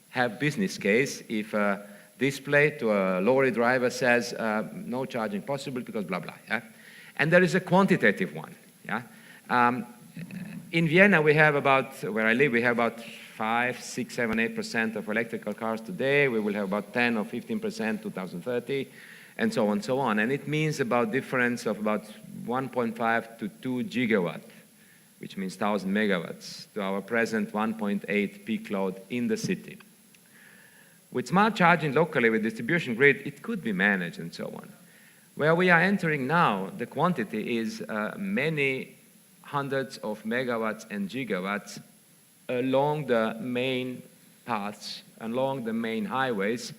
have business case if a display to a lorry driver says no charging possible because blah, blah. Yeah? And there is a quantitative one. Yeah? In Vienna, we have about, where I live, we have about 5, 6, 7, 8% of electrical cars today. We will have about 10 or 15% 2030, and so on and so on. And it means about difference of about 1.5 to 2 gigawatt, which means 1,000 megawatts, to our present 1.8 peak load in the city. With smart charging locally with distribution grid, it could be managed and so on. Where we are entering now, the quantity is many hundreds of megawatts and gigawatts along the main paths, along the main highways,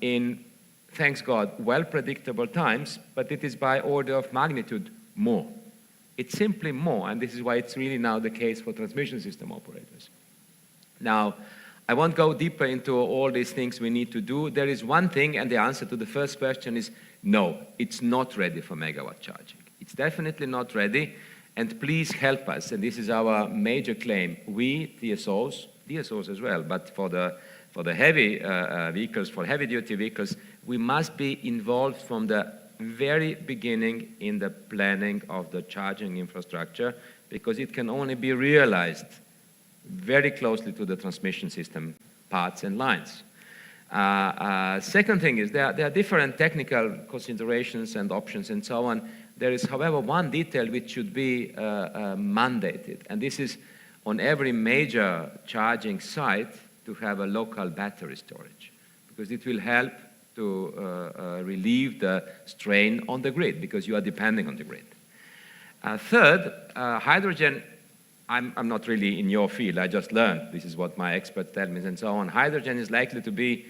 in, thanks God, well-predictable times, but it is by order of magnitude more. It's simply more, and this is why it's really now the case for transmission system operators. Now, I won't go deeper into all these things we need to do. There is one thing, and the answer to the first question is no, it's not ready for megawatt charging. It's definitely not ready. And please help us, and this is our major claim. We, DSOs as well, but for the heavy vehicles, for heavy-duty vehicles, we must be involved from the very beginning in the planning of the charging infrastructure, because it can only be realized very closely to the transmission system parts and lines. Second thing is there are different technical considerations and options and so on. There is, however, one detail which should be mandated, and this is on every major charging site to have a local battery storage, because it will help to relieve the strain on the grid, because you are depending on the grid. Third, hydrogen, I'm not really in your field, I just learned, this is what my experts tell me and so on. Hydrogen is likely to be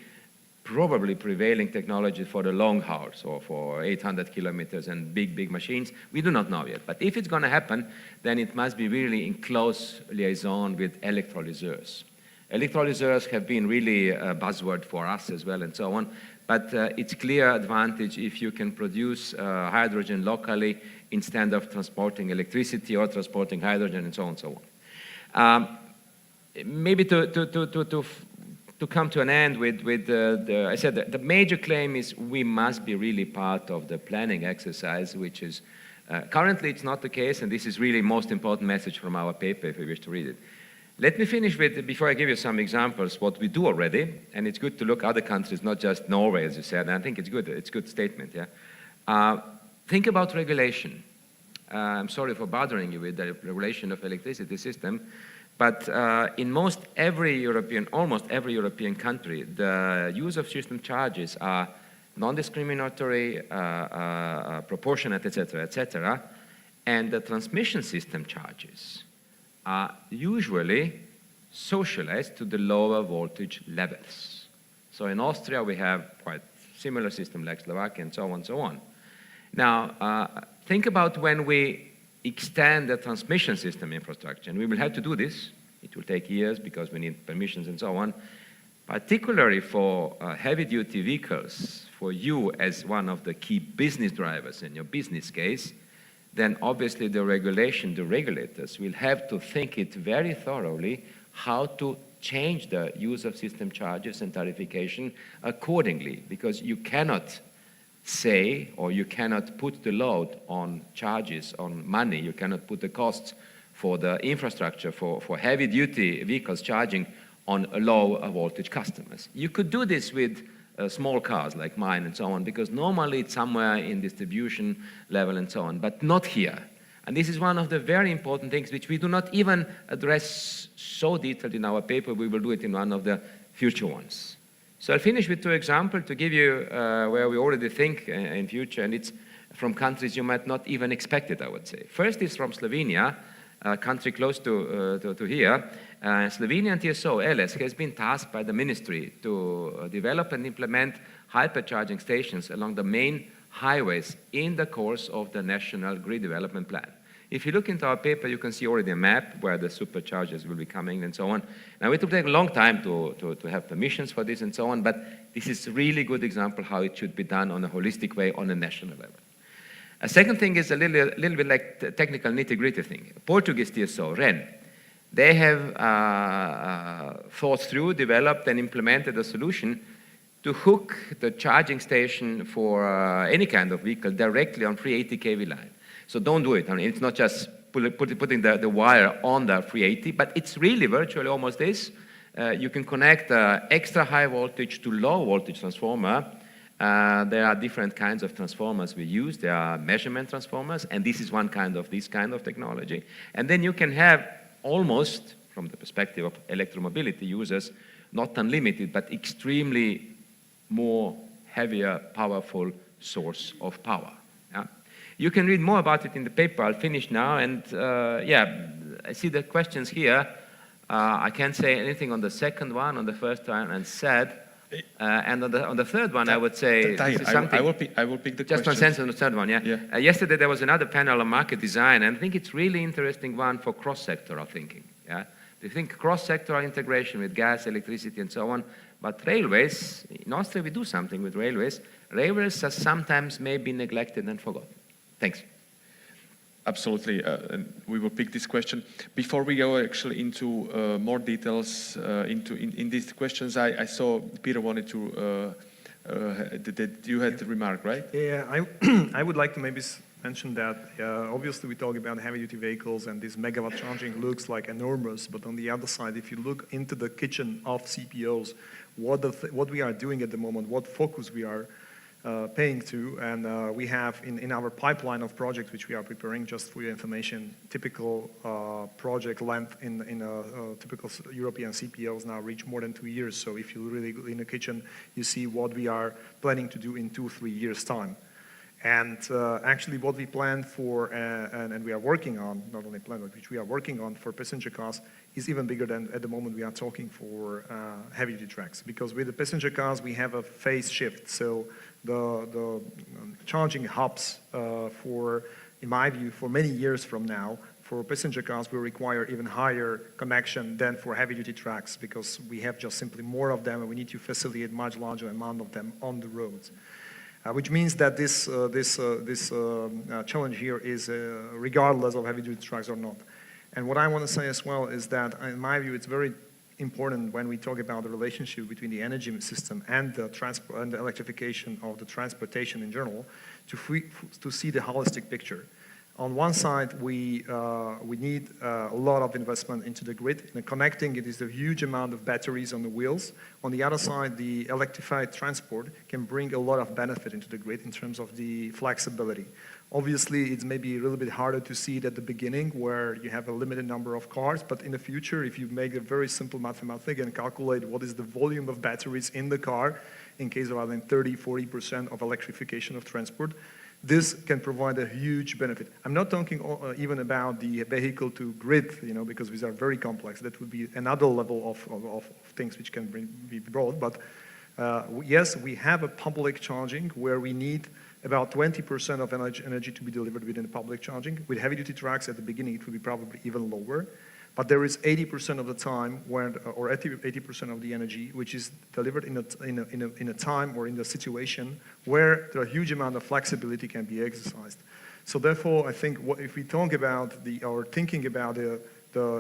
probably prevailing technology for the long hauls or for 800 kilometers and big machines. We do not know yet. But if it's going to happen, then it must be really in close liaison with electrolysers. Electrolysers have been really a buzzword for us as well and so on. But it's clear advantage if you can produce hydrogen locally instead of transporting electricity or transporting hydrogen and so on and so on. Maybe to come to an end with I said the major claim is we must be really part of the planning exercise, which is currently it's not the case, and this is really most important message from our paper if you wish to read it. Let me finish with, before I give you some examples, what we do already, and it's good to look at other countries, not just Norway, as you said, and I think it's good, it's a good statement, yeah. Think about regulation. I'm sorry for bothering you with the regulation of electricity system, but in almost every European country, the use of system charges are non-discriminatory, proportionate, etc., and the transmission system charges are usually socialized to the lower voltage levels. So in Austria, we have quite similar system like Slovakia and so on and so on. Now, think about when we extend the transmission system infrastructure, and we will have to do this. It will take years because we need permissions and so on, particularly for heavy-duty vehicles. For you as one of the key business drivers in your business case, then obviously the regulators will have to think it very thoroughly how to change the use of system charges and tariffication accordingly, because you cannot say, or you cannot put the load on charges, on money, you cannot put the costs for the infrastructure for heavy-duty vehicles charging on low voltage customers. You could do this with small cars like mine and so on, because normally it's somewhere in distribution level and so on, but not here. And this is one of the very important things which we do not even address so detailed in our paper. We will do it in one of the future ones. So I'll finish with two examples to give you where we already think in future, and it's from countries you might not even expect it, I would say. First is from Slovenia, a country close to here. Slovenian TSO, LS, has been tasked by the ministry to develop and implement hypercharging stations along the main highways in the course of the National Grid Development Plan. If you look into our paper, you can see already a map where the superchargers will be coming and so on. Now, it will take a long time to have permissions for this and so on, but this is a really good example how it should be done on a holistic way on a national level. A second thing is a little bit like the technical nitty-gritty thing. Portuguese TSO, REN, they have thought through, developed, and implemented a solution to hook the charging station for any kind of vehicle directly on 380 kV line. So don't do it. I mean, it's not just putting the wire on the 380, but it's really virtually almost this. You can connect extra high voltage to low voltage transformer. There are different kinds of transformers we use. There are measurement transformers, and this is one kind of this kind of technology. And then you can have almost, from the perspective of electromobility users, not unlimited, but extremely more heavier, powerful source of power. Yeah? You can read more about it in the paper. I'll finish now. And yeah, I see the questions here. I can't say anything on the second one, on the first one, and said. And on the third one, I would say I will pick the just one sentence on the third one. Yeah. Yesterday there was another panel on market design, and I think it's really interesting one for cross-sectoral thinking. Yeah, they think cross-sectoral integration with gas, electricity, and so on. But railways, in Austria, we do something with railways. Railways are sometimes maybe neglected and forgotten. Thanks. Absolutely, and we will pick this question. Before we go actually into more details in these questions, I saw Peter wanted to, that you had a remark, right? Yeah, I would like to maybe mention that obviously we talk about heavy-duty vehicles and this megawatt charging looks like enormous, but on the other side, if you look into the kitchen of CPOs, what we are doing at the moment, what focus we are paying to, and we have in our pipeline of projects which we are preparing, just for your information, typical project length in typical European CPOs now reach more than 2 years. So if you really go in the kitchen, you see what we are planning to do in 2-3 years' time. And actually what we plan for, and we are working on, not only plan, but which we are working on for passenger cars, is even bigger than at the moment we are talking for heavy-duty trucks. Because with the passenger cars, we have a phase shift. So the charging hubs for, in my view, for many years from now, for passenger cars will require even higher connection than for heavy-duty trucks, because we have just simply more of them and we need to facilitate much larger amount of them on the roads. Which means that this challenge here is regardless of heavy-duty trucks or not. And what I want to say as well is that, in my view, it's very important when we talk about the relationship between the energy system and the transport and the electrification of the transportation in general, to see the holistic picture. On one side, we need a lot of investment into the grid. And connecting it is a huge amount of batteries on the wheels. On the other side, the electrified transport can bring a lot of benefit into the grid in terms of the flexibility. Obviously, it's maybe a little bit harder to see it at the beginning where you have a limited number of cars, but in the future, if you make a very simple mathematics and calculate what is the volume of batteries in the car in case of around 30-40% of electrification of transport, this can provide a huge benefit. I'm not talking even about the vehicle to grid, because these are very complex. That would be another level of things which can be brought. But yes, we have a public charging where we need about 20% of energy to be delivered within the public charging. With heavy-duty trucks at the beginning, it will be probably even lower. But there is 80% of the time, or 80% of the energy, which is delivered in a time or in the situation where a huge amount of flexibility can be exercised. So therefore, I think if we talk about thinking about the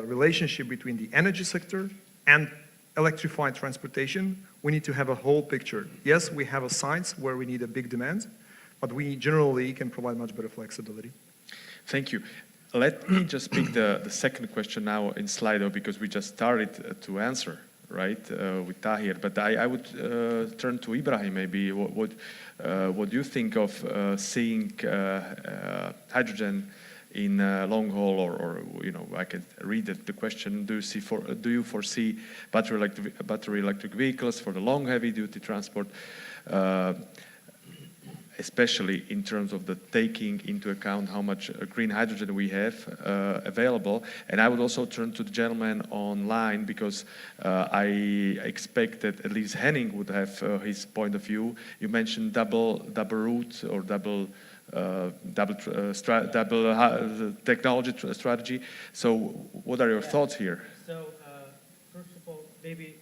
relationship between the energy sector and electrified transportation, we need to have a whole picture. Yes, we have sites where we need a big demand, but we generally can provide much better flexibility. Thank you. Let me just pick the second question now in Slido, because we just started to answer, right, with Tahir. But I would turn to Ibrahim maybe. What do you think of seeing hydrogen in long haul, or I can read the question. Do you foresee battery electric vehicles for the long heavy duty transport, especially in terms of the taking into account how much green hydrogen we have available? And I would also turn to the gentleman online, because I expect that at least Henning would have his point of view. You mentioned double route or double technology strategy. So what are your thoughts here? So first of all, maybe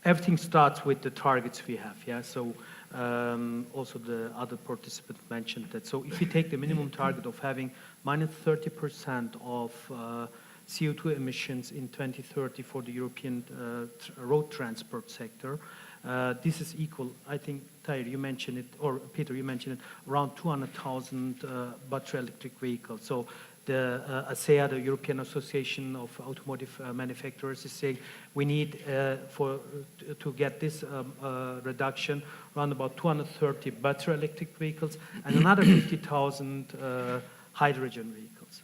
everything starts with the targets we have. Yeah. So also the other participant mentioned that. So if you take the minimum target of having minus 30% of CO2 emissions in 2030 for the European road transport sector, this is equal, I think, Tahir, you mentioned it, or Peter, you mentioned it, around 200,000 battery electric vehicles. So the ASEA, the European Association of Automotive Manufacturers, is saying we need to get this reduction around about 230 battery electric vehicles and another 50,000 hydrogen vehicles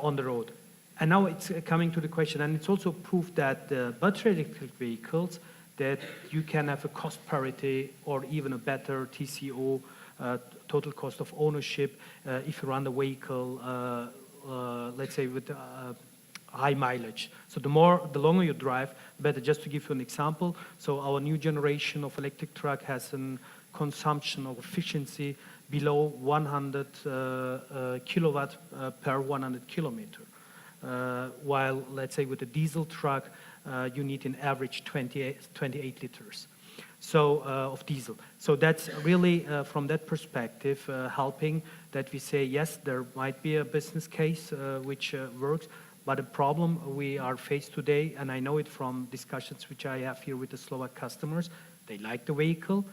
on the road. And now it's coming to the question, and it's also proof that the battery electric vehicles, that you can have a cost parity or even a better TCO, total cost of ownership, if you run the vehicle, let's say with high mileage. So the longer you drive, the better. Just to give you an example, so our new generation of electric truck has a consumption of efficiency below 100 kilowatt per 100 kilometer. While, let's say, with a diesel truck, you need an average 28 liters of diesel. So that's really, from that perspective, helping that we say, yes, there might be a business case which works, but the problem we are faced today, and I know it from discussions which I have here with the Slovak customers, they like the vehicle,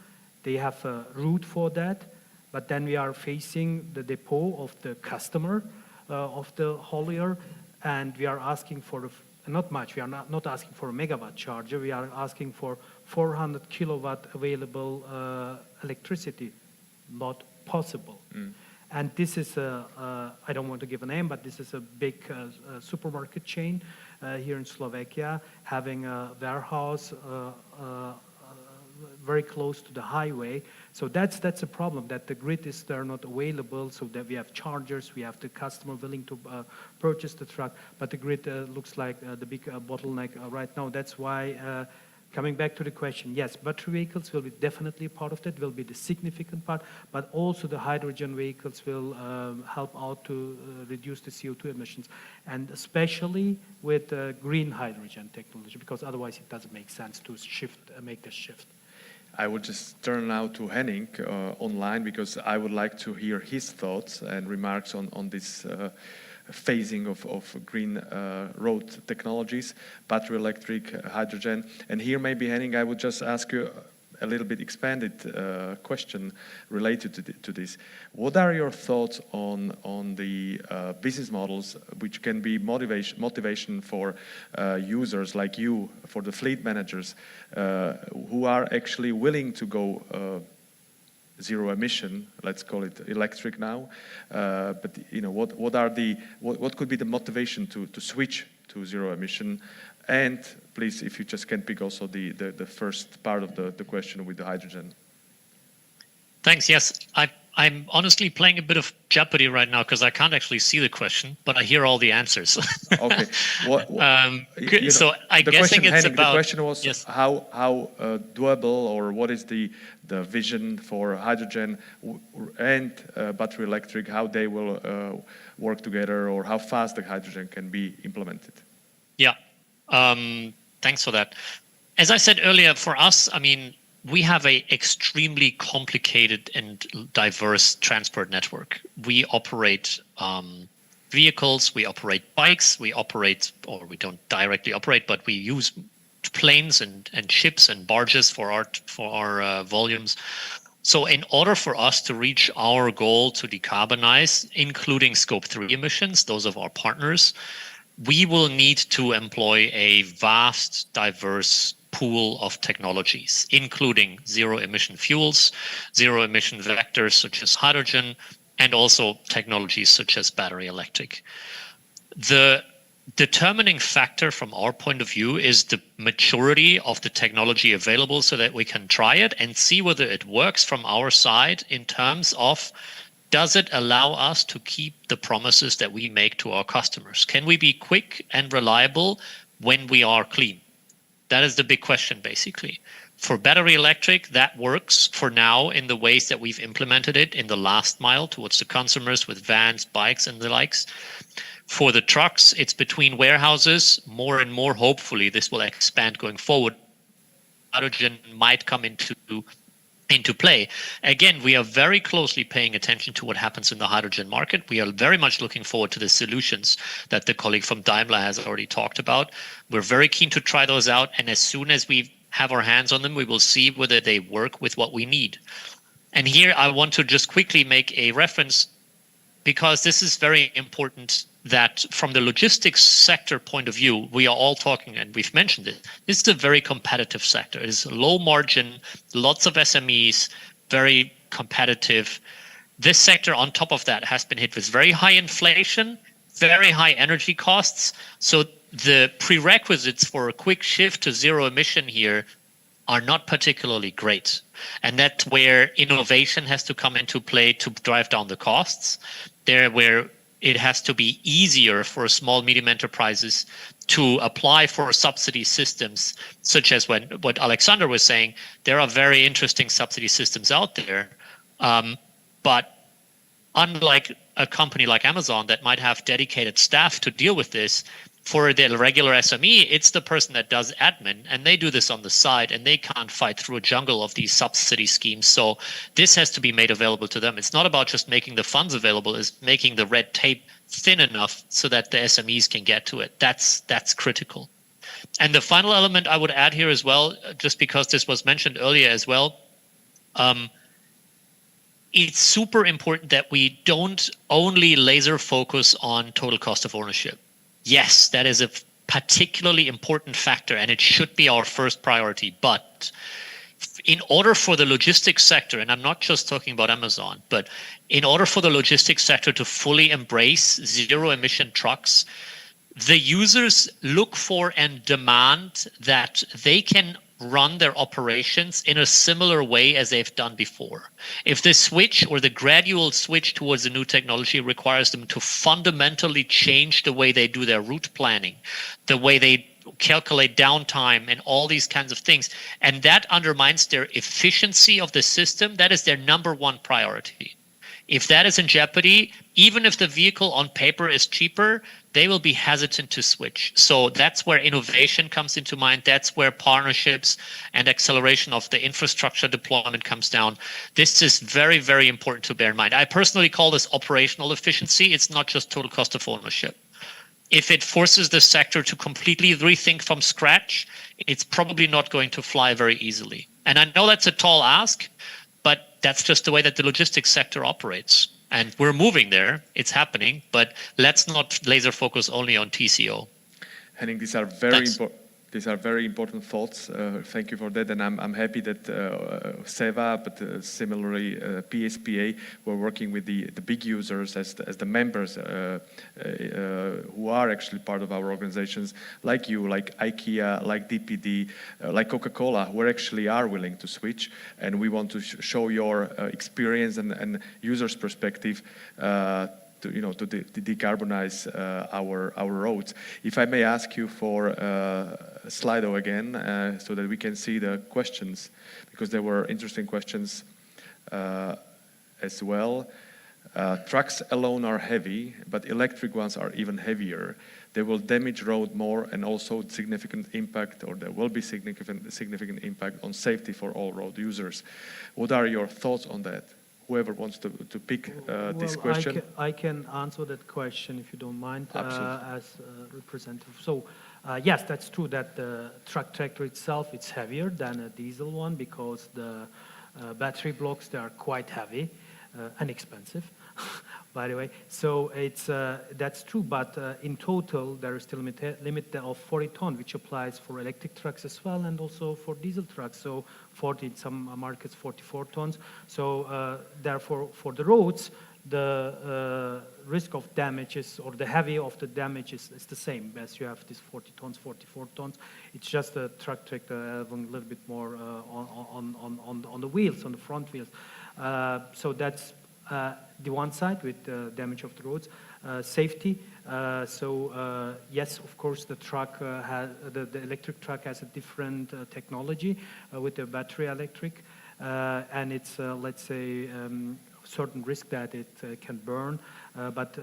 they have a route for that, but then we are facing the depot of the customer, of the haulier, and we are asking for not much. We are not asking for a megawatt charger. We are asking for 400 kilowatt available electricity. Not possible. And this is I don't want to give a name, but this is a big supermarket chain here in Slovakia, having a warehouse very close to the highway. So that's a problem, that the grid is there not available, so that we have chargers, we have the customer willing to purchase the truck, but the grid looks like the big bottleneck right now. That's why, coming back to the question, yes, battery vehicles will be definitely a part of that, will be the significant part, but also the hydrogen vehicles will help out to reduce the CO2 emissions, and especially with green hydrogen technology, because otherwise it doesn't make sense to make the shift. I would just turn now to Henning online, because I would like to hear his thoughts and remarks on this phasing of green road technologies, battery electric, hydrogen. And here maybe, Henning, I would just ask you a little bit expanded question related to this. What are your thoughts on the business models which can be motivation for users like you, for the fleet managers, who are actually willing to go zero emission, let's call it electric now, but what could be the motivation to switch to zero emission? And please, if you just can pick also the first part of the question with the hydrogen. Thanks. Yes, I'm honestly playing a bit of Jeopardy right now, because I can't actually see the question, but I hear all the answers. Okay. So I'm guessing it's Henning, about... the question was, yes, how doable, or what is the vision for hydrogen and battery electric, how they will work together, or how fast the hydrogen can be implemented? Yeah. Thanks for that. As I said earlier, for us, I mean, we have a extremely complicated and diverse transport network. We operate vehicles, we operate bikes, we don't directly operate, but we use planes and ships and barges for our volumes. So in order for us to reach our goal to decarbonize, including Scope 3 emissions, those of our partners, we will need to employ a vast, diverse pool of technologies, including zero-emission fuels, zero-emission vectors such as hydrogen, and also technologies such as battery electric. The determining factor from our point of view is the maturity of the technology available so that we can try it and see whether it works from our side in terms of, does it allow us to keep the promises that we make to our customers? Can we be quick and reliable when we are clean? That is the big question, basically. For battery electric, that works for now in the ways that we've implemented it in the last mile towards the consumers with vans, bikes, and the likes. For the trucks, it's between warehouses. More and more, hopefully, this will expand going forward. Hydrogen might come into play. Again, we are very closely paying attention to what happens in the hydrogen market. We are very much looking forward to the solutions that the colleague from Daimler has already talked about. We're very keen to try those out, and as soon as we have our hands on them, we will see whether they work with what we need. And here I want to just quickly make a reference, because this is very important, that from the logistics sector point of view, we are all talking, and we've mentioned it, this is a very competitive sector. It is low margin, lots of SMEs, very competitive. This sector, on top of that, has been hit with very high inflation, very high energy costs. So the prerequisites for a quick shift to zero emission here are not particularly great. And that's where innovation has to come into play to drive down the costs. There where it has to be easier for small, medium enterprises to apply for subsidy systems, such as what Alexander was saying. There are very interesting subsidy systems out there. But unlike a company like Amazon that might have dedicated staff to deal with this, for the regular SME, it's the person that does admin, and they do this on the side, and they can't fight through a jungle of these subsidy schemes. So this has to be made available to them. It's not about just making the funds available, it's making the red tape thin enough so that the SMEs can get to it. That's critical. And the final element I would add here as well, just because this was mentioned earlier as well, it's super important that we don't only laser focus on total cost of ownership. Yes, that is a particularly important factor, and it should be our first priority. But in order for the logistics sector, and I'm not just talking about Amazon, but in order for the logistics sector to fully embrace zero-emission trucks, the users look for and demand that they can run their operations in a similar way as they've done before. If the switch or the gradual switch towards the new technology requires them to fundamentally change the way they do their route planning, the way they calculate downtime and all these kinds of things, and that undermines their efficiency of the system, that is their number one priority. If that is in jeopardy, even if the vehicle on paper is cheaper, they will be hesitant to switch. So that's where innovation comes into mind. That's where partnerships and acceleration of the infrastructure deployment comes down. This is very, very important to bear in mind. I personally call this operational efficiency. It's not just total cost of ownership. If it forces the sector to completely rethink from scratch, it's probably not going to fly very easily. And I know that's a tall ask, but that's just the way that the logistics sector operates. And we're moving there, it's happening, but let's not laser focus only on TCO. Henning, these are very important thoughts. Thank you for that, and I'm happy that VIIa, but similarly PSPA, we're working with the big users as the members who are actually part of our organizations, like you, like IKEA, like DPD, like Coca-Cola, who actually are willing to switch, and we want to show your experience and users' perspective to decarbonize our roads. If I may ask you for Slido again, so that we can see the questions, because there were interesting questions as well. Trucks alone are heavy, but electric ones are even heavier. they will damage road more and also significant impact, or there will be significant impact on safety for all road users. What are your thoughts on that? Whoever wants to pick this question. I can answer that question if you don't mind, Absolutely. as a representative. So, yes, that's true that the truck tractor itself is heavier than a diesel one because the battery blocks, they are quite heavy and expensive, by the way. So it's that's true, but in total there is still a limit of 40 ton, which applies for electric trucks as well and also for diesel trucks. So 40 in some markets, 44 tons. So therefore, for the roads, the risk of damages or the heavy of the damage is the same as you have this 40 tons, 44 tons. It's just a truck tractor having a little bit more on the wheels, on the front wheels. So that's the one side with the damage of the roads. Safety. Yes, of course, the truck the electric truck has a different technology with the battery electric, and it's let's say certain risk that it can burn, but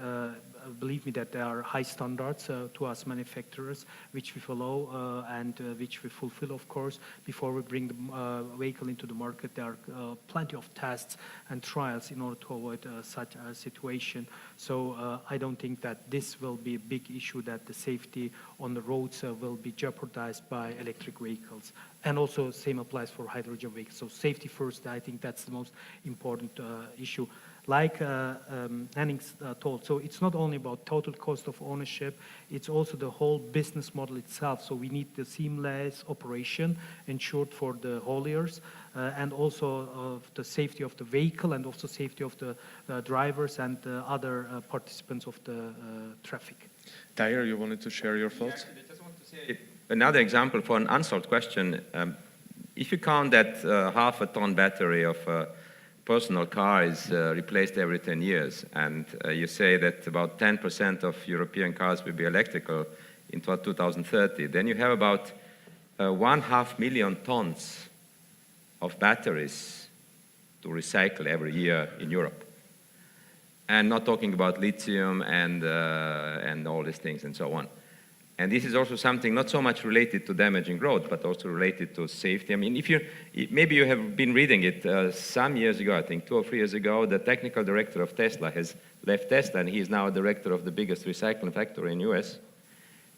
believe me that there are high standards to us manufacturers which we follow and which we fulfill, of course, before we bring the vehicle into the market. There are plenty of tests and trials in order to avoid such a situation. So I don't think that this will be a big issue, that the safety on the roads will be jeopardized by electric vehicles. And also same applies for hydrogen vehicles. So safety first, I think that's the most important issue. Like Henning told, so it's not only about total cost of ownership, it's also the whole business model itself. So we need the seamless operation ensured for the hauliers, and also of the safety of the vehicle and also safety of the drivers and other participants of the traffic. Tyre, you wanted to share your thoughts? Yeah, I just want to say another example for an unsolved question. If you count that half a ton battery of personal car is replaced every 10 years, and you say that about 10% of European cars will be electrical in 2030, then you have about 1.5 million tons of batteries to recycle every year in Europe. And not talking about lithium and all these things and so on. And this is also something not so much related to damaging road, but also related to safety. I mean, maybe you have been reading it some years ago, I think 2 or 3 years ago, the technical director of Tesla has left Tesla, and he is now a director of the biggest recycling factory in US.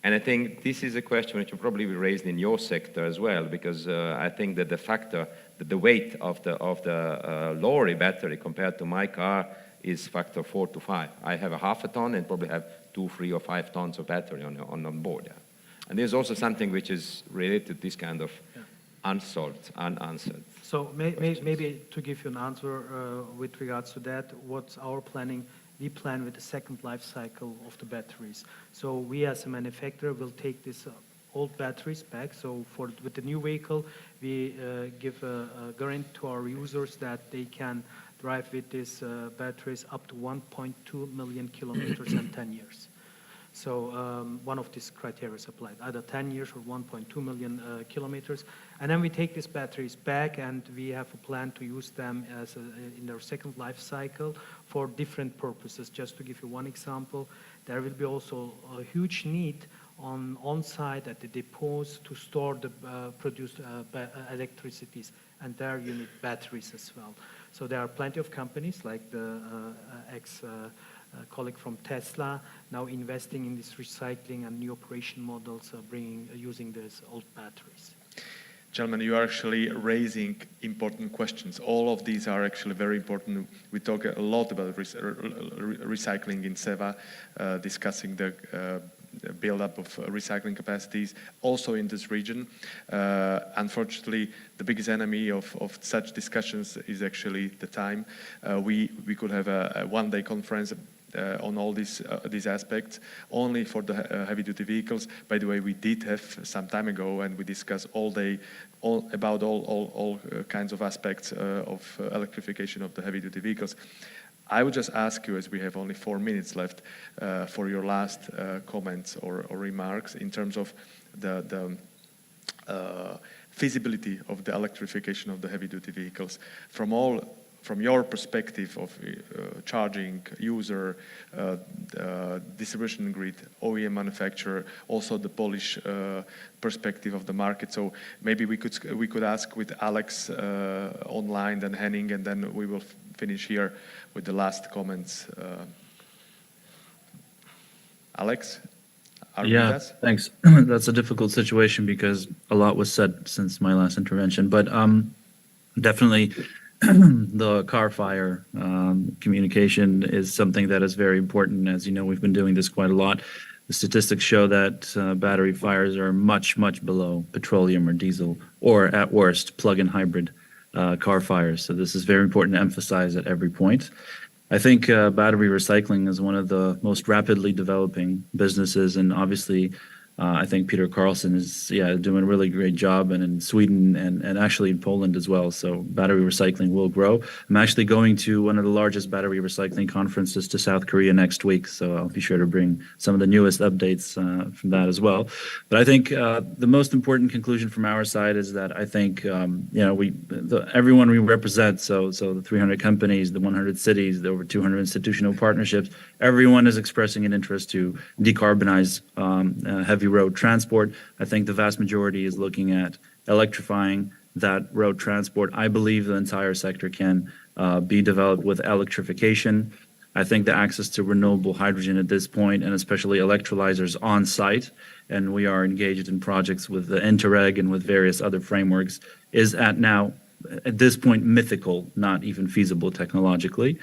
And I think this is a question which will probably be raised in your sector as well, because I think that the factor, that the weight of the lorry battery compared to my car is factor 4 to 5. I have a half a ton and probably have 2, 3, or 5 tons of battery on board. Yeah. And there's also something which is related to this kind of unsolved, unanswered. So maybe to give you an answer with regards to that, what's our planning? We plan with the second life cycle of the batteries. So we as a manufacturer will take these old batteries back. So with the new vehicle, we give a guarantee to our users that they can drive with these batteries up to 1.2 million kilometers in 10 years. So one of these criteria is applied, either 10 years or 1.2 million kilometers. And then we take these batteries back, and we have a plan to use them as in their second life cycle for different purposes. Just to give you one example, there will be also a huge need on-site at the depots to store the produced electricities, and there you need batteries as well. So there are plenty of companies like the colleague from Tesla now investing in this recycling and new operation models, using these old batteries. Gentlemen, you are actually raising important questions. All of these are actually very important. We talk a lot about recycling in SEVA, discussing the build-up of recycling capacities also in this region. Unfortunately, the biggest enemy of such discussions is actually the time. We could have a one-day conference on all these aspects only for the heavy-duty vehicles. By the way, we did have some time ago, and we discussed all day about all kinds of aspects of electrification of the heavy-duty vehicles. I would just ask you, as we have only 4 minutes left, for your last comments or remarks in terms of the feasibility of the electrification of the heavy-duty vehicles. From all from your perspective of charging user, distribution grid, OEM manufacturer, also the Polish perspective of the market. So maybe we could ask with Alex online, then Henning, and then we will finish here with the last comments. Alex, are you with us? Thanks. That's a difficult situation because a lot was said since my last intervention, but definitely the car fire communication is something that is very important. As you know, we've been doing this quite a lot. The statistics show that battery fires are much, much below petroleum or diesel, or at worst, plug-in hybrid car fires. So this is very important to emphasize at every point. I think battery recycling is one of the most rapidly developing businesses, and obviously I think Peter Carlson is doing a really great job, and in Sweden and actually in Poland as well. So battery recycling will grow. I'm actually going to one of the largest battery recycling conferences to South Korea next week, so I'll be sure to bring some of the newest updates from that as well. But I think the most important conclusion from our side is that I think everyone we represent, so the 300 companies, the 100 cities, the over 200 institutional partnerships, everyone is expressing an interest to decarbonize heavy road transport. I think the vast majority is looking at electrifying that road transport. I believe the entire sector can be developed with electrification. I think the access to renewable hydrogen at this point, and especially electrolyzers on site, and we are engaged in projects with the Interreg and with various other frameworks, is at this point mythical, not even feasible technologically.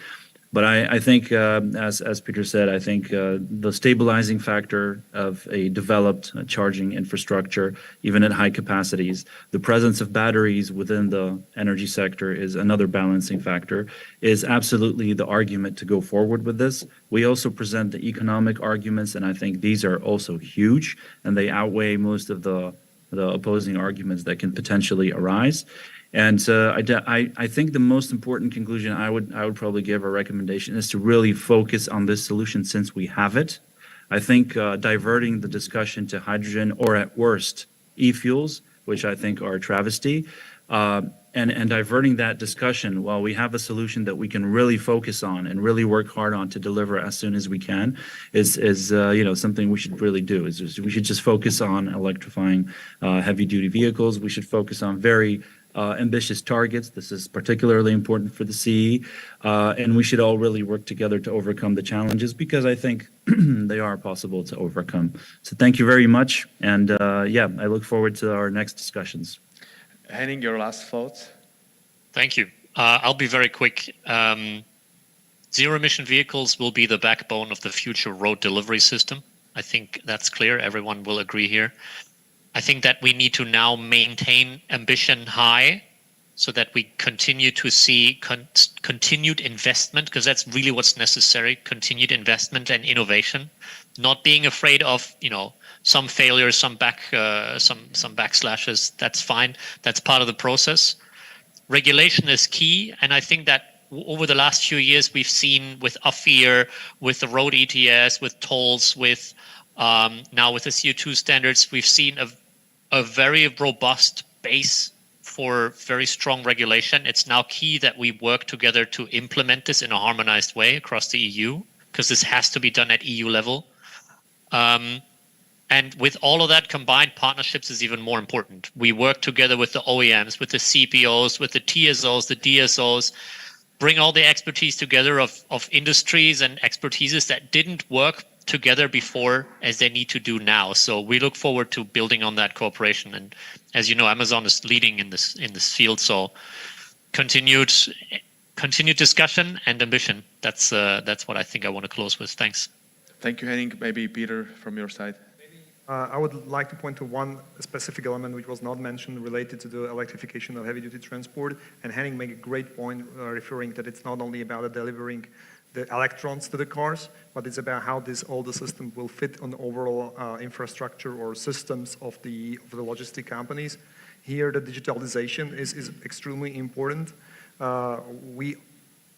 But I think, as Peter said, I think the stabilizing factor of a developed charging infrastructure, even at high capacities, the presence of batteries within the energy sector is another balancing factor, is absolutely the argument to go forward with this. We also present the economic arguments, and I think these are also huge, and they outweigh most of the opposing arguments that can potentially arise. And I think the most important conclusion I would probably give, a recommendation, is to really focus on this solution since we have it. I think diverting the discussion to hydrogen, or at worst e-fuels, which I think are a travesty, and diverting that discussion while we have a solution that we can really focus on and really work hard on to deliver as soon as we can is something we should really do. We should just focus on electrifying heavy-duty vehicles. We should focus on very ambitious targets. This is particularly important for the CEE, and we should all really work together to overcome the challenges, because I think they are possible to overcome. So thank you very much, and I look forward to our next discussions. Henning, your last thoughts? Thank you. I'll be very quick. Zero-emission vehicles will be the backbone of the future road delivery system. I think that's clear. Everyone will agree here. I think that we need to now maintain ambition high so that we continue to see continued investment, because that's really what's necessary, continued investment and innovation, not being afraid of, some failures, some backslashes. That's fine. That's part of the process. Regulation is key. And I think that over the last few years, we've seen with VIIa, with the road ETS, with tolls, with now with the CO2 standards, we've seen a very robust base for very strong regulation. It's now key that we work together to implement this in a harmonized way across the EU, because this has to be done at EU level. And with all of that combined, partnerships is even more important. We work together with the OEMs, with the CPOs, with the TSOs, the DSOs, bring all the expertise together of industries and expertises that didn't work together before as they need to do now. So we look forward to building on that cooperation. And as you know, Amazon is leading in this field. So continued discussion and ambition. That's what I think I want to close with. Thanks. Thank you, Henning. Maybe Peter, from your side. I would like to point to one specific element which was not mentioned, related to the electrification of heavy-duty transport. And Henning made a great point referring that it's not only about delivering the electrons to the cars, but it's about how all the system will fit on the overall infrastructure or systems of the logistic companies. Here, the digitalization is extremely important. We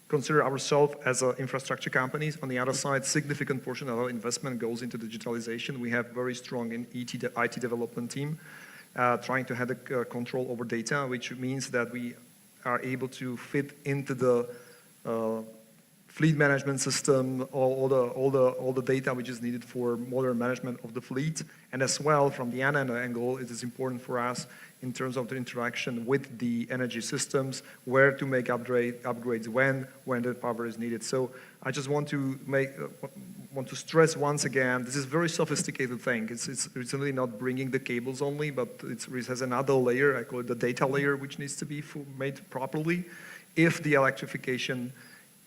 consider ourselves as infrastructure companies. On the other side, significant portion of our investment goes into digitalization. We have very strong IT development team trying to have control over data, which means that we are able to fit into the fleet management system, all the data which is needed for modern management of the fleet. And as well, from the other angle, it is important for us in terms of the interaction with the energy systems, where to make upgrades, when the power is needed. So I just want to stress once again, this is a very sophisticated thing. It's really not bringing the cables only, but it has another layer, I call it the data layer, which needs to be made properly if the electrification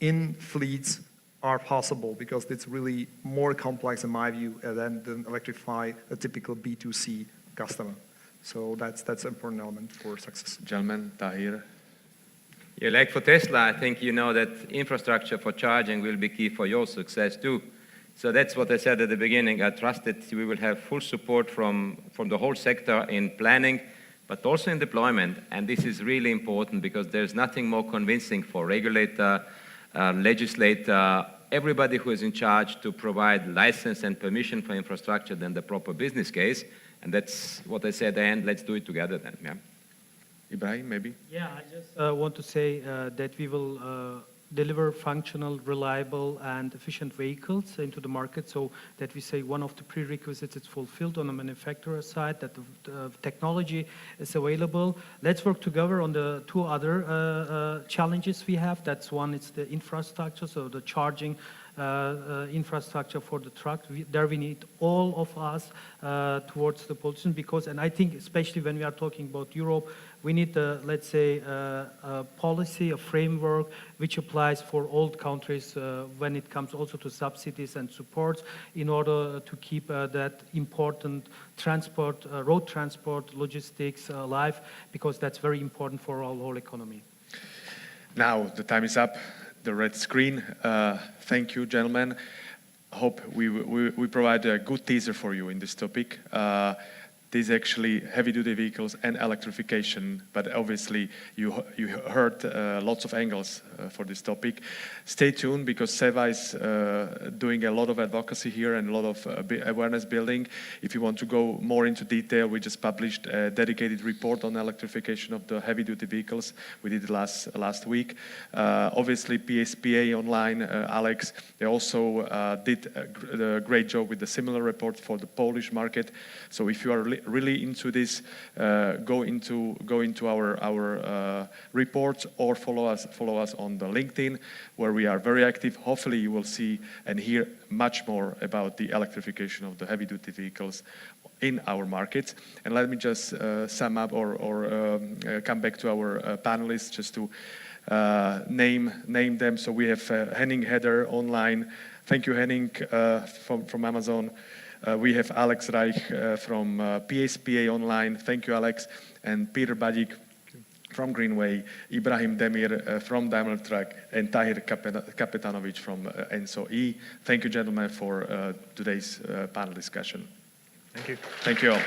in fleets are possible, because it's really more complex in my view than electrify a typical B2C customer. So that's an important element for success. Gentlemen, Tahir. Yeah, like for Tesla, I think you know that infrastructure for charging will be key for your success too. So that's what I said at the beginning. I trust that we will have full support from the whole sector in planning, but also in deployment. And this is really important because there's nothing more convincing for regulator, legislator, everybody who is in charge to provide license and permission for infrastructure than the proper business case. And that's what I said at the end, let's do it together then. Yeah. Ibrahim, maybe? Yeah, I just want to say that we will deliver functional, reliable, and efficient vehicles into the market, so that we say one of the prerequisites is fulfilled on the manufacturer side, that the technology is available. Let's work together on the two other challenges we have. That's one, it's the infrastructure, so the charging infrastructure for the truck. There we need all of us towards the position, because, and I think especially when we are talking about Europe, we need, let's say, a policy, a framework which applies for all countries when it comes also to subsidies and supports, in order to keep that important transport, road transport, logistics alive, because that's very important for our whole economy. Now the time is up. The red screen. Thank you, gentlemen. Hope we provide a good teaser for you in this topic. This is actually heavy-duty vehicles and electrification, but obviously you heard lots of angles for this topic. Stay tuned, because CEECa is doing a lot of advocacy here and a lot of awareness building. If you want to go more into detail, we just published a dedicated report on electrification of the heavy-duty vehicles. We did it last week. Obviously, PSPA online, Alex, they also did a great job with the similar report for the Polish market. So if you are really into this, go into our reports, or follow us on the LinkedIn, where we are very active. Hopefully you will see and hear much more about the electrification of the heavy-duty vehicles in our markets. And let me just sum up or come back to our panelists, just to name them. So we have Henning Heder online. Thank you, Henning, from Amazon. We have Alex Reich from PSPA online. Thank you, Alex. And Peter Badik from Greenway, Ibrahim Demir from Daimler Truck, and Tahir Kapetanovic from ENSO-E. Thank you, gentlemen, for today's panel discussion. Thank you. Thank you all.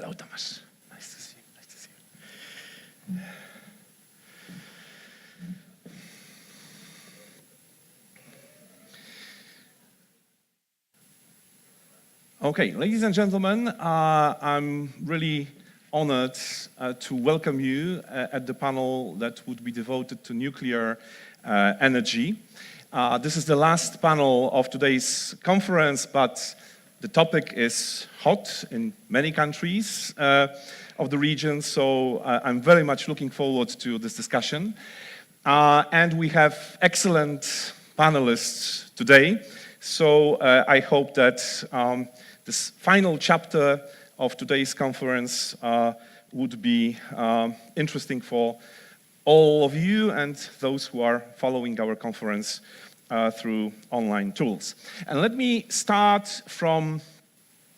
Hello, Tomasz. Nice to see you. Nice to see you. Okay, ladies and gentlemen, I'm really honored to welcome you at the panel that would be devoted to nuclear energy. This is the last panel of today's conference, but the topic is hot in many countries of the region, so I'm very much looking forward to this discussion. And we have excellent panelists today, so I hope that this final chapter of today's conference would be interesting for all of you and those who are following our conference through online tools. And let me start from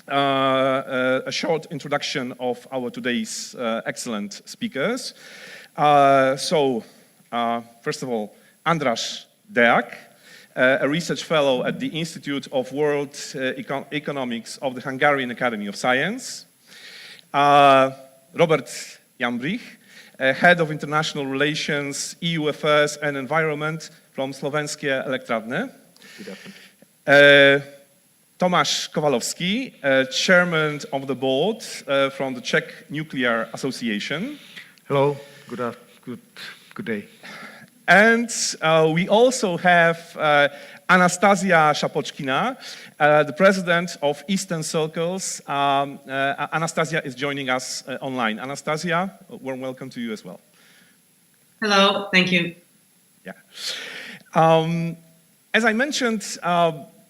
a short introduction of our today's excellent speakers. First of all, András Deák, a research fellow at the Institute of World Economics of the Hungarian Academy of Science. Robert Jambrich, Head of International Relations, EU Affairs and Environment from Slovenskie Elektrárne. Tomasz Kowalowski, Chairman of the Board from the Czech Nuclear Association. Hello, good day. And we also have Anastasia Shapochkina, the president of Eastern Circles. Anastasia is joining us online. Anastasia, a warm welcome to you as well. Hello, thank you. Yeah. As I mentioned,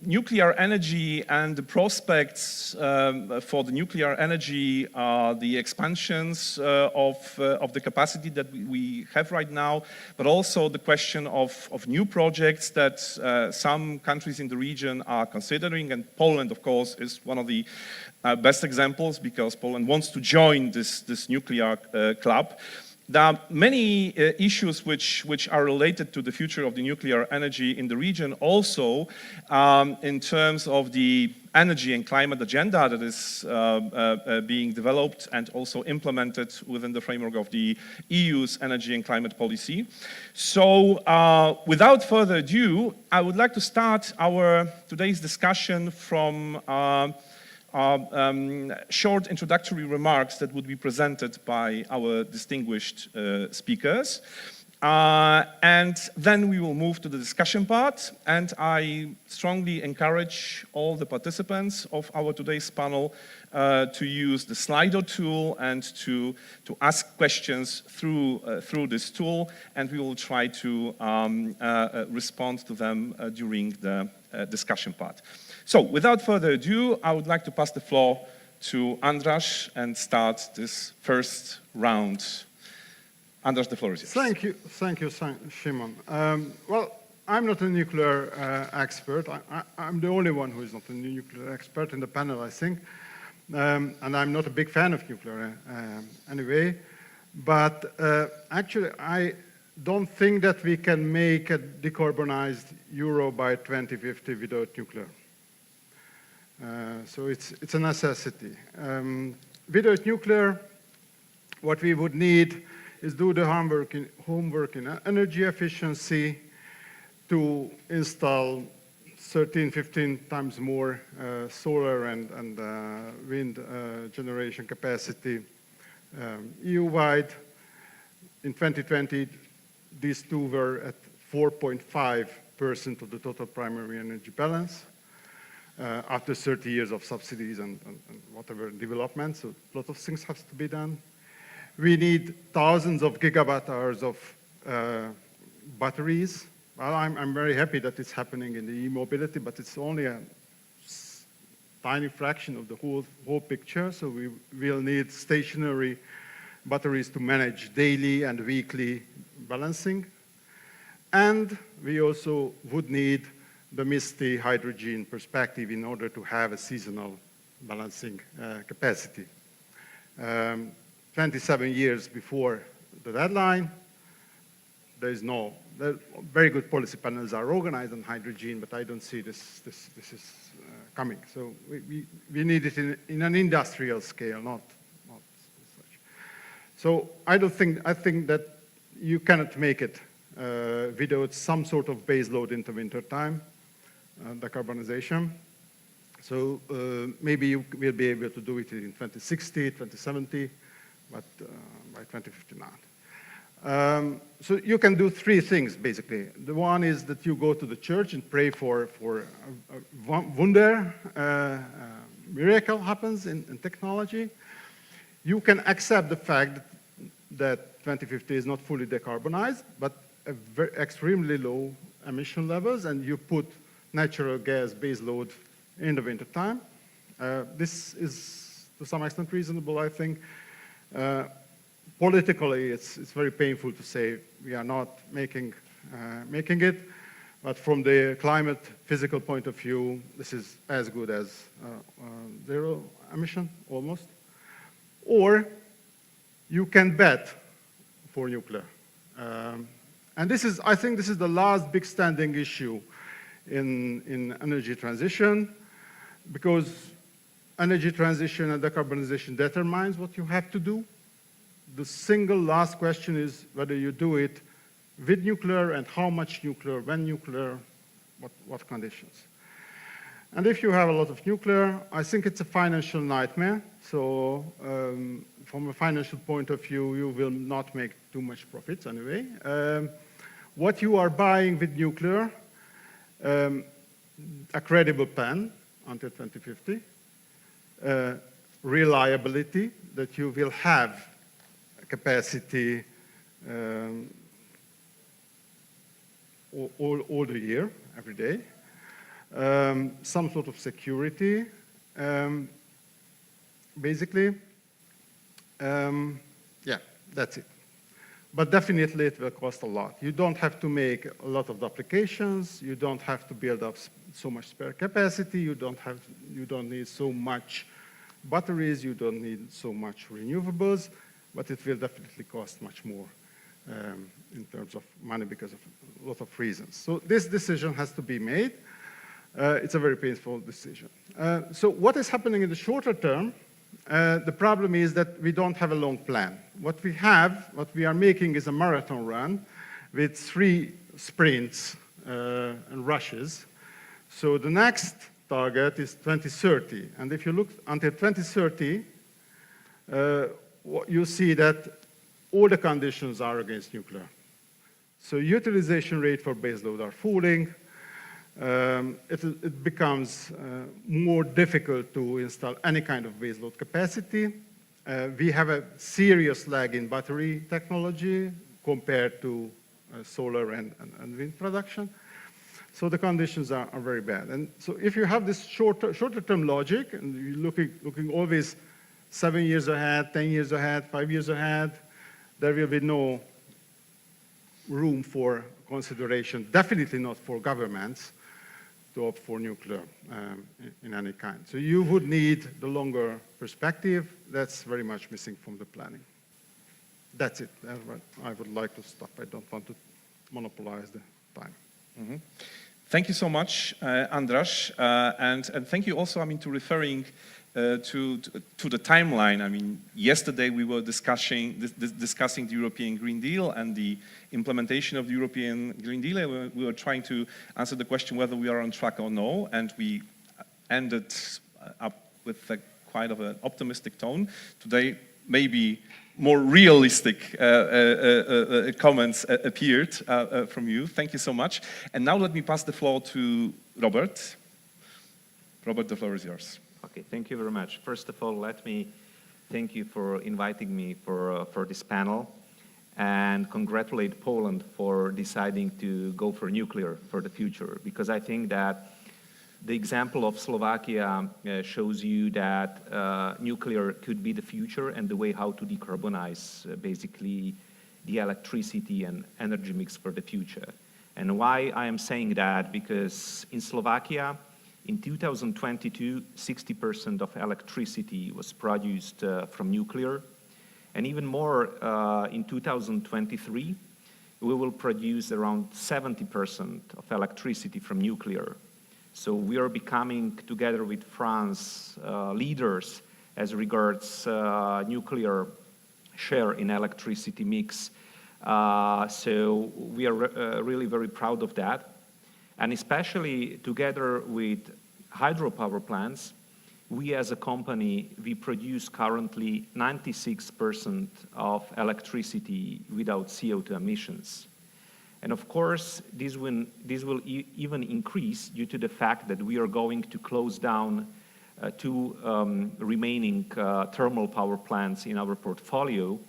nuclear energy and the prospects for the nuclear energy, the expansions of the capacity that we have right now, but also the question of new projects that some countries in the region are considering, and Poland, of course, is one of the best examples because Poland wants to join this nuclear club. There are many issues which are related to the future of the nuclear energy in the region, also in terms of the energy and climate agenda that is being developed and also implemented within the framework of the EU's energy and climate policy. So without further ado, I would like to start our today's discussion from short introductory remarks that would be presented by our distinguished speakers. And then we will move to the discussion part, and I strongly encourage all the participants of our today's panel to use the Slido tool and to ask questions through this tool, and we will try to respond to them during the discussion part. So, without further ado, I would like to pass the floor to András and start this first round. András, the floor is yours. Thank you, Shimon. Well, I'm not a nuclear expert. I'm the only one who is not a nuclear expert in the panel, I think. And I'm not a big fan of nuclear anyway. But actually, I don't think that we can make a decarbonized Euro by 2050 without nuclear. So it's a necessity. Without nuclear, what we would need is do the homework in energy efficiency, to install 13, 15 times more solar and wind generation capacity EU-wide. In 2020, these two were at 4.5% of the total primary energy balance. After 30 years of subsidies and whatever development, so a lot of things have to be done. We need thousands of gigawatt hours of batteries. Well, I'm very happy that it's happening in the e-mobility, but it's only a tiny fraction of the whole picture, so we will need stationary batteries to manage daily and weekly balancing. And we also would need the misty hydrogen perspective in order to have a seasonal balancing capacity. 27 years before the deadline, very good policy panels are organized on hydrogen, but I don't see this is coming. So we need it in an industrial scale, not So I think that you cannot make it without some sort of base load in the winter time, decarbonization. So maybe you will be able to do it in 2060, 2070, but by 2050 not. So you can do three things, basically. The one is that you go to the church and pray for a wonder, miracle happens in technology. You can accept the fact that 2050 is not fully decarbonized, but extremely low emission levels, and you put natural gas base load in the winter time. This is to some extent reasonable, I think. Politically, it's very painful to say we are not making it, but from the climate physical point of view, this is as good as zero emission, almost. Or you can bet for nuclear. And this is, I think this is the last big standing issue in energy transition, because energy transition and decarbonization determines what you have to do. The single last question is whether you do it with nuclear and how much nuclear, when nuclear, what conditions. And if you have a lot of nuclear, I think it's a financial nightmare. So from a financial point of view, you will not make too much profits anyway. What you are buying with nuclear, a credible plan until 2050, reliability, that you will have capacity all the year, every day. Some sort of security, basically. Yeah, that's it. But definitely it will cost a lot. You don't have to make a lot of applications. You don't have to build up so much spare capacity. You don't need so much batteries. You don't need so much renewables. But it will definitely cost much more in terms of money because of a lot of reasons. So this decision has to be made. It's a very painful decision. So what is happening in the shorter term? The problem is that we don't have a long plan. What we are making is a marathon run with 3 sprints and rushes. So the next target is 2030. And if you look until 2030, you see that all the conditions are against nuclear. So utilization rate for baseload are falling. It becomes more difficult to install any kind of baseload capacity. We have a serious lag in battery technology compared to solar and wind production. So the conditions are very bad. And so if you have this shorter-term logic, and you're looking always 7 years ahead, 10 years ahead, 5 years ahead, there will be no room for consideration, definitely not for governments, to opt for nuclear in any kind. So you would need the longer perspective. That's very much missing from the planning. That's it. I would like to stop. I don't want to monopolize the time. Mm-hmm. Thank you so much, Andras, and thank you also, to referring to the timeline. Yesterday we were discussing the European Green Deal and the implementation of the European Green Deal. We were trying to answer the question whether we are on track or no, and we ended up with quite of an optimistic tone. Today, maybe more realistic comments appeared from you. Thank you so much. And now let me pass the floor to Robert. Robert, the floor is yours. Okay, thank you very much. First of all, let me thank you for inviting me for this panel and congratulate Poland for deciding to go for nuclear for the future, because I think that the example of Slovakia shows you that nuclear could be the future and the way how to decarbonize basically the electricity and energy mix for the future. And why I am saying that? Because in Slovakia, in 2022, 60% of electricity was produced from nuclear. And even more, in 2023, we will produce around 70% of electricity from nuclear. So we are becoming, together with France, leaders as regards nuclear share in electricity mix. So we are really very proud of that. And especially together with hydropower plants, we as a company, we produce currently 96% of electricity without CO2 emissions. And of course, this will even increase due to the fact that we are going to close down two remaining thermal power plants in our portfolio,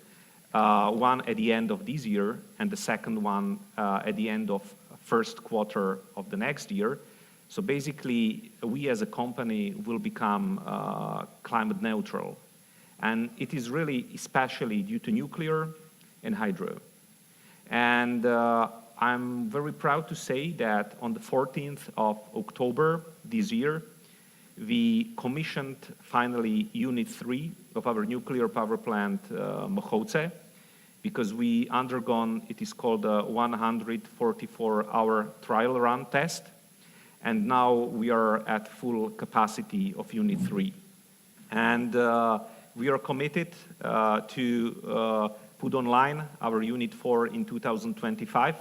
one at the end of this year and the second one at the end of first quarter of the next year. So basically, we as a company will become climate neutral. And it is really especially due to nuclear and hydro. And I'm very proud to say that on the 14th of October this year, we commissioned finally Unit 3 of our nuclear power plant, VIIe, because we undergone, it is called a 144-hour trial run test. And now we are at full capacity of Unit 3. And we are committed to put online our Unit 4 in 2025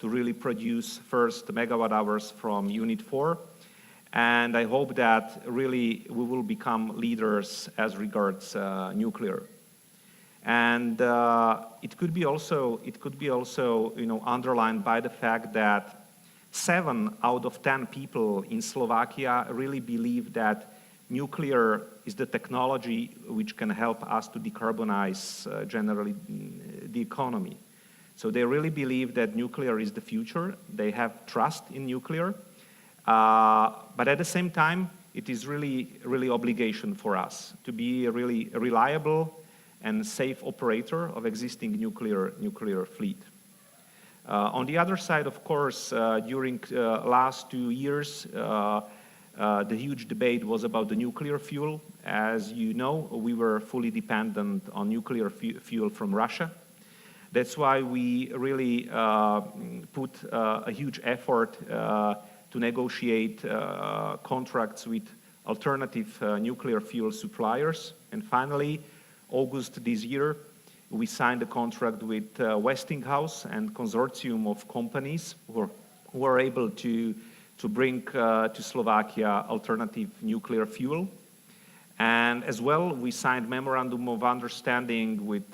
to really produce first megawatt hours from Unit 4. And I hope that really we will become leaders as regards nuclear. And it could be also, underlined by the fact that 7 out of 10 people in Slovakia really believe that nuclear is the technology which can help us to decarbonize generally the economy. So they really believe that nuclear is the future. They have trust in nuclear. But at the same time, it is really obligation for us to be a really reliable and safe operator of existing nuclear fleet. On the other side, of course, during last 2 years, the huge debate was about the nuclear fuel. As you know, we were fully dependent on nuclear fuel from Russia. That's why we really put a huge effort to negotiate contracts with alternative nuclear fuel suppliers. And finally, August this year, we signed a contract with Westinghouse and consortium of companies who are able to bring to Slovakia alternative nuclear fuel. And as well, we signed memorandum of understanding with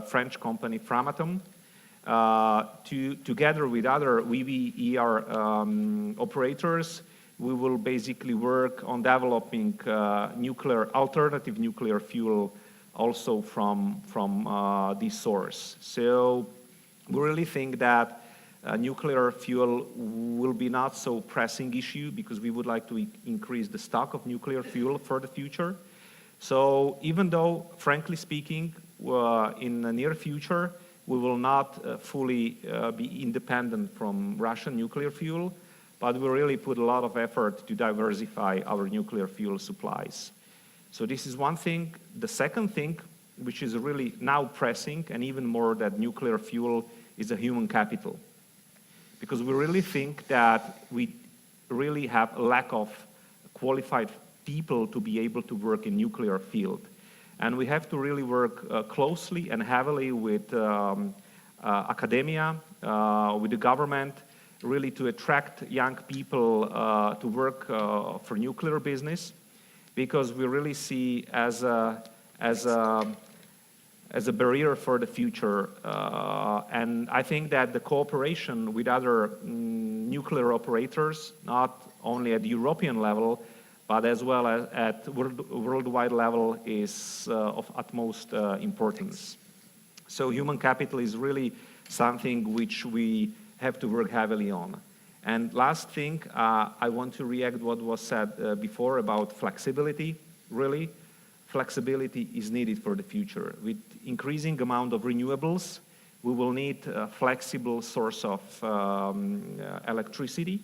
French company Framatome together with other VIIa operators. We will basically work on developing alternative nuclear fuel also from this source. So we really think that nuclear fuel will be not so pressing issue because we would like to increase the stock of nuclear fuel for the future. So even though, frankly speaking, in the near future, we will not fully be independent from Russian nuclear fuel, but we really put a lot of effort to diversify our nuclear fuel supplies. So this is one thing. The second thing, which is really now pressing, and even more that nuclear fuel is a human capital. Because we really think that we really have a lack of qualified people to be able to work in nuclear field. And we have to really work closely and heavily with academia, with the government, really to attract young people to work for nuclear business. Because we really see as a barrier for the future. And I think that the cooperation with other nuclear operators, not only at the European level, but as well as at worldwide level, is of utmost importance. So human capital is really something which we have to work heavily on. And last thing, I want to react what was said before about flexibility. Really, flexibility is needed for the future. With increasing amount of renewables, we will need a flexible source of electricity.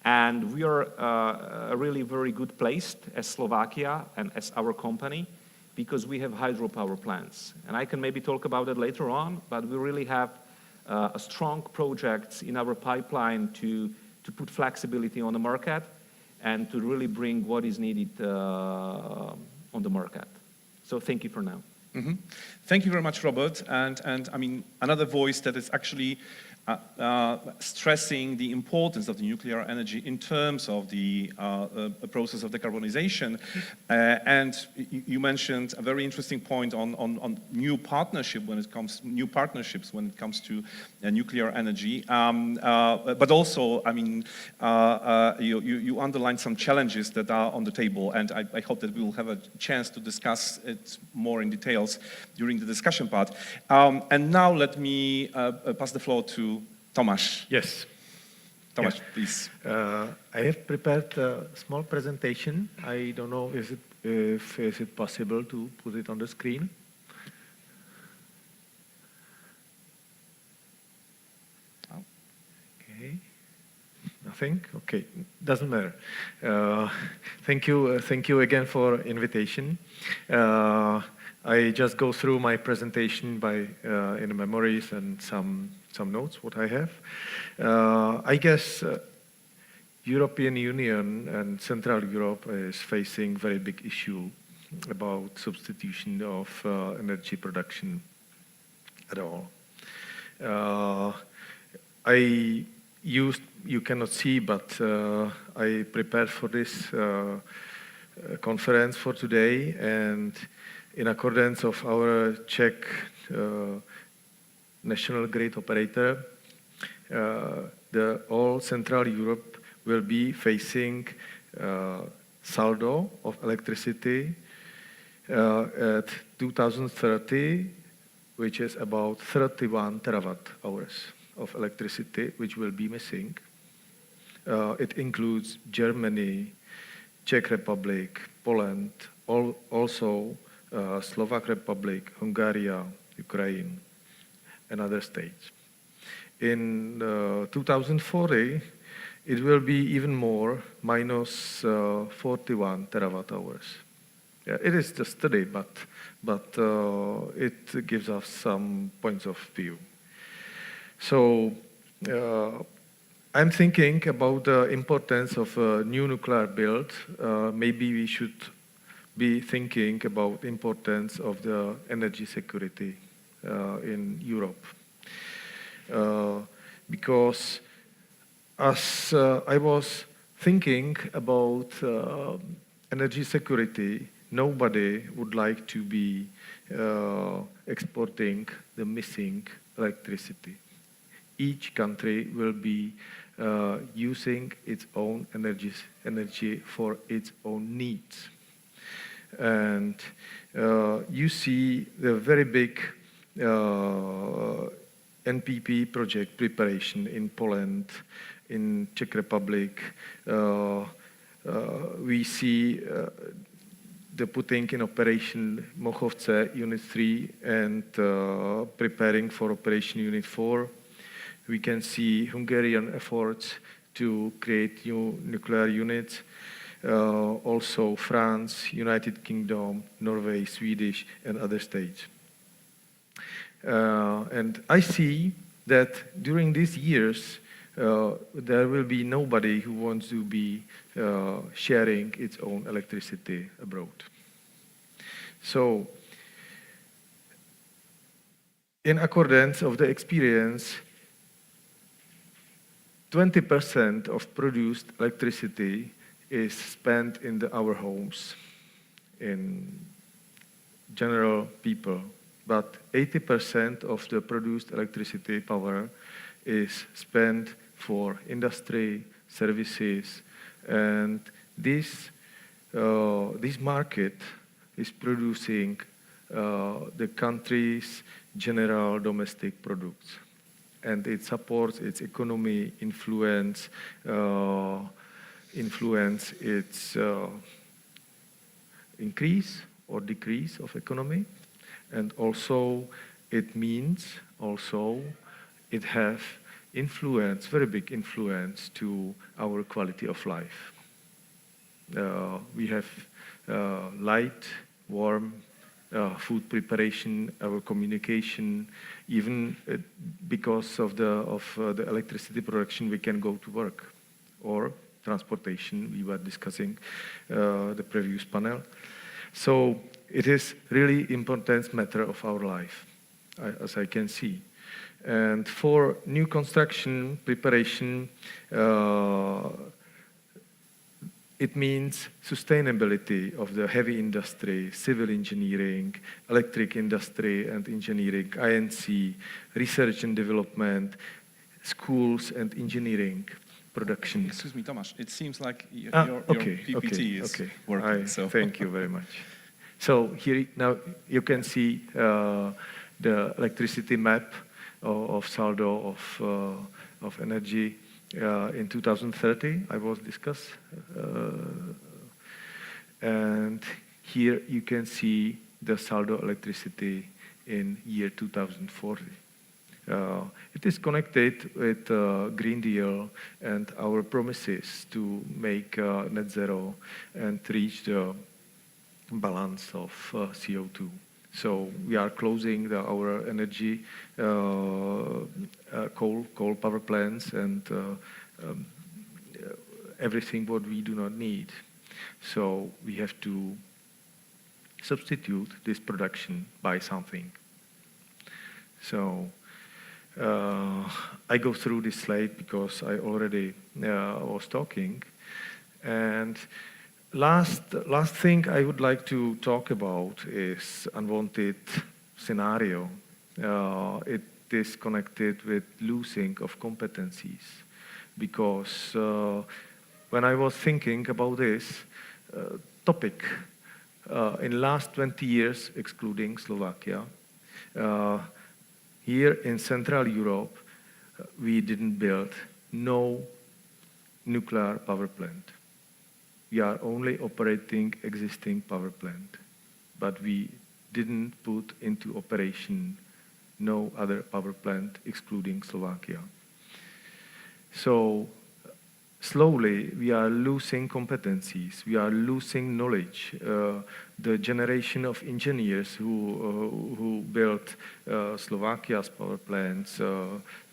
And we are really very good placed as Slovakia and as our company because we have hydropower plants. And I can maybe talk about it later on, but we really have strong projects in our pipeline to put flexibility on the market and to really bring what is needed on the market. So thank you for now. Thank you very much, Robert. And I mean, another voice that is actually stressing the importance of the nuclear energy in terms of the process of decarbonization. And you mentioned a very interesting point on new partnerships when it comes to nuclear energy. But also, I mean, you underlined some challenges that are on the table, and I hope that we will have a chance to discuss it more in details during the discussion part. And now let me pass the floor to Tomasz. Yes. Tomasz, please. I have prepared a small presentation. I don't know if it possible to put it on the screen. Okay. Nothing? Okay. Doesn't matter. Thank you again for invitation. I just go through my presentation in the memories and some notes what I have. I guess European Union and Central Europe is facing very big issue about substitution of energy production at all. You cannot see, but I prepared for this conference for today, and in accordance of our Czech national grid operator, all Central Europe will be facing saldo of electricity at 2030, which is about 31 terawatt hours of electricity, which will be missing. It includes Germany, Czech Republic, Poland, also Slovak Republic, Hungary, Ukraine, and other states. In 2040, it will be even more, minus 41 terawatt hours. Yeah, it is just study, but it gives us some points of view. So I'm thinking about the importance of a new nuclear build. Maybe we should be thinking about the importance of the energy security in Europe. Because as I was thinking about energy security, nobody would like to be exporting the missing electricity. Each country will be using its own energy for its own needs. And you see the very big NPP project preparation in Poland, in Czech Republic. We see the putting in operation Mochovce Unit 3 and preparing for Operation Unit 4. We can see Hungarian efforts to create new nuclear units. Also France, United Kingdom, Norway, Swedish, and other states. And I see that during these years, there will be nobody who wants to be sharing its own electricity abroad. So, in accordance of the experience, 20% of produced electricity is spent in our homes, in general people, but 80% of the produced electricity power is spent for industry, services, and this market is producing the country's general domestic products, and it supports its economy, influence its increase or decrease of economy, and also it means it has influence, very big influence to our quality of life. We have light, warm, food preparation, our communication, even because of the electricity production, we can go to work, or transportation, we were discussing the previous panel. So it is really important matter of our life, as I can see. And for new construction preparation, it means sustainability of the heavy industry, civil engineering, electric industry and engineering, INC, research and development, schools and engineering production. Excuse me, Tomasz, it seems like your okay, PPT is working. So. Thank you very much. So here now you can see the electricity map of saldo of energy in 2030, I was discussed. And here you can see the saldo electricity in year 2040. It is connected with Green Deal and our promises to make net zero and reach the balance of CO2. So we are closing our energy coal power plants and everything what we do not need. So we have to substitute this production by something. So I go through this slide because I already was talking. And last thing I would like to talk about is unwanted scenario. It is connected with losing of competencies, because when I was thinking about this topic, in last 20 years, excluding Slovakia, here in Central Europe, we didn't build no nuclear power plant. We are only operating existing power plant, but we didn't put into operation no other power plant excluding Slovakia. So slowly we are losing competencies, we are losing knowledge. The generation of engineers who built Slovakia's power plants,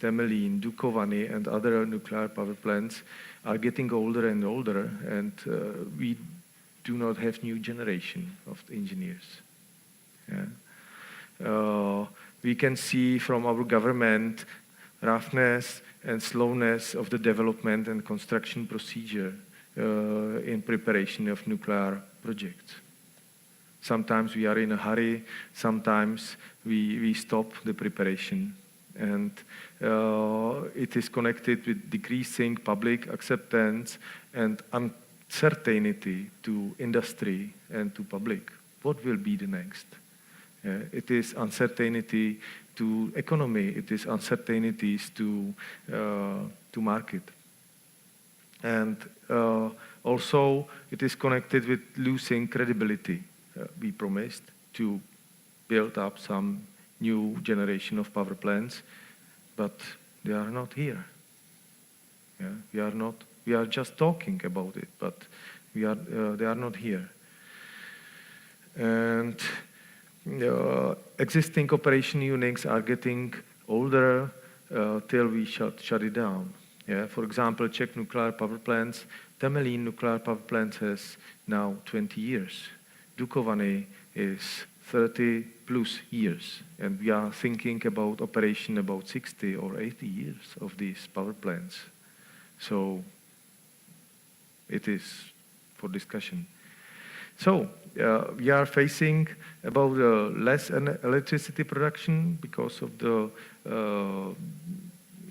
Temelín, Dukovany and other nuclear power plants are getting older and older, and we do not have new generation of engineers. Yeah. We can see from our government roughness and slowness of the development and construction procedure in preparation of nuclear projects. Sometimes we are in a hurry, sometimes we stop the preparation. And it is connected with decreasing public acceptance and uncertainty to industry and to public. What will be the next? It is uncertainty to economy, it is uncertainties to market. And also it is connected with losing credibility. We promised to build up some new generation of power plants, but they are not here. Yeah? We are just talking about it, but they are not here. And existing operation units are getting older till we shut it down. Yeah? For example, Czech nuclear power plants, Temelín nuclear power plant has now 20 years. Dukovany is 30 plus years, and we are thinking about operation about 60 or 80 years of these power plants. So it is for discussion. So we are facing about less electricity production because of the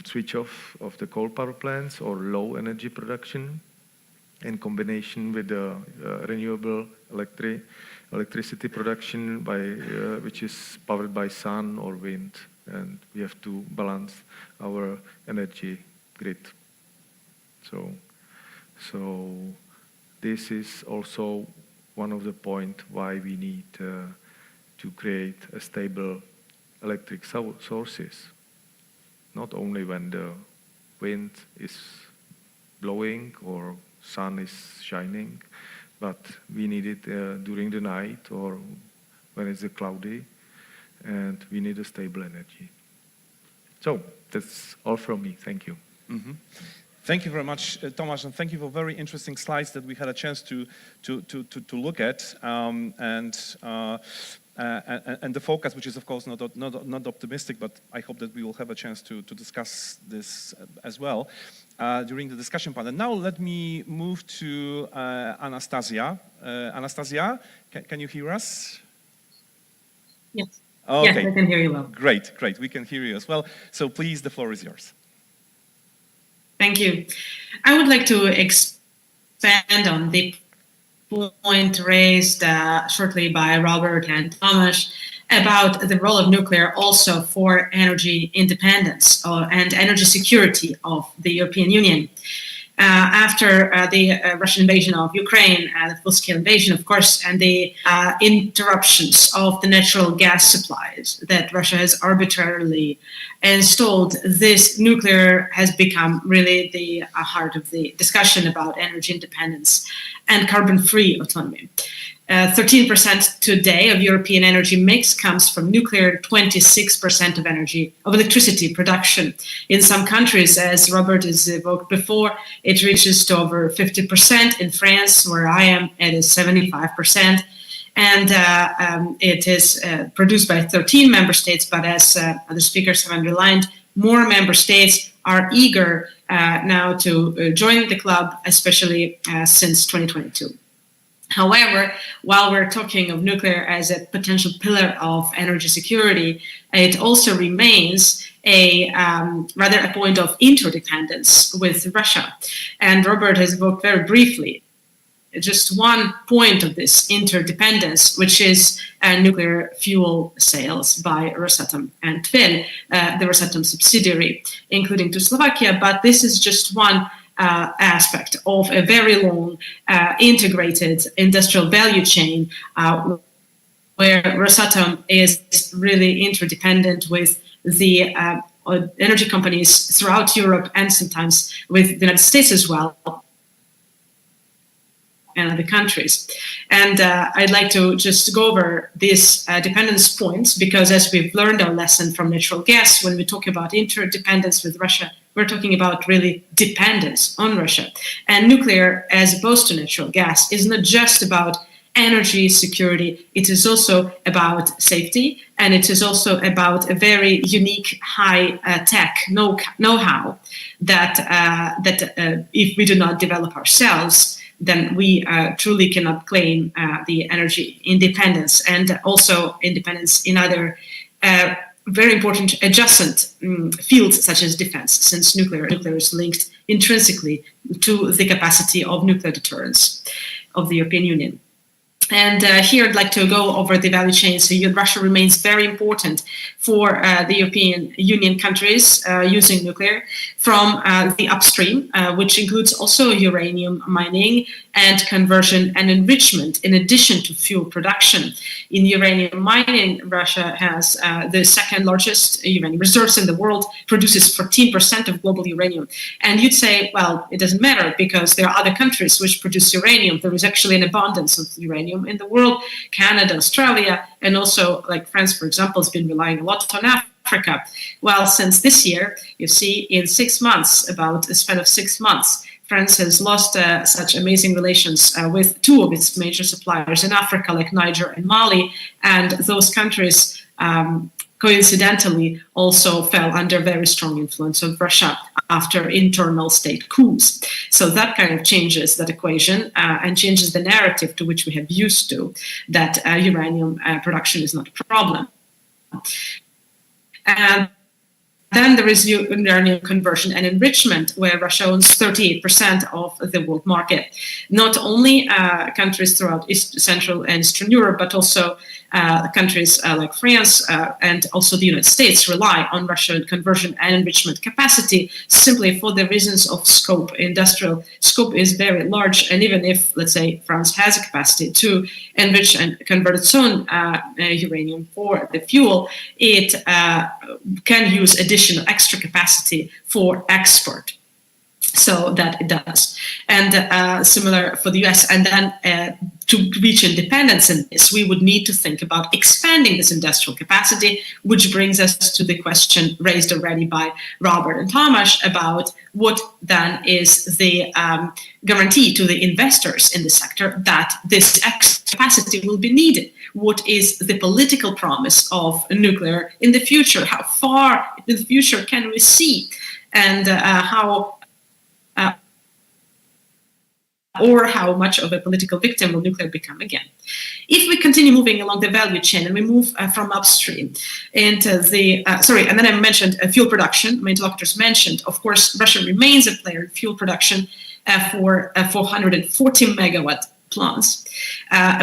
switch off of the coal power plants or low energy production in combination with the renewable electricity production which is powered by sun or wind, and we have to balance our energy grid. So this is also one of the points why we need to create a stable electric sources. Not only when the wind is blowing or sun is shining, but we need it during the night or when it's cloudy, and we need a stable energy. So that's all from me. Thank you. Mm-hmm. Thank you very much, Tomasz, and thank you for very interesting slides that we had a chance to look at, and the focus, which is of course not optimistic, but I hope that we will have a chance to discuss this as well during the discussion panel. Now let me move to Anastasia. Anastasia, can you hear us? Yes. Okay. Yes, I can hear you well. Great, great. We can hear you as well. So please, the floor is yours. Thank you. I would like to expand on the point raised shortly by Robert and Tomasz about the role of nuclear also for energy independence and energy security of the European Union. After the Russian invasion of Ukraine, the full-scale invasion, of course, and the interruptions of the natural gas supplies that Russia has arbitrarily installed, this nuclear has become really the heart of the discussion about energy independence and carbon-free autonomy. 13% today of European energy mix comes from nuclear, 26% of electricity production. In some countries, as Robert has evoked before, it reaches to over 50%. In France, where I am, it is 75%. And it is produced by 13 member states, but as other speakers have underlined, more member states are eager now to join the club, especially since 2022. However, while we're talking of nuclear as a potential pillar of energy security, it also remains rather a point of interdependence with Russia. And Robert has evoked very briefly just one point of this interdependence, which is nuclear fuel sales by Rosatom and VIII, the Rosatom subsidiary, including to Slovakia. But this is just one aspect of a very long integrated industrial value chain where Rosatom is really interdependent with the energy companies throughout Europe and sometimes with the United States as well and other countries. And I'd like to just go over these dependence points because as we've learned our lesson from natural gas, when we talk about interdependence with Russia, we're talking about really dependence on Russia. And nuclear, as opposed to natural gas, is not just about energy security, it is also about safety, and it is also about a very unique high-tech know-how that if we do not develop ourselves, then we truly cannot claim the energy independence and also independence in other very important adjacent fields such as defense, since nuclear is linked intrinsically to the capacity of nuclear deterrence of the European Union. And here I'd like to go over the value chain. So Russia remains very important for the European Union countries using nuclear from the upstream, which includes also uranium mining and conversion and enrichment in addition to fuel production. In uranium mining, Russia has the second largest uranium reserves in the world, produces 14% of global uranium. And you'd say, well, it doesn't matter because there are other countries which produce uranium. There is actually an abundance of uranium in the world. Canada, Australia, and also like France, for example, has been relying a lot on Africa. Well, since this year, you see in 6 months, about a span of 6 months, France has lost such amazing relations with 2 of its major suppliers in Africa, like Niger and Mali, and those countries coincidentally also fell under very strong influence of Russia after internal state coups. So that kind of changes that equation and changes the narrative to which we have used to, that uranium production is not a problem. And then there is uranium conversion and enrichment, where Russia owns 38% of the world market. Not only countries throughout East, Central, and Eastern Europe, but also countries like France and also the United States rely on Russian conversion and enrichment capacity simply for the reasons of scope. Industrial scope is very large, and even if, let's say, France has a capacity to enrich and convert its own uranium for the fuel, it can use additional extra capacity for export. So that it does. And similar for the US. And then to reach independence in this, we would need to think about expanding this industrial capacity, which brings us to the question raised already by Robert and Tomasz about what then is the guarantee to the investors in the sector that this capacity will be needed. What is the political promise of nuclear in the future? How far in the future can we see? And how much of a political victim will nuclear become again? If we continue moving along the value chain and we move from upstream into the, and then I mentioned fuel production, my interlocutors mentioned, of course, Russia remains a player in fuel production for 440 megawatt plants,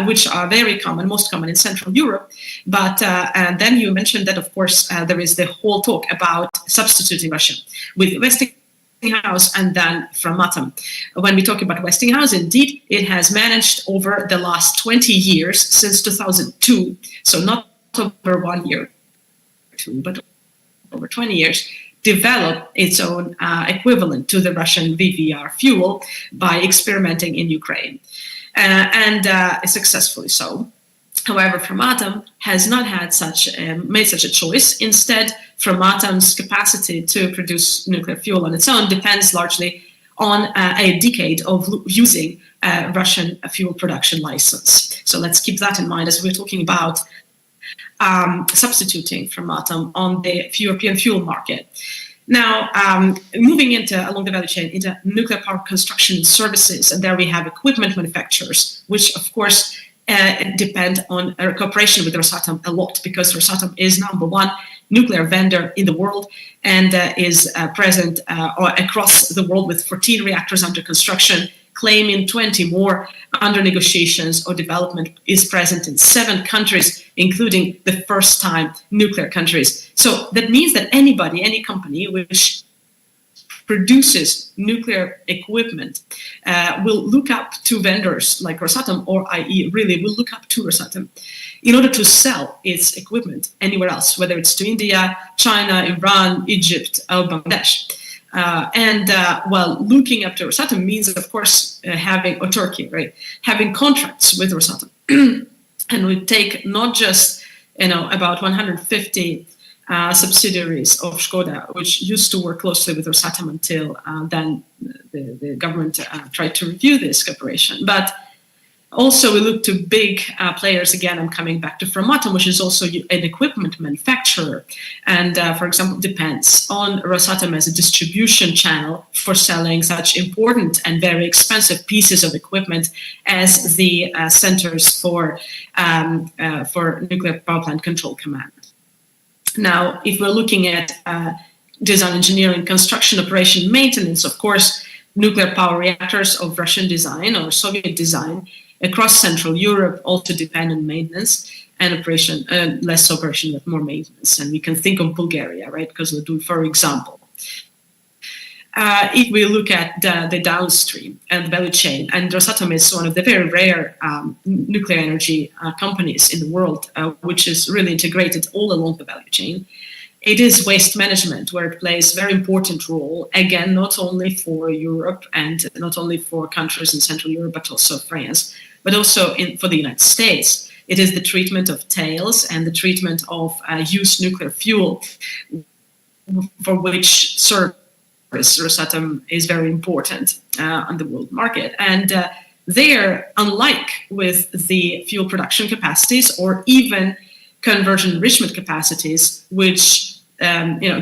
which are very common, most common in Central Europe. But and then you mentioned that, of course, there is the whole talk about substituting Russia with Westinghouse and then from Atom. When we talk about Westinghouse, indeed, it has managed over the last 20 years, since 2002, so not over 1 year, but over 20 years, develop its own equivalent to the Russian VIIa fuel by experimenting in Ukraine, and successfully so. However, Framatome has not had made such a choice. Instead, Framatom's capacity to produce nuclear fuel on its own depends largely on a decade of using Russian fuel production license. So let's keep that in mind as we're talking about substituting Framatome on the European fuel market. Now, moving along the value chain into nuclear power construction services, and there we have equipment manufacturers, which of course depend on cooperation with Rosatom a lot, because Rosatom is #1 nuclear vendor in the world and is present across the world with 14 reactors under construction, claiming 20 more under negotiations or development, is present in 7 countries, including the first-time nuclear countries. So that means that anybody, any company which produces nuclear equipment will look up to vendors like Rosatom, or i.e. really will look up to Rosatom in order to sell its equipment anywhere else, whether it's to India, China, Iran, Egypt, or Bangladesh. Looking up to Rosatom means, of course, or Turkey, right? Having contracts with Rosatom. And we take not just, about 150 subsidiaries of Škoda, which used to work closely with Rosatom until then the government tried to review this cooperation. But also we look to big players. Again, I'm coming back to Framatome, which is also an equipment manufacturer. And for example, depends on Rosatom as a distribution channel for selling such important and very expensive pieces of equipment as the centers for nuclear power plant control command. Now, if we're looking at design, engineering, construction, operation, maintenance, of course, nuclear power reactors of Russian design or Soviet design across Central Europe also depend on maintenance and operation, less operation, but more maintenance. And we can think of Bulgaria, right? Because we do, for example. If we look at the downstream and the value chain, and Rosatom is one of the very rare nuclear energy companies in the world, which is really integrated all along the value chain. It is waste management where it plays a very important role, again, not only for Europe and not only for countries in Central Europe, but also France, but also for the United States. It is the treatment of tails and the treatment of used nuclear fuel, for which Rosatom is very important on the world market. And there, unlike with the fuel production capacities or even conversion enrichment capacities, which,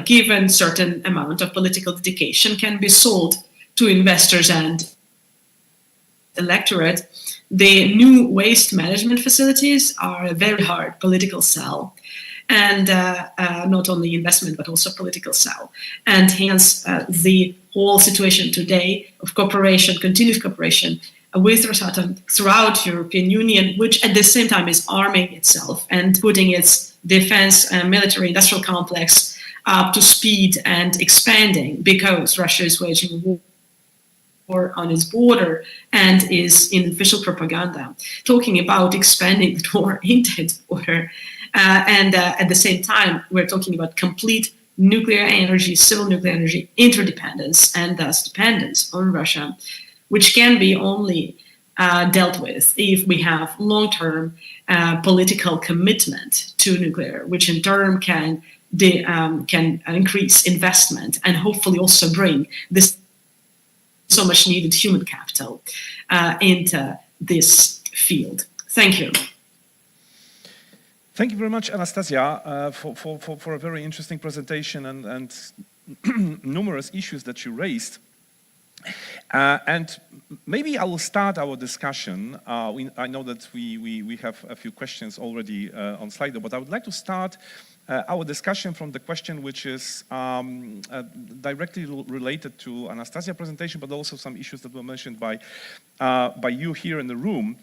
given certain amount of political dedication, can be sold to investors and electorate, the new waste management facilities are a very hard political sell. And not only investment, but also political sell. And hence, the whole situation today of cooperation, continuous cooperation with Rosatom throughout the European Union, which at the same time is arming itself and putting its defense and military industrial complex up to speed and expanding, because Russia is waging war on its border and is in official propaganda talking about expanding the war into its border. And at the same time, we're talking about complete nuclear energy, civil nuclear energy interdependence, and thus dependence on Russia, which can be only dealt with if we have long-term political commitment to nuclear, which in turn can increase investment and hopefully also bring this so much needed human capital into this field. Thank you. Thank you very much, Anastasia, for a very interesting presentation and numerous issues that you raised. And maybe I will start our discussion. I know that we have a few questions already on Slido, but I would like to start our discussion from the question which is directly related to Anastasia's presentation, but also some issues that were mentioned by you here in the room.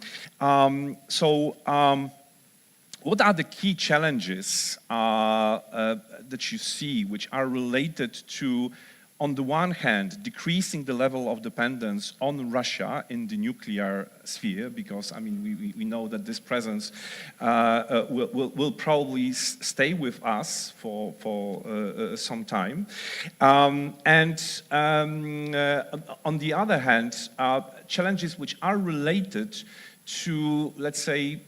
What are the key challenges that you see which are related to, on the one hand, decreasing the level of dependence on Russia in the nuclear sphere, because I mean we know that this presence will probably stay with us for some time, and on the other hand, challenges which are related to, let's say,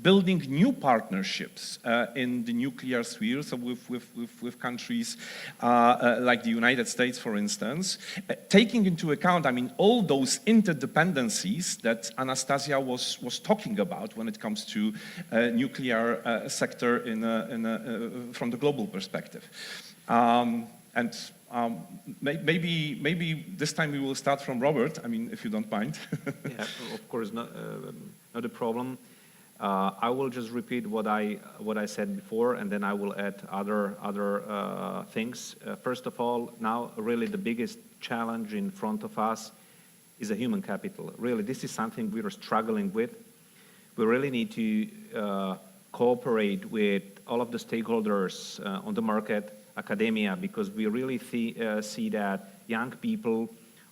building new partnerships in the nuclear sphere, so with countries like the United States, for instance, taking into account, I mean, all those interdependencies that Anastasia was talking about when it comes to nuclear sector from the global perspective. Maybe this time we will start from Robert, I mean, if you don't mind. Yeah, of course, not a problem. I will just repeat what I said before, and then I will add other things. First of all, now really the biggest challenge in front of us is a human capital. Really, this is something we are struggling with. We really need to cooperate with all of the stakeholders on the market, academia, because we really see that young people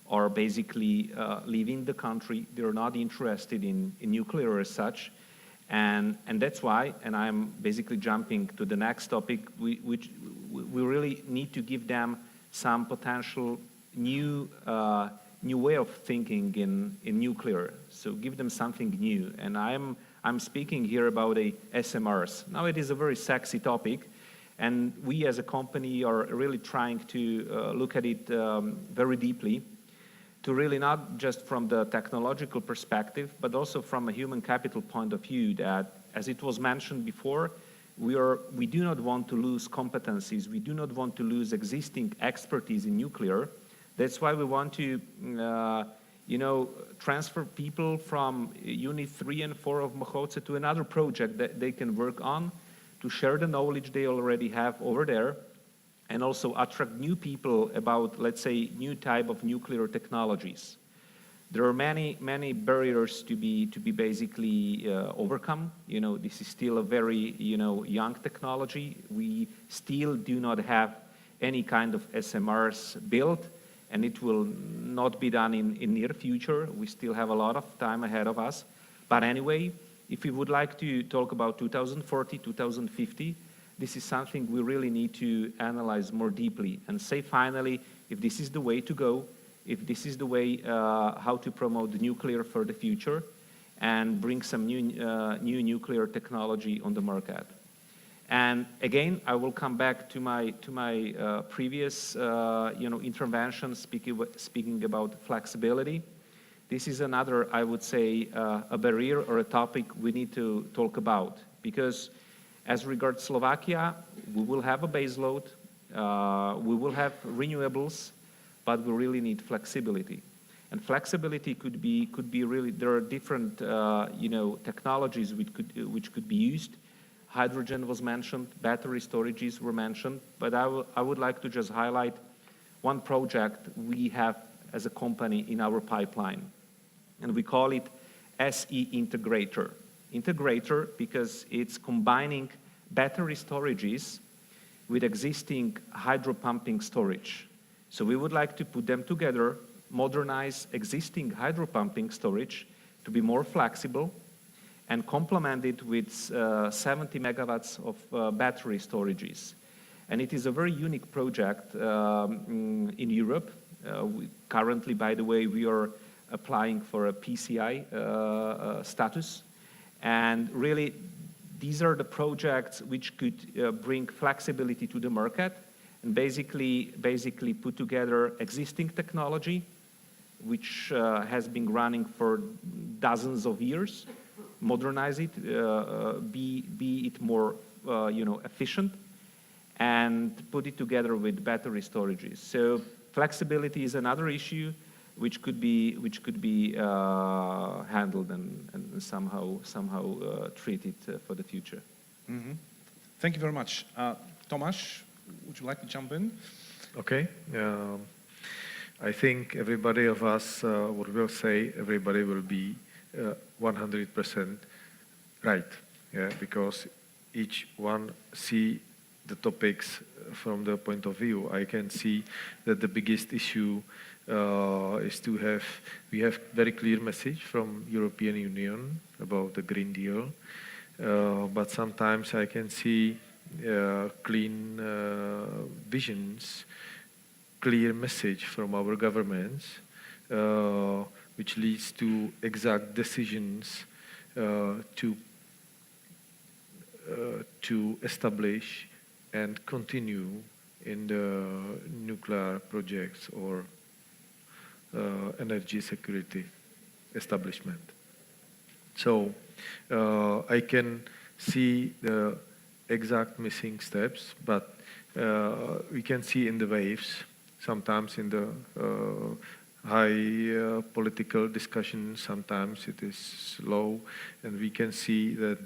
are basically leaving the country. They're not interested in nuclear as such. And that's why, and I'm basically jumping to the next topic, we really need to give them some potential new way of thinking in nuclear. So give them something new. And I'm speaking here about SMRs. Now it is a very sexy topic, and we as a company are really trying to look at it very deeply, to really not just from the technological perspective, but also from a human capital point of view, that, as it was mentioned before, we do not want to lose competencies. We do not want to lose existing expertise in nuclear. That's why we want to, transfer people from Unit 3 and 4 of Mohoce to another project that they can work on, to share the knowledge they already have over there, and also attract new people about, let's say, new type of nuclear technologies. There are many barriers to be basically overcome. This is still a very young technology. We still do not have any kind of SMRs built, and it will not be done in near future. We still have a lot of time ahead of us. But anyway, if we would like to talk about 2040, 2050, this is something we really need to analyze more deeply and say finally if this is the way to go, if this is the way how to promote the nuclear for the future and bring some new nuclear technology on the market. And again, I will come back to my previous intervention, speaking about flexibility. This is another, I would say, a barrier or a topic we need to talk about, because as regards Slovakia, we will have a base load, we will have renewables, but we really need flexibility. And flexibility could be really, there are different technologies which could be used. Hydrogen was mentioned, battery storages were mentioned, but I would like to just highlight one project we have as a company in our pipeline, and we call it SE Integrator. Integrator because it's combining battery storages with existing hydro pumping storage. So we would like to put them together, modernize existing hydro pumping storage to be more flexible, and complement it with 70 megawatts of battery storages. And it is a very unique project in Europe. Currently, by the way, we are applying for a PCI status. And really, these are the projects which could bring flexibility to the market and basically put together existing technology, which has been running for dozens of years, modernize it, be it more efficient, and put it together with battery storages. So flexibility is another issue which could be handled and somehow treated for the future. Mm-hmm. Thank you very much. Tomasz, would you like to jump in? Okay. I think everybody of us will say everybody will be 100% right, yeah, because each one see the topics from the point of view. I can see that the biggest issue is we have very clear message from European Union about the Green Deal, but sometimes I can see clean visions, clear message from our governments, which leads to exact decisions to establish and continue in the nuclear projects or energy security establishment. So I can see the exact missing steps, but we can see in the waves, sometimes in the high political discussion, sometimes it is slow, and we can see that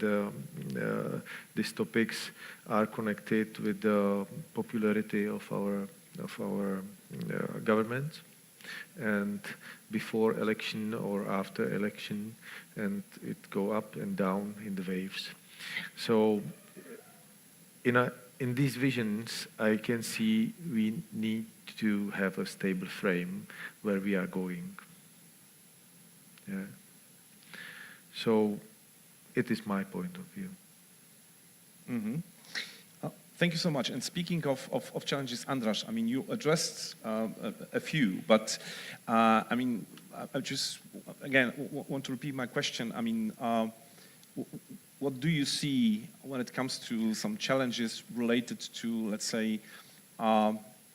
these topics are connected with the popularity of our government, and before election or after election, and it go up and down in the waves. So in these visions, I can see we need to have a stable frame where we are going. Yeah. So it is my point of view. Mm-hmm. Thank you so much. And speaking of challenges, Andras, I mean, you addressed a few, but I mean, I just, again, want to repeat my question. I mean, what do you see when it comes to some challenges related to, let's say,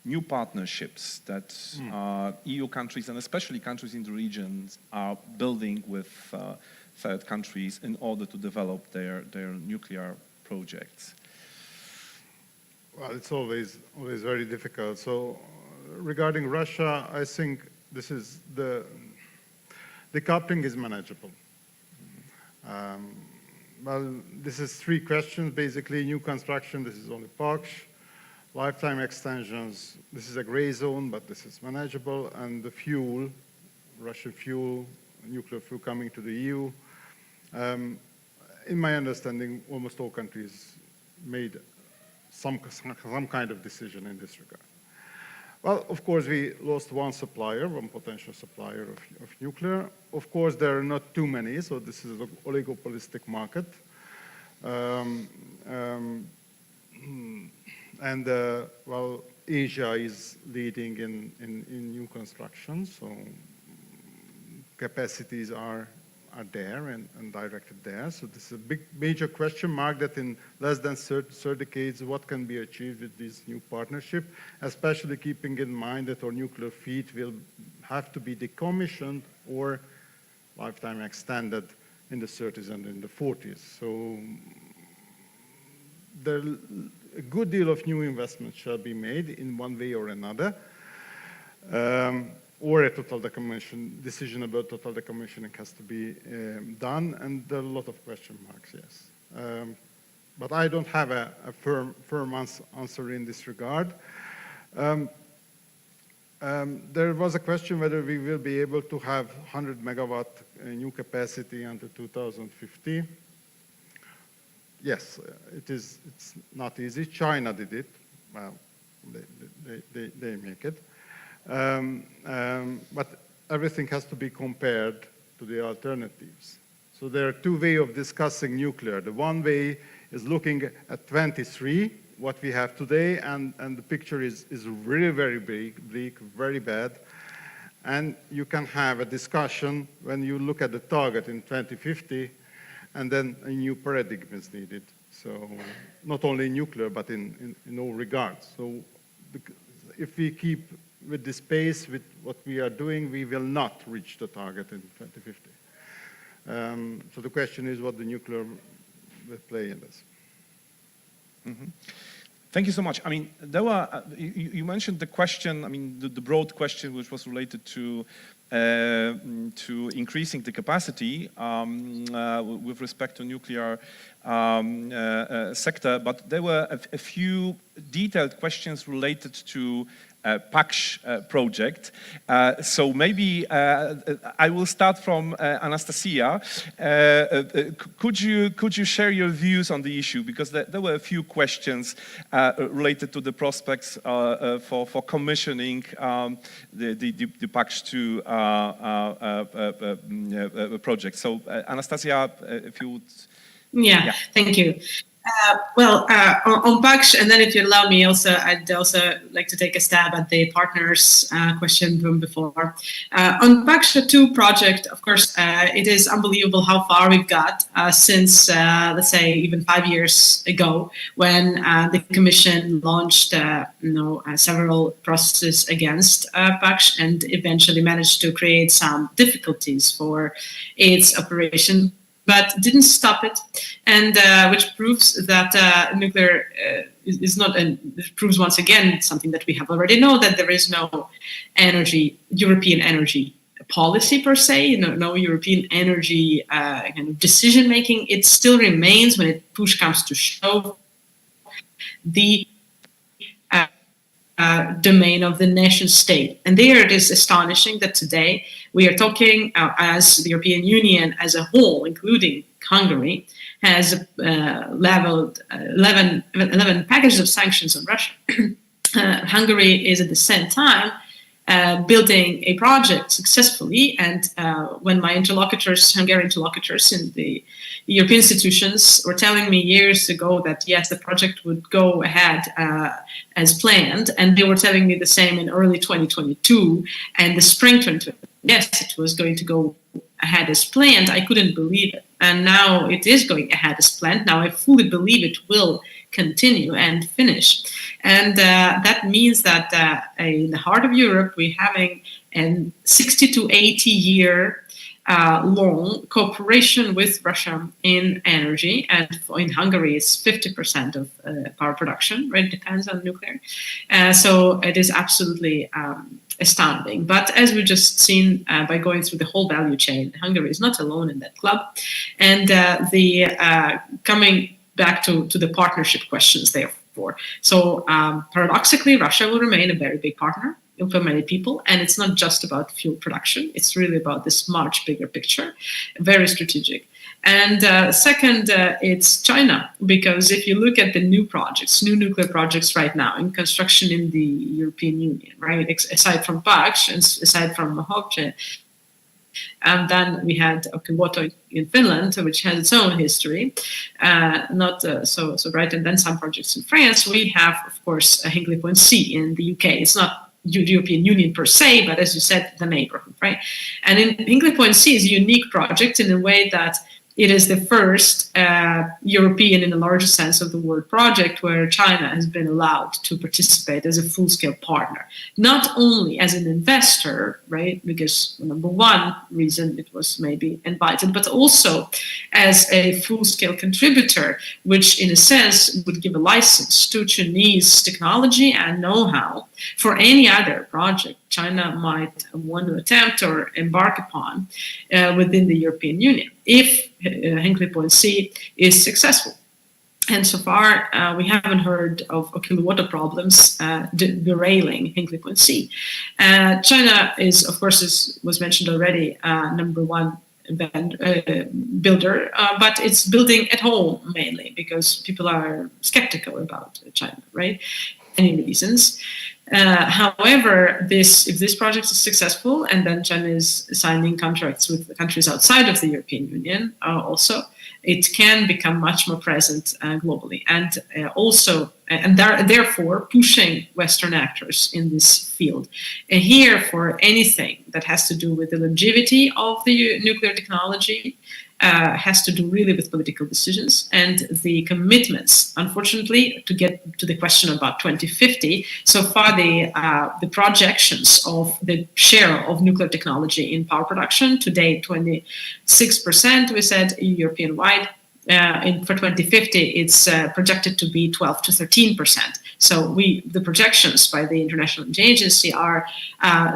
new partnerships that EU countries, and especially countries in the region, are building with third countries in order to develop their nuclear projects? Well, it's always very difficult. So regarding Russia, I think this is the decoupling is manageable. Well, this is three questions, basically. New construction, this is only POCH. Lifetime extensions, this is a gray zone, but this is manageable. And the fuel, Russian fuel, nuclear fuel coming to the EU. In my understanding, almost all countries made some kind of decision in this regard. Well, of course, we lost one potential supplier of nuclear. Of course, there are not too many, so this is an oligopolistic market. Well, Asia is leading in new construction, so capacities are there and directed there. So this is a big, major question mark that in less than 30 decades, what can be achieved with this new partnership, especially keeping in mind that our nuclear fleet will have to be decommissioned or lifetime extended in the 30s and in the 40s. So a good deal of new investment shall be made in one way or another. Or a total decommission, decision about total decommissioning has to be done, and there are a lot of question marks, yes. But I don't have a firm answer in this regard. There was a question whether we will be able to have 100 megawatt new capacity until 2050. Yes, it's not easy. China did it. Well, they make it. But everything has to be compared to the alternatives. So there are two ways of discussing nuclear. The one way is looking at 23, what we have today, and the picture is really very bleak, very bad. And you can have a discussion when you look at the target in 2050, and then a new paradigm is needed. So not only nuclear, but in all regards. So if we keep with this pace, with what we are doing, we will not reach the target in 2050. So the question is what the nuclear will play in this. Mm-hmm. Thank you so much. I mean, there were, you mentioned the question, I mean, the broad question which was related to increasing the capacity with respect to nuclear sector, but there were a few detailed questions related to PACS project. So maybe I will start from Anastasia. Could you share your views on the issue? Because there were a few questions related to the prospects for commissioning the PACS 2 project. So Anastasia, if you would. Yeah. Thank you. On PACS, and then if you allow me, I'd also like to take a stab at the partners question from before. On PACS 2 project, of course, it is unbelievable how far we've got since, let's say, even 5 years ago, when the Commission launched, several processes against PACS and eventually managed to create some difficulties for its operation, but didn't stop it, and which proves that nuclear is not, and it proves once again something that we have already known, that there is no European energy policy per se, no European energy kind of decision making. It still remains, when push comes to shove, the domain of the nation state. And there it is astonishing that today we are talking as the European Union as a whole, including Hungary, has leveled 11 packages of sanctions on Russia. Hungary is at the same time building a project successfully, and when my Hungarian interlocutors in the European institutions were telling me years ago that yes, the project would go ahead as planned, and they were telling me the same in early 2022 and the spring 2022, yes, it was going to go ahead as planned, I couldn't believe it. And now it is going ahead as planned. Now I fully believe it will continue and finish. And that means that in the heart of Europe, we're having a 60 to 80 year long cooperation with Russia in energy, and in Hungary it's 50% of power production, right? It depends on nuclear. So it is absolutely astounding. But as we just seen by going through the whole value chain, Hungary is not alone in that club. And coming back to the partnership questions, therefore. So paradoxically, Russia will remain a very big partner for many people, and it's not just about fuel production, it's really about this much bigger picture, very strategic. And second, it's China, because if you look at the new nuclear projects right now in construction in the European Union, right, aside from PACS and aside from Mahopche, and then we had Olkiluoto in Finland, which has its own history, not so bright, and then some projects in France. We have, of course, Hinkley Point C in the UK. It's not European Union per se, but as you said, the neighborhood, right? And in Hinkley Point C is a unique project in a way that it is the first European, in the largest sense of the word, project where China has been allowed to participate as a full-scale partner. Not only as an investor, right, because number one reason it was maybe invited, but also as a full-scale contributor, which in a sense would give a license to Chinese technology and know-how for any other project China might want to attempt or embark upon within the European Union, if Hinkley Point C is successful. And so far, we haven't heard of Olkiluoto problems derailing Hinkley Point C. China is, of course, as was mentioned already, number one builder, but it's building at home mainly because people are skeptical about China, right? Any reasons. However, if this project is successful, and then China is signing contracts with countries outside of the European Union also, it can become much more present globally. And also, and therefore pushing Western actors in this field. And here, for anything that has to do with the longevity of the nuclear technology, has to do really with political decisions and the commitments. Unfortunately, to get to the question about 2050, so far the projections of the share of nuclear technology in power production, today 26%, we said European-wide. For 2050, it's projected to be 12 to 13%. So the projections by the International Energy Agency are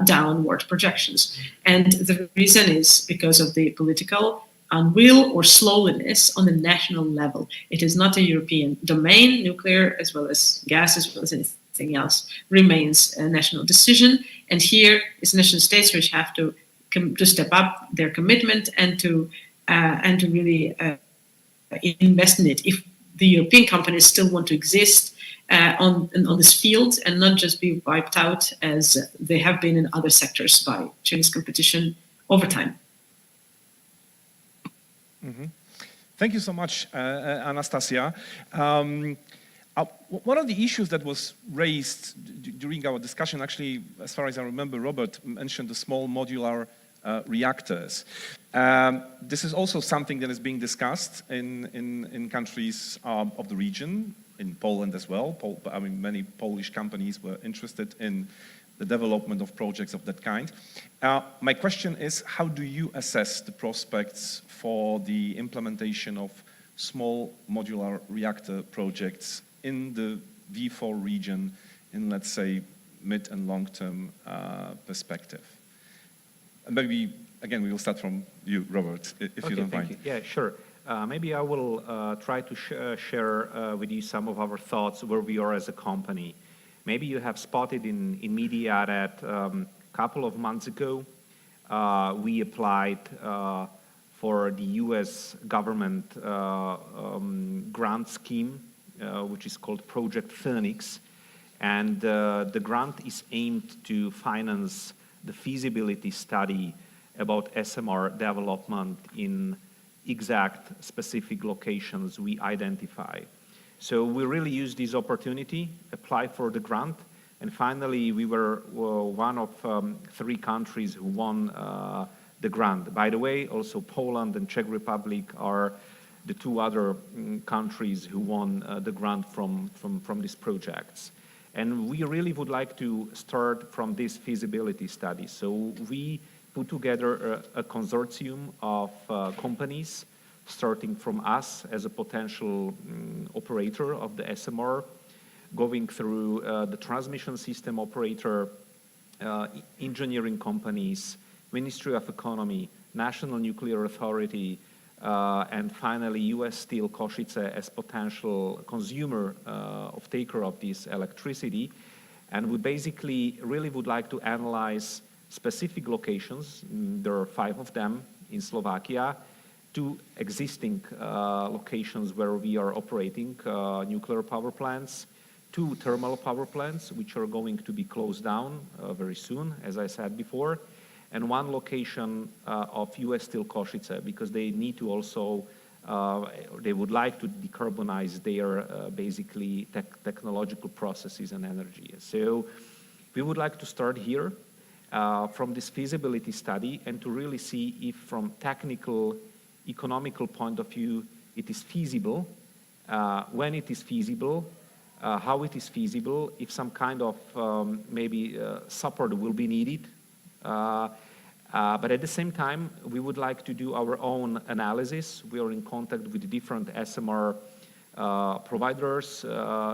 downward projections. And the reason is because of the political unwill or slowness on the national level. It is not a European domain. Nuclear, as well as gas, as well as anything else, remains a national decision. And here it's national states which have to step up their commitment and to really invest in it. If the European companies still want to exist on this field and not just be wiped out as they have been in other sectors by Chinese competition over time. Mm-hmm. Thank you so much, Anastasia. One of the issues that was raised during our discussion, actually, as far as I remember, Robert mentioned the small modular reactors. This is also something that is being discussed in countries of the region, in Poland as well. I mean, many Polish companies were interested in the development of projects of that kind. My question is, how do you assess the prospects for the implementation of small modular reactor projects in the V4 region in, let's say, mid and long-term perspective? And maybe, again, we will start from you, Robert, if you don't mind. You. Yeah, sure. Maybe I will try to share with you some of our thoughts where we are as a company. Maybe you have spotted in media that a couple of months ago, we applied for the US government grant scheme, which is called Project Phoenix. And the grant is aimed to finance the feasibility study about SMR development in exact specific locations we identify. So we really used this opportunity, applied for the grant, and finally we were one of 3 countries who won the grant. By the way, also Poland and Czech Republic are the 2 other countries who won the grant from these projects. And we really would like to start from this feasibility study. So we put together a consortium of companies, starting from us as a potential operator of the SMR, going through the transmission system operator, engineering companies, Ministry of Economy, National Nuclear Authority, and finally US Steel Košice as potential consumer of taker of this electricity. And we basically really would like to analyze specific locations. There are 5 of them in Slovakia, 2 existing locations where we are operating nuclear power plants, 2 thermal power plants, which are going to be closed down very soon, as I said before, and 1 location of US Steel Košice, because they need to also, they would like to decarbonize their basically technological processes and energy. So we would like to start here from this feasibility study and to really see if from technical, economical point of view, it is feasible, when it is feasible, how it is feasible, if some kind of maybe support will be needed. But at the same time, we would like to do our own analysis. We are in contact with different SMR providers,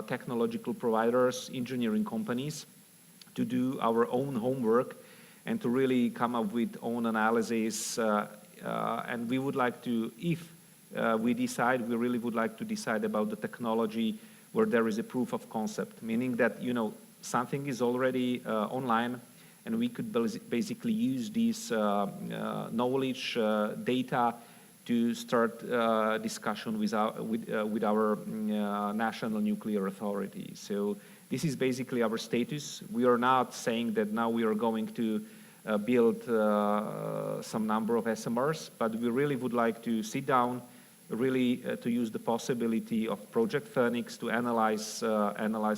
technological providers, engineering companies, to do our own homework and to really come up with own analysis. And we would like to, if we decide, we really would like to decide about the technology where there is a proof of concept, meaning that, you know, something is already online, and we could basically use this knowledge, data, to start discussion with our National Nuclear Authority. So this is basically our status. We are not saying that now we are going to build some number of SMRs, but we really would like to sit down, really to use the possibility of Project Phoenix to analyze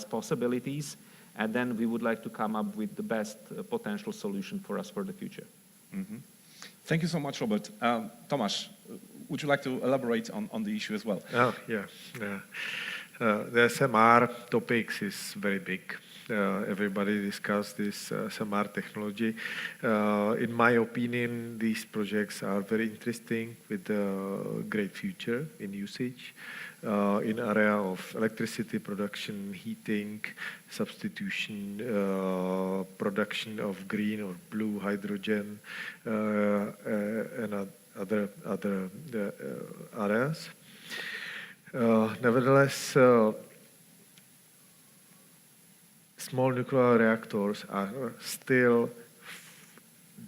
possibilities, and then we would like to come up with the best potential solution for us for the future. Mm-hmm. Thank you so much, Robert. Tomasz, would you like to elaborate on the issue as well? Oh, yeah. The SMR topics is very big. Everybody discussed this SMR technology. In my opinion, these projects are very interesting with a great future in usage. In area of electricity production, heating, substitution, production of green or blue hydrogen, and other areas. Nevertheless, small nuclear reactors are still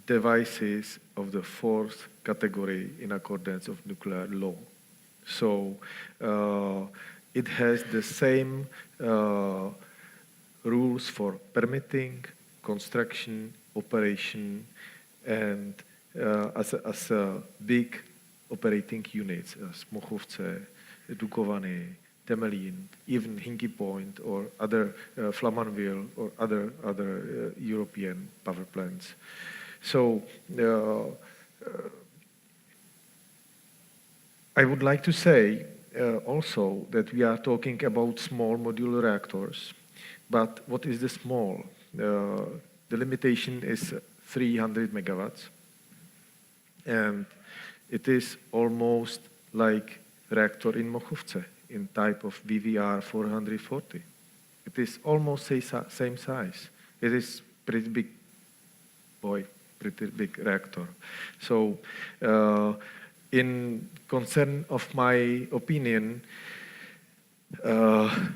devices of the fourth category in accordance of nuclear law. So it has the same rules for permitting, construction, operation, and as a big operating units, as Mochovce, Dukovany, Temelín, even Hinkley Point, or other Flamanville, or other European power plants. So I would like to say also that we are talking about small modular reactors, but what is the small? The limitation is 300 megawatts, and it is almost like reactor in Mochovce in type of VVR 440. It is almost same size. It is pretty big reactor. So in concern of my opinion,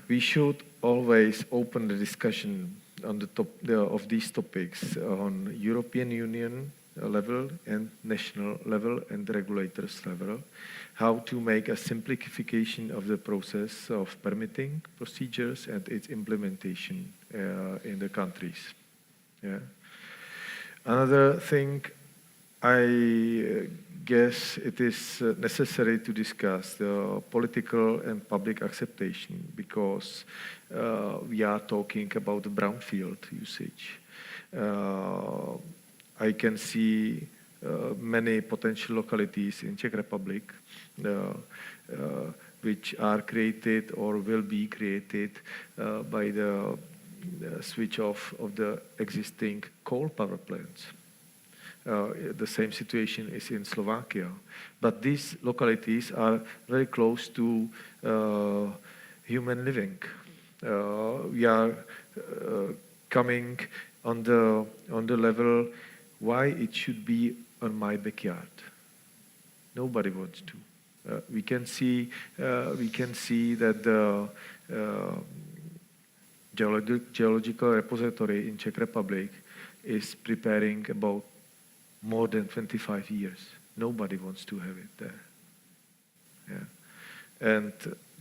we should always open the discussion on the top of these topics on European Union level and national level and regulators level, how to make a simplification of the process of permitting procedures and its implementation in the countries. Yeah. Another thing, I guess it is necessary to discuss the political and public acceptation, because we are talking about brownfield usage. I can see many potential localities in Czech Republic which are created or will be created by the switch off of the existing coal power plants. The same situation is in Slovakia. But these localities are very close to human living. We are coming on the level why it should be on my backyard. Nobody wants to. We can see that the geological repository in Czech Republic is preparing about more than 25 years. Nobody wants to have it there. Yeah. And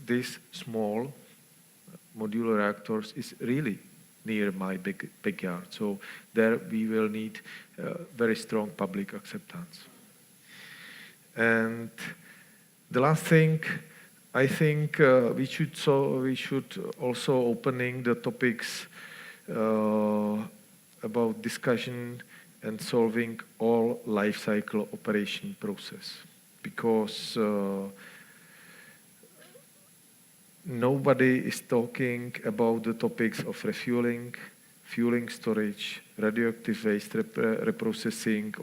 these small modular reactors is really near my backyard. So there we will need very strong public acceptance. And the last thing, I think we should also opening the topics about discussion and solving all life cycle operation process, because nobody is talking about the topics of refueling, fueling storage, radioactive waste reprocessing,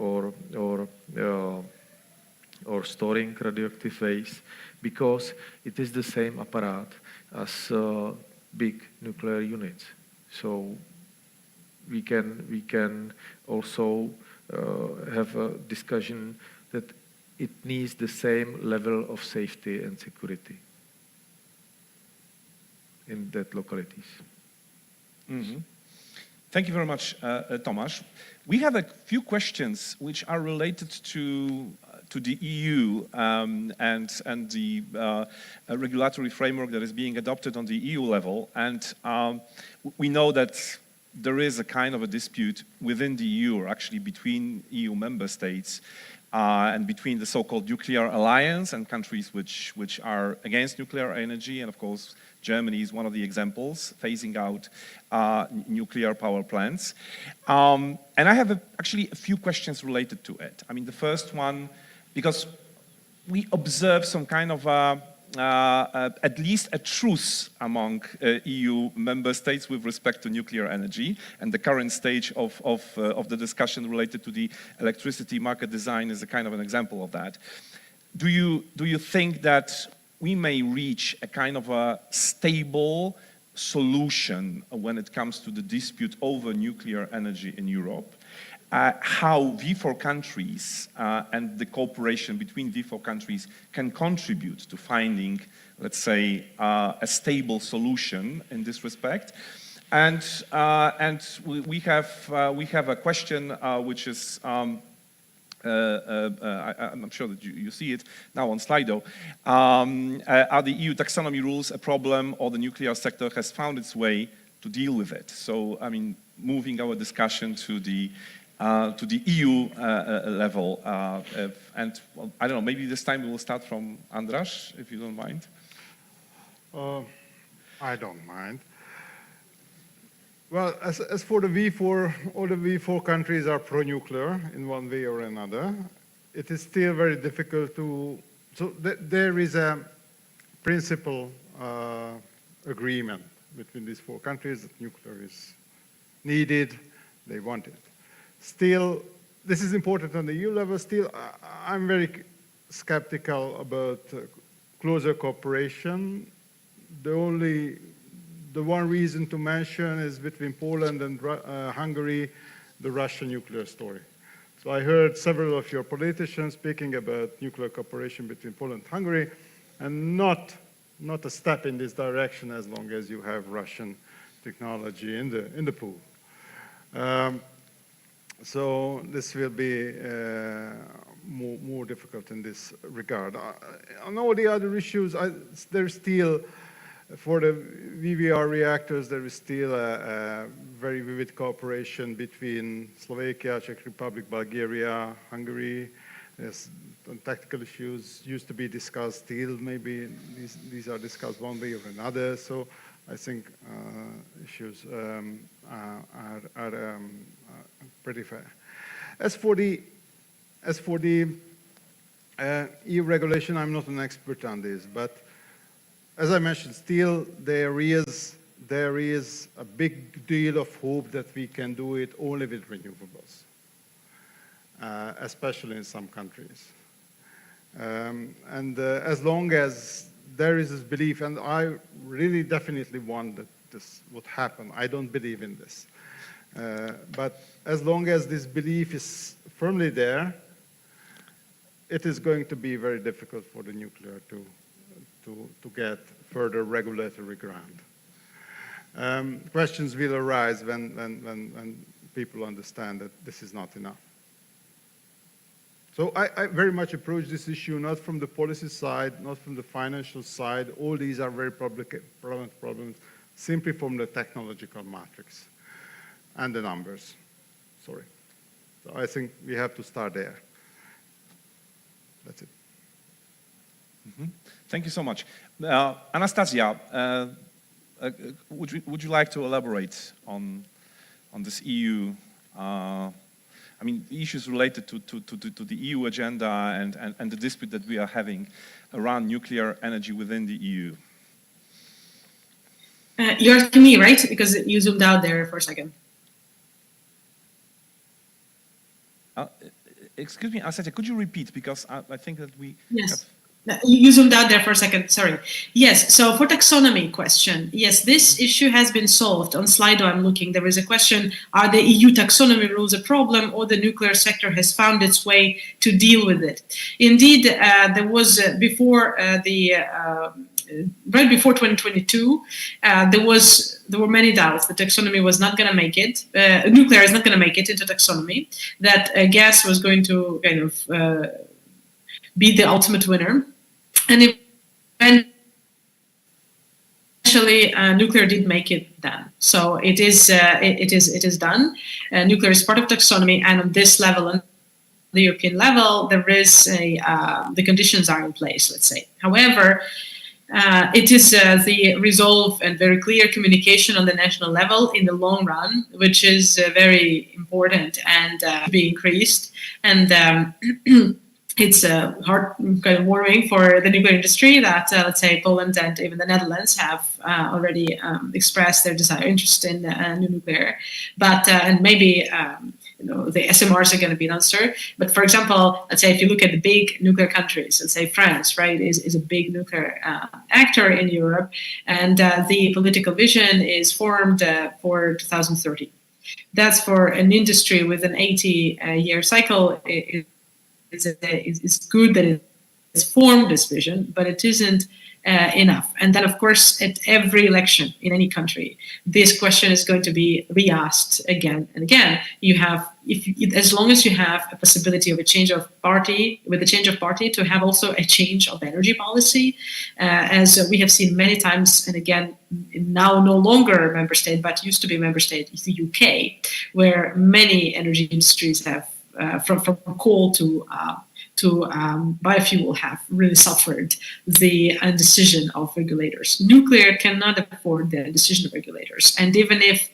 or storing radioactive waste, because it is the same apparat as big nuclear units. So we can also have a discussion that it needs the same level of safety and security in that localities. Mm-hmm. Thank you very much, Tomasz. We have a few questions which are related to the EU and the regulatory framework that is being adopted on the EU level. And we know that there is a kind of a dispute within the EU, or actually between EU member states, and between the so-called nuclear alliance and countries which are against nuclear energy, and of course Germany is one of the examples, phasing out nuclear power plants. And I have actually a few questions related to it. I mean, the first one, because we observe some kind of at least a truce among EU member states with respect to nuclear energy, and the current stage of the discussion related to the electricity market design is a kind of an example of that. Do you think that we may reach a kind of a stable solution when it comes to the dispute over nuclear energy in Europe? How V4 countries and the cooperation between V4 countries can contribute to finding, let's say, a stable solution in this respect. And we have a question which is I'm sure that you see it now on Slido. Are the EU taxonomy rules a problem, or the nuclear sector has found its way to deal with it? So, I mean, moving our discussion to the EU level, and well, I don't know, maybe this time we will start from Andras, if you don't mind. I don't mind. Well, as for the V4, all the V4 countries are pro-nuclear in one way or another. It is still very difficult to, so there is a principal agreement between these four countries that nuclear is needed, they want it. Still, this is important on the EU level. Still, I'm very skeptical about closer cooperation. The one reason to mention is between Poland and Hungary, the Russian nuclear story. So I heard several of your politicians speaking about nuclear cooperation between Poland and Hungary, and not a step in this direction as long as you have Russian technology in the pool. So this will be more difficult in this regard. On all the other issues, there's still, for the VVR reactors, there is still a very vivid cooperation between Slovakia, Czech Republic, Bulgaria, Hungary. Yes, tactical issues used to be discussed. Still, maybe these are discussed one way or another. So I think issues are pretty fair. As for the EU regulation, I'm not an expert on this, but as I mentioned, still there is a big deal of hope that we can do it only with renewables, especially in some countries. As long as there is this belief, and I really definitely want that this would happen. I don't believe in this. But as long as this belief is firmly there, it is going to be very difficult for the nuclear to get further regulatory ground. Questions will arise when people understand that this is not enough. So I very much approach this issue not from the policy side, not from the financial side. All these are very prevalent problems, simply from the technological matrix and the numbers. Sorry. So I think we have to start there. That's it. Mm-hmm. Thank you so much. Anastasia, would you like to elaborate on this EU? I mean, the issues related to the EU agenda and the dispute that we are having around nuclear energy within the EU. You're asking me, right? Because you zoomed out there for a second. Excuse me, Anastasia, could you repeat? Because I think that we... Yes. You zoomed out there for a second, sorry. Yes, so for taxonomy question, yes, this issue has been solved. On Slido I'm looking, there is a question, are the EU taxonomy rules a problem, or the nuclear sector has found its way to deal with it? Indeed, there was before right before 2022, there were many doubts. The taxonomy was not going to make it. Nuclear is not going to make it into taxonomy. That gas was going to kind of be the ultimate winner. And eventually, nuclear did make it then. So it is done. Nuclear is part of taxonomy, and on this level, the European level, there is the conditions are in place, let's say. However, it is the resolve and very clear communication on the national level in the long run, which is very important and be increased. And it's heart-warming for the nuclear industry that, let's say, Poland and even the Netherlands have already expressed their interest in new nuclear. But and maybe the SMRs are going to be an answer. But for example, let's say if you look at the big nuclear countries, let's say France, right, is a big nuclear actor in Europe, and the political vision is formed for 2030. That's for an industry with an 80-year cycle. It's good that it's formed this vision, but it isn't enough. And then, of course, at every election in any country, this question is going to be re-asked again and again. You have, as long as you have a possibility of a change of party, with a change of party, to have also a change of energy policy, as we have seen many times, and again, now no longer a member state, but used to be a member state, is the UK, where many energy industries have, from coal to biofuel, have really suffered the indecision of regulators. Nuclear cannot afford the indecision of regulators. And even if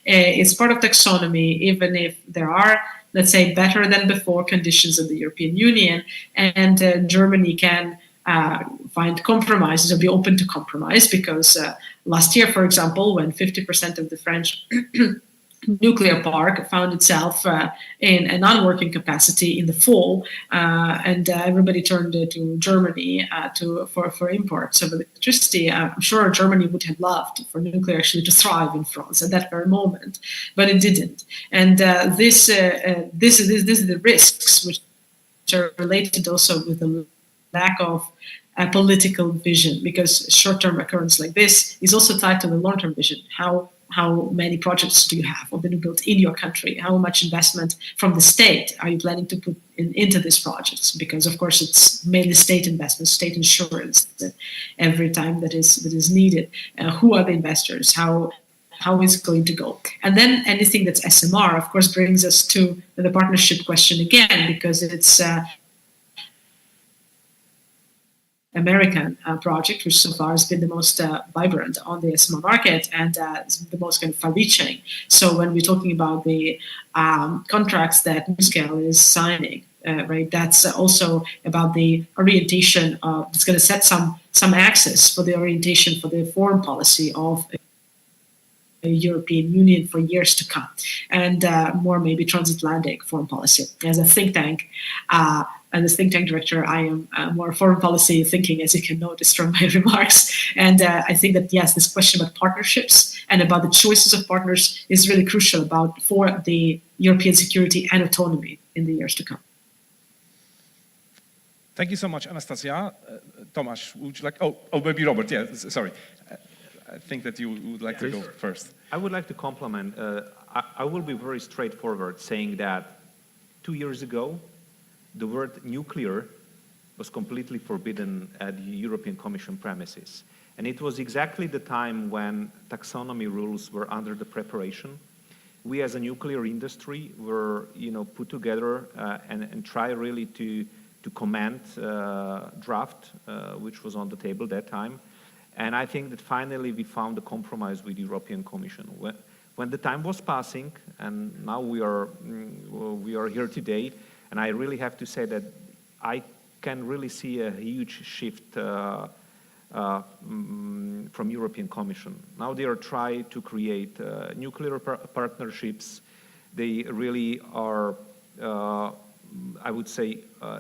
it's part of taxonomy, even if there are, let's say, better than before conditions of the European Union, and Germany can find compromises or be open to compromise, because last year, for example, when 50% of the French nuclear park found itself in a non-working capacity in the fall, and everybody turned to Germany for imports of electricity. I'm sure Germany would have loved for nuclear actually to thrive in France at that very moment, but it didn't. And this is the risks which are related also with the lack of a political vision, because short-term occurrence like this is also tied to the long-term vision. How many projects do you have of the new build in your country? How much investment from the state are you planning to put into these projects? Because of course it's mainly state investment, state insurance every time that is needed. Who are the investors? How is it going to go? And then anything that's SMR, of course, brings us to the partnership question again, because it's American project, which so far has been the most vibrant on the SMR market and the most kind of far-reaching. So when we're talking about the contracts that NuScale is signing, right, that's also about the orientation of, it's going to set some axis for the orientation for the foreign policy of the European Union for years to come, and more maybe transatlantic foreign policy. As a think tank, and as think tank director, I am more foreign policy thinking, as you can notice from my remarks. And I think that, yes, this question about partnerships and about the choices of partners is really crucial for the European security and autonomy in the years to come. Thank you so much, Anastasia. Tomasz, would you like, oh, maybe Robert, yeah, sorry. I think that you would like to go first. I would like to compliment, I will be very straightforward, saying that 2 years ago, the word nuclear was completely forbidden at the European Commission premises. And it was exactly the time when taxonomy rules were under the preparation. We as a nuclear industry were, put together and try really to comment draft, which was on the table that time. And I think that finally we found a compromise with the European Commission. When the time was passing, and now we are here today, and I really have to say that I can really see a huge shift from European Commission. Now they are trying to create nuclear partnerships. They really are, I would say,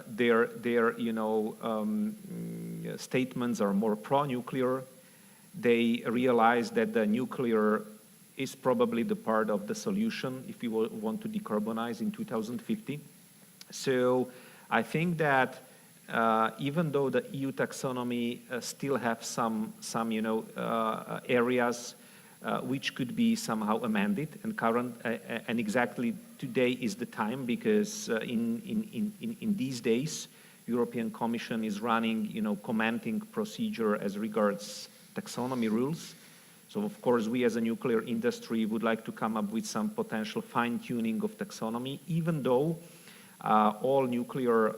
their statements are more pro-nuclear. They realize that the nuclear is probably the part of the solution if we want to decarbonize in 2050. So I think that even though the EU taxonomy still have some areas which could be somehow amended, and exactly today is the time, because in these days European Commission is running commenting procedure as regards taxonomy rules. So of course we as a nuclear industry would like to come up with some potential fine-tuning of taxonomy, even though all nuclear,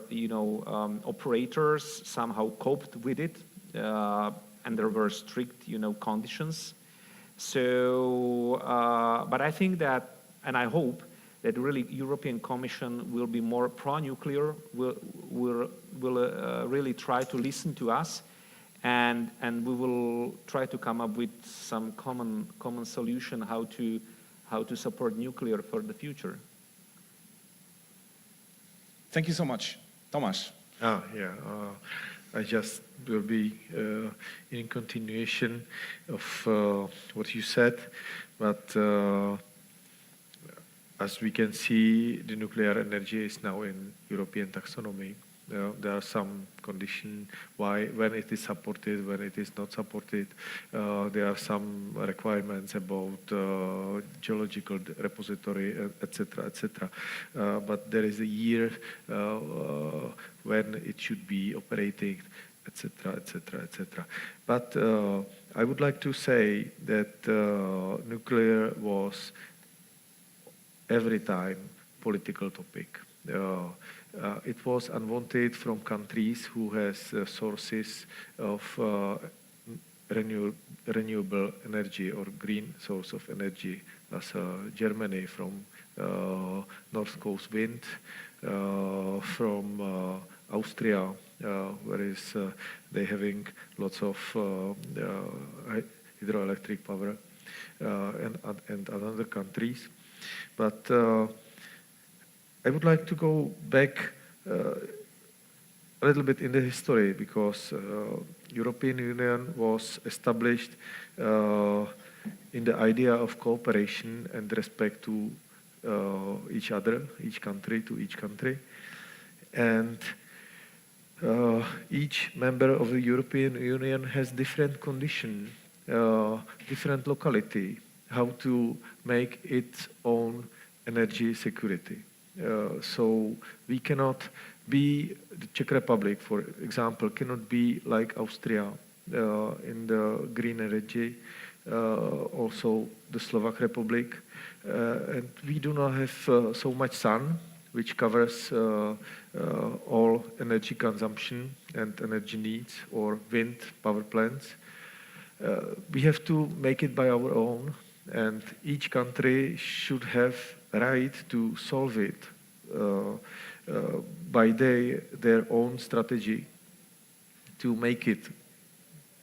operators somehow coped with it, and there were strict, conditions. So, but I think that, and I hope that really European Commission will be more pro-nuclear, will really try to listen to us, and we will try to come up with some common solution how to support nuclear for the future. Thank you so much. Tomasz. I just will be in continuation of what you said, but as we can see, the nuclear energy is now in European taxonomy. There are some conditions when it is supported, when it is not supported. There are some requirements about geological repository, etc., etc. But there is a year when it should be operating, etc., etc., etc. But I would like to say that nuclear was every time political topic. It was unwanted from countries who has sources of renewable energy or green source of energy, as Germany from North Coast wind, from Austria, where they having lots of hydroelectric power, and other countries. But I would like to go back a little bit in the history, because European Union was established in the idea of cooperation and respect to each other, each country to each country. And each member of the European Union has different condition, different locality, how to make its own energy security. So we cannot be, the Czech Republic, for example, cannot be like Austria in the green energy, also the Slovak Republic. And we do not have so much sun, which covers all energy consumption and energy needs, or wind power plants. We have to make it by our own, and each country should have right to solve it by their own strategy to make it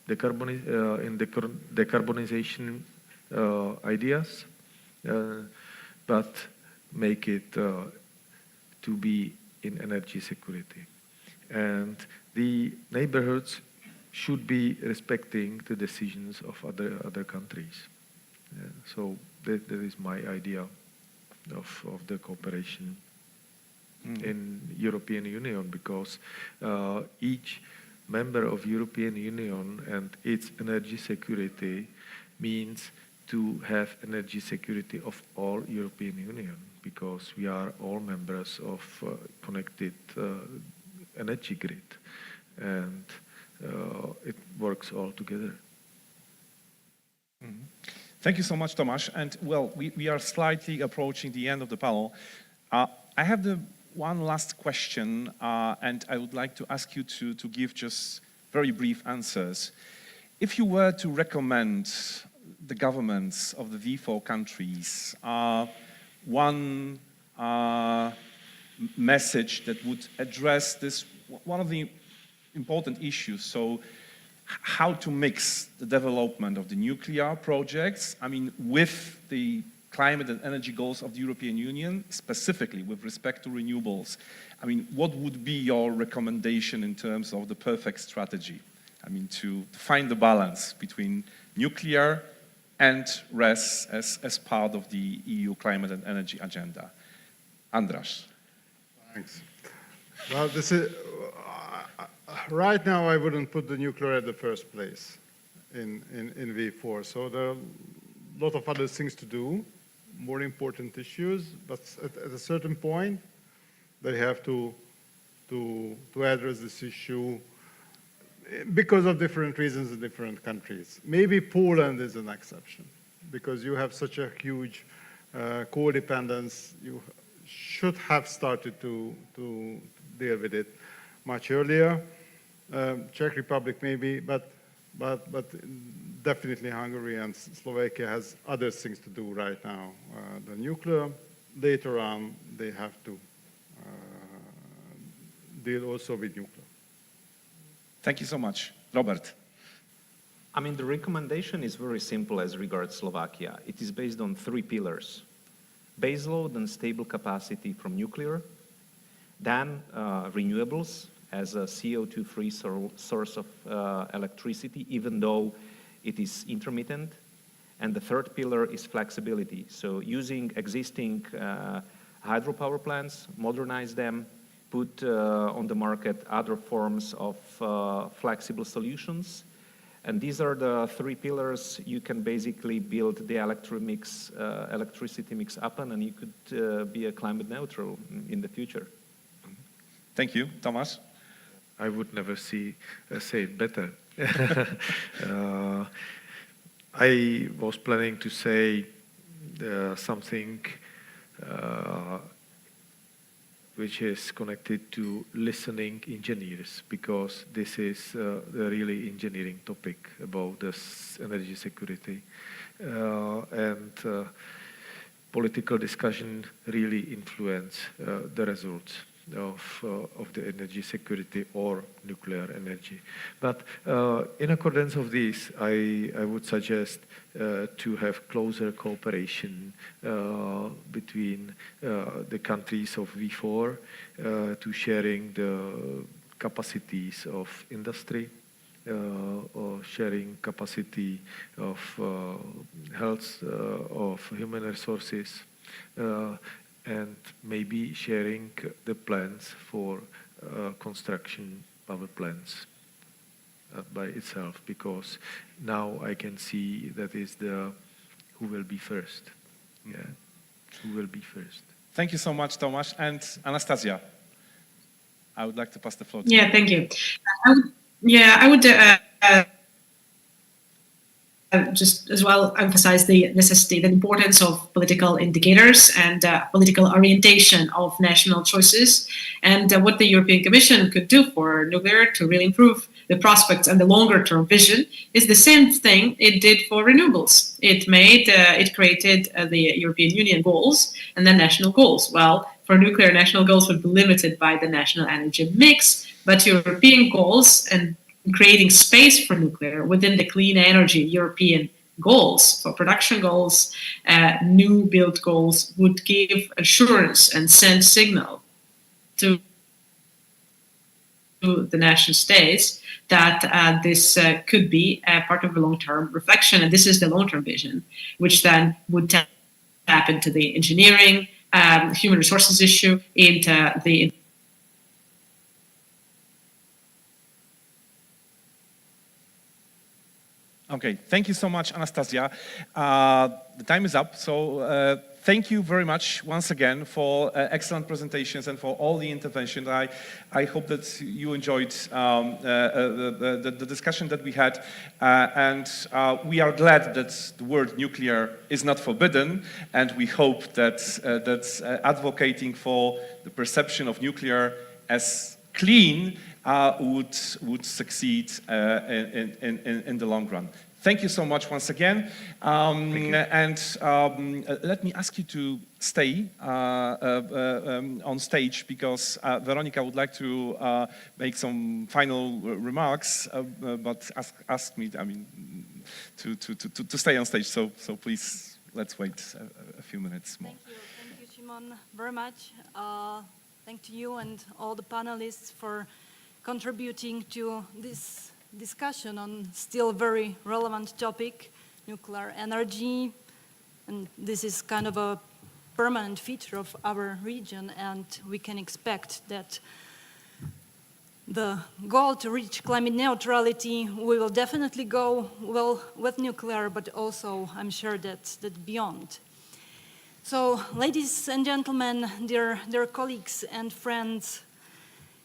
in the decarbonization ideas, but make it to be in energy security. And the neighborhoods should be respecting the decisions of other countries. So that is my idea of the cooperation in European Union, because each member of European Union and its energy security means to have energy security of all European Union, because we are all members of connected energy grid, and it works all together. Mm-hmm. Thank you so much, Tomasz. And well, we are slightly approaching the end of the panel. I have one last question, and I would like to ask you to give just very brief answers. If you were to recommend the governments of the VIII countries one message that would address this, one of the important issues, so how to mix the development of the nuclear projects, with the climate and energy goals of the European Union, specifically with respect to renewables. What would be your recommendation in terms of the perfect strategy? To find the balance between nuclear and RES as part of the EU climate and energy agenda. Andras. Thanks. Well, this is, right now I wouldn't put the nuclear at the first place in VIII. So there are a lot of other things to do, more important issues, but at a certain point they have to address this issue because of different reasons in different countries. Maybe Poland is an exception, because you have such a huge coal dependence. You should have started to deal with it much earlier. Czech Republic maybe, but definitely Hungary and Slovakia has other things to do right now. The nuclear, later on, they have to deal also with nuclear. Thank you so much. Robert. I mean, the recommendation is very simple as regards Slovakia. It is based on 3 pillars: baseload and stable capacity from nuclear, then renewables as a CO2-free source of electricity, even though it is intermittent, and the 3rd pillar is flexibility. So using existing hydropower plants, modernize them, put on the market other forms of flexible solutions. And these are the 3 pillars you can basically build the electricity mix upon, and you could be a climate neutral in the future. Thank you. Tomasz? I would never say it better. I was planning to say something which is connected to listening engineers, because this is a really engineering topic about this energy security. And political discussion really influence the results of the energy security or nuclear energy. But in accordance of this, I would suggest to have closer cooperation between the countries of V4 to sharing the capacities of industry, or sharing capacity of health, of human resources, and maybe sharing the plans for construction power plants by itself, because now I can see that is the who will be first. Yeah, who will be first. Thank you so much, Tomasz. And Anastasia, I would like to pass the floor to you. Yeah, thank you. I would just as well emphasize the necessity, the importance of political indicators and political orientation of national choices, and what the European Commission could do for nuclear to really improve the prospects and the longer term vision is the same thing it did for renewables. It created the European Union goals and then national goals. Well, for nuclear, national goals would be limited by the national energy mix, but European goals and creating space for nuclear within the clean energy European goals, for production goals, new build goals, would give assurance and send signal to the nation states that this could be a part of a long-term reflection, and this is the long-term vision, which then would tap into the engineering, human resources issue, into the Okay, thank you so much, Anastasia. The time is up, so thank you very much once again for excellent presentations and for all the interventions. I hope that you enjoyed the discussion that we had, and we are glad that the word nuclear is not forbidden, and we hope that advocating for the perception of nuclear as clean would succeed in the long run. Thank you so much once again. And let me ask you to stay on stage, because Veronica would like to make some final remarks, but ask me, I mean, to stay on stage. So please, let's wait a few minutes more. Thank you, Shimon, very much. Thank you and all the panelists for contributing to this discussion on still very relevant topic, nuclear energy. And this is kind of a permanent feature of our region, and we can expect that the goal to reach climate neutrality, we will definitely go well with nuclear, but also I'm sure that beyond. So, ladies and gentlemen, dear colleagues and friends,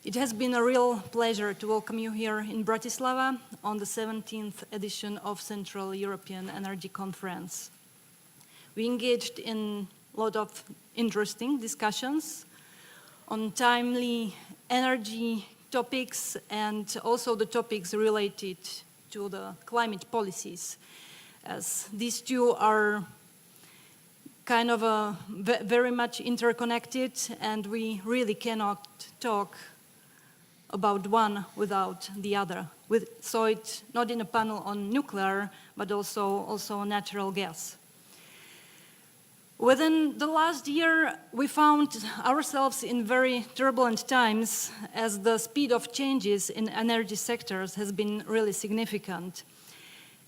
it has been a real pleasure to welcome you here in Bratislava on the 17th edition of Central European Energy Conference. We engaged in a lot of interesting discussions on timely energy topics and also the topics related to the climate policies, as these two are kind of very much interconnected, and we really cannot talk about one without the other. So it's not in a panel on nuclear, but also natural gas. Within the last year, we found ourselves in very turbulent times, as the speed of changes in energy sectors has been really significant.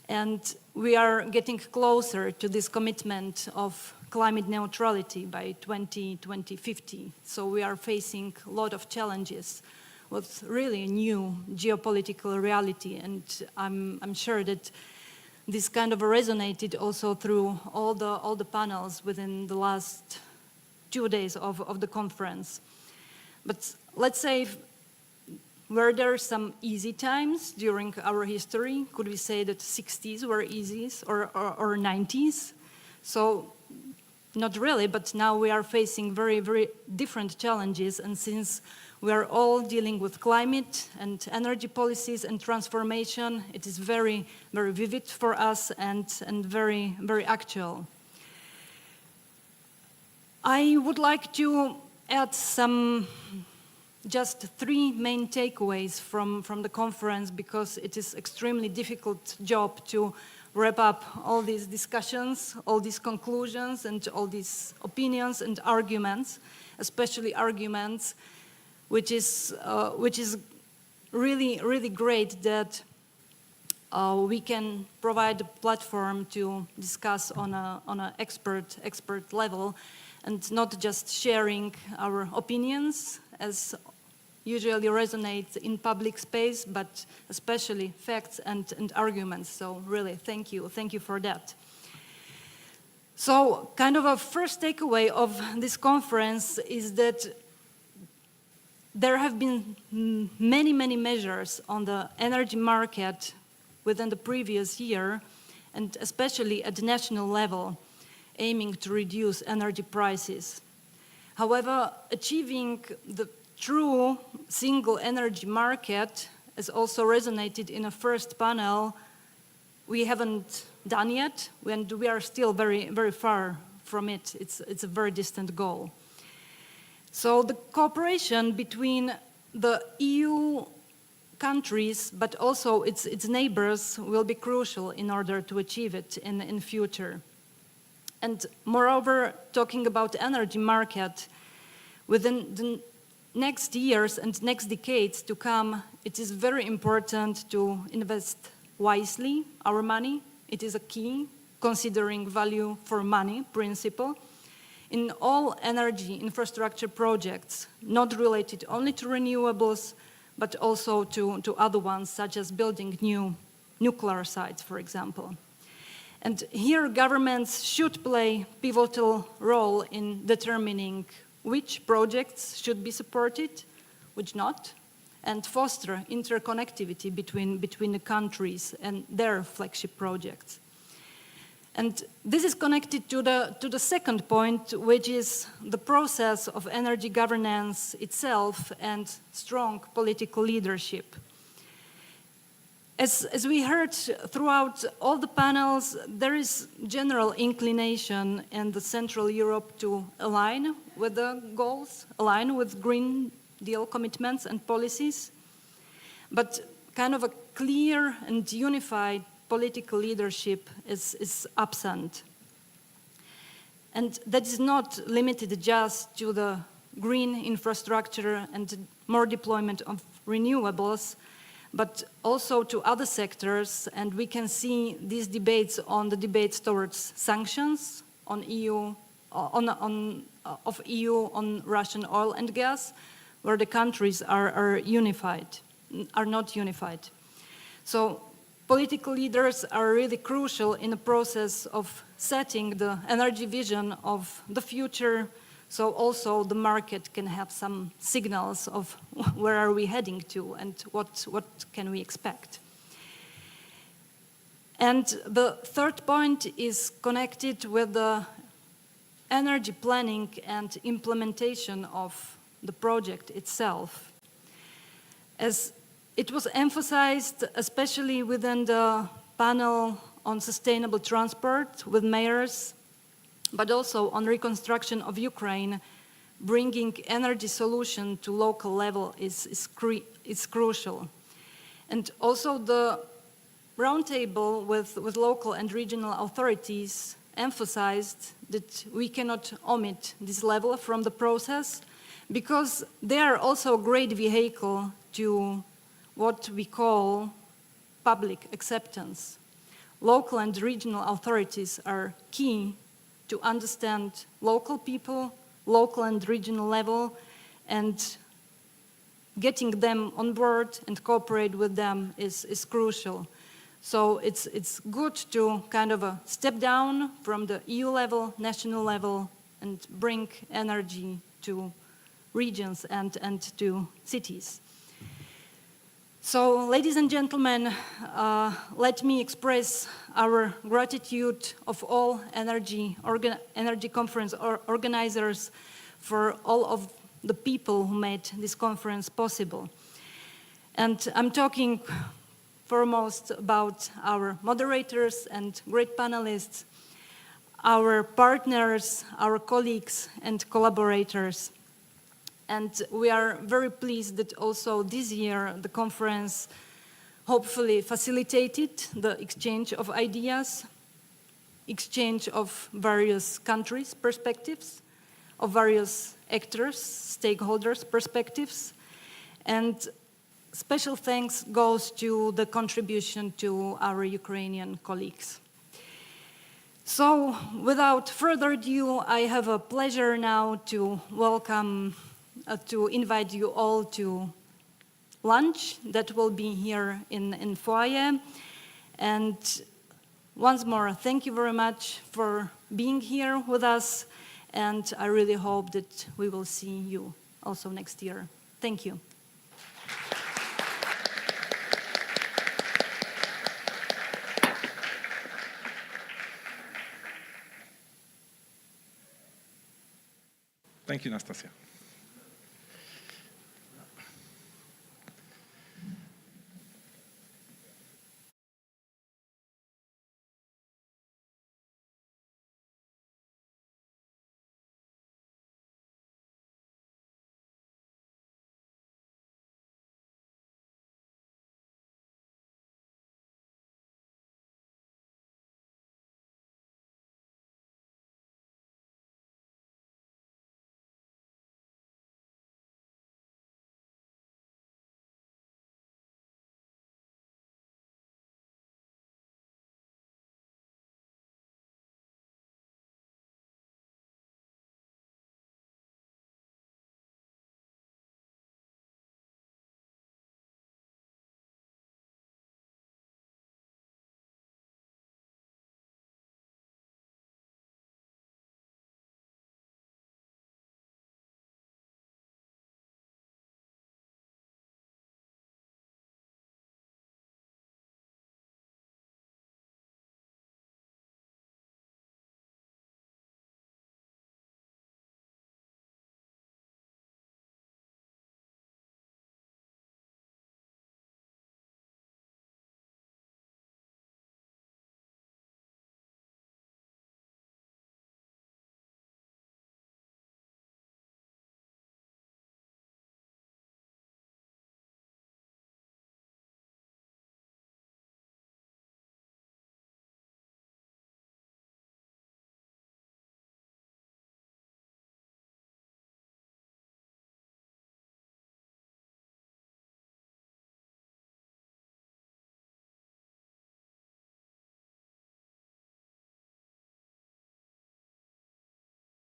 And we are getting closer to this commitment of climate neutrality by 2050. So we are facing a lot of challenges with really a new geopolitical reality. And I'm sure that this kind of resonated also through all the panels within the last 2 days of the conference. But let's say, were there some easy times during our history? Could we say that 60s were easy or 90s? So not really, but now we are facing very, very different challenges. And since we are all dealing with climate and energy policies and transformation, it is very, very vivid for us and very, very actual. I would like to add just 3 main takeaways from the conference, because it is extremely difficult job to wrap up all these discussions, all these conclusions, and all these opinions and arguments, especially arguments, which is really, really great that we can provide a platform to discuss on an expert level, and not just sharing our opinions, as usually resonates in public space, but especially facts and arguments. So really, thank you for that. So kind of a first takeaway of this conference is that there have been many, many measures on the energy market within the previous year, and especially at the national level, aiming to reduce energy prices. However, achieving the true single energy market, as also resonated in a first panel, we haven't done yet, and we are still very, very far from it. It's a very distant goal. So the cooperation between the EU countries, but also its neighbors, will be crucial in order to achieve it in future. And moreover, talking about the energy market, within the next years and next decades to come, it is very important to invest wisely our money. It is a key, considering value for money principle, in all energy infrastructure projects, not related only to renewables, but also to other ones, such as building new nuclear sites, for example. And here governments should play a pivotal role in determining which projects should be supported, which not, and foster interconnectivity between the countries and their flagship projects. And this is connected to the second point, which is the process of energy governance itself and strong political leadership. As we heard throughout all the panels, there is general inclination in the Central Europe to align with the goals, align with Green Deal commitments and policies, but kind of a clear and unified political leadership is absent. And that is not limited just to the green infrastructure and more deployment of renewables, but also to other sectors. And we can see these debates on the debates towards sanctions on EU, of EU on Russian oil and gas, where the countries are not unified. So political leaders are really crucial in the process of setting the energy vision of the future, so also the market can have some signals of where are we heading to and what can we expect. And the third point is connected with the energy planning and implementation of the project itself. As it was emphasized, especially within the panel on sustainable transport with mayors, but also on reconstruction of Ukraine, bringing energy solution to local level is crucial. And also the roundtable with local and regional authorities emphasized that we cannot omit this level from the process because they are also a great vehicle to what we call public acceptance. Local and regional authorities are key to understand local people, local and regional level, and getting them on board and cooperate with them is crucial. So it's good to kind of step down from the EU level, national level, and bring energy to regions and to cities. So, ladies and gentlemen, let me express our gratitude of all energy conference organizers for all of the people who made this conference possible. And I'm talking foremost about our moderators and great panelists, our partners, our colleagues and collaborators. And we are very pleased that also this year the conference hopefully facilitated the exchange of ideas, exchange of various countries' perspectives, of various actors, stakeholders' perspectives. And special thanks goes to the contribution to our Ukrainian colleagues. So without further ado, I have a pleasure now to welcome to invite you all to lunch that will be here in VIIa. And once more, thank you very much for being here with us. And I really hope that we will see you also next year. Thank you. Thank you, Nastasia.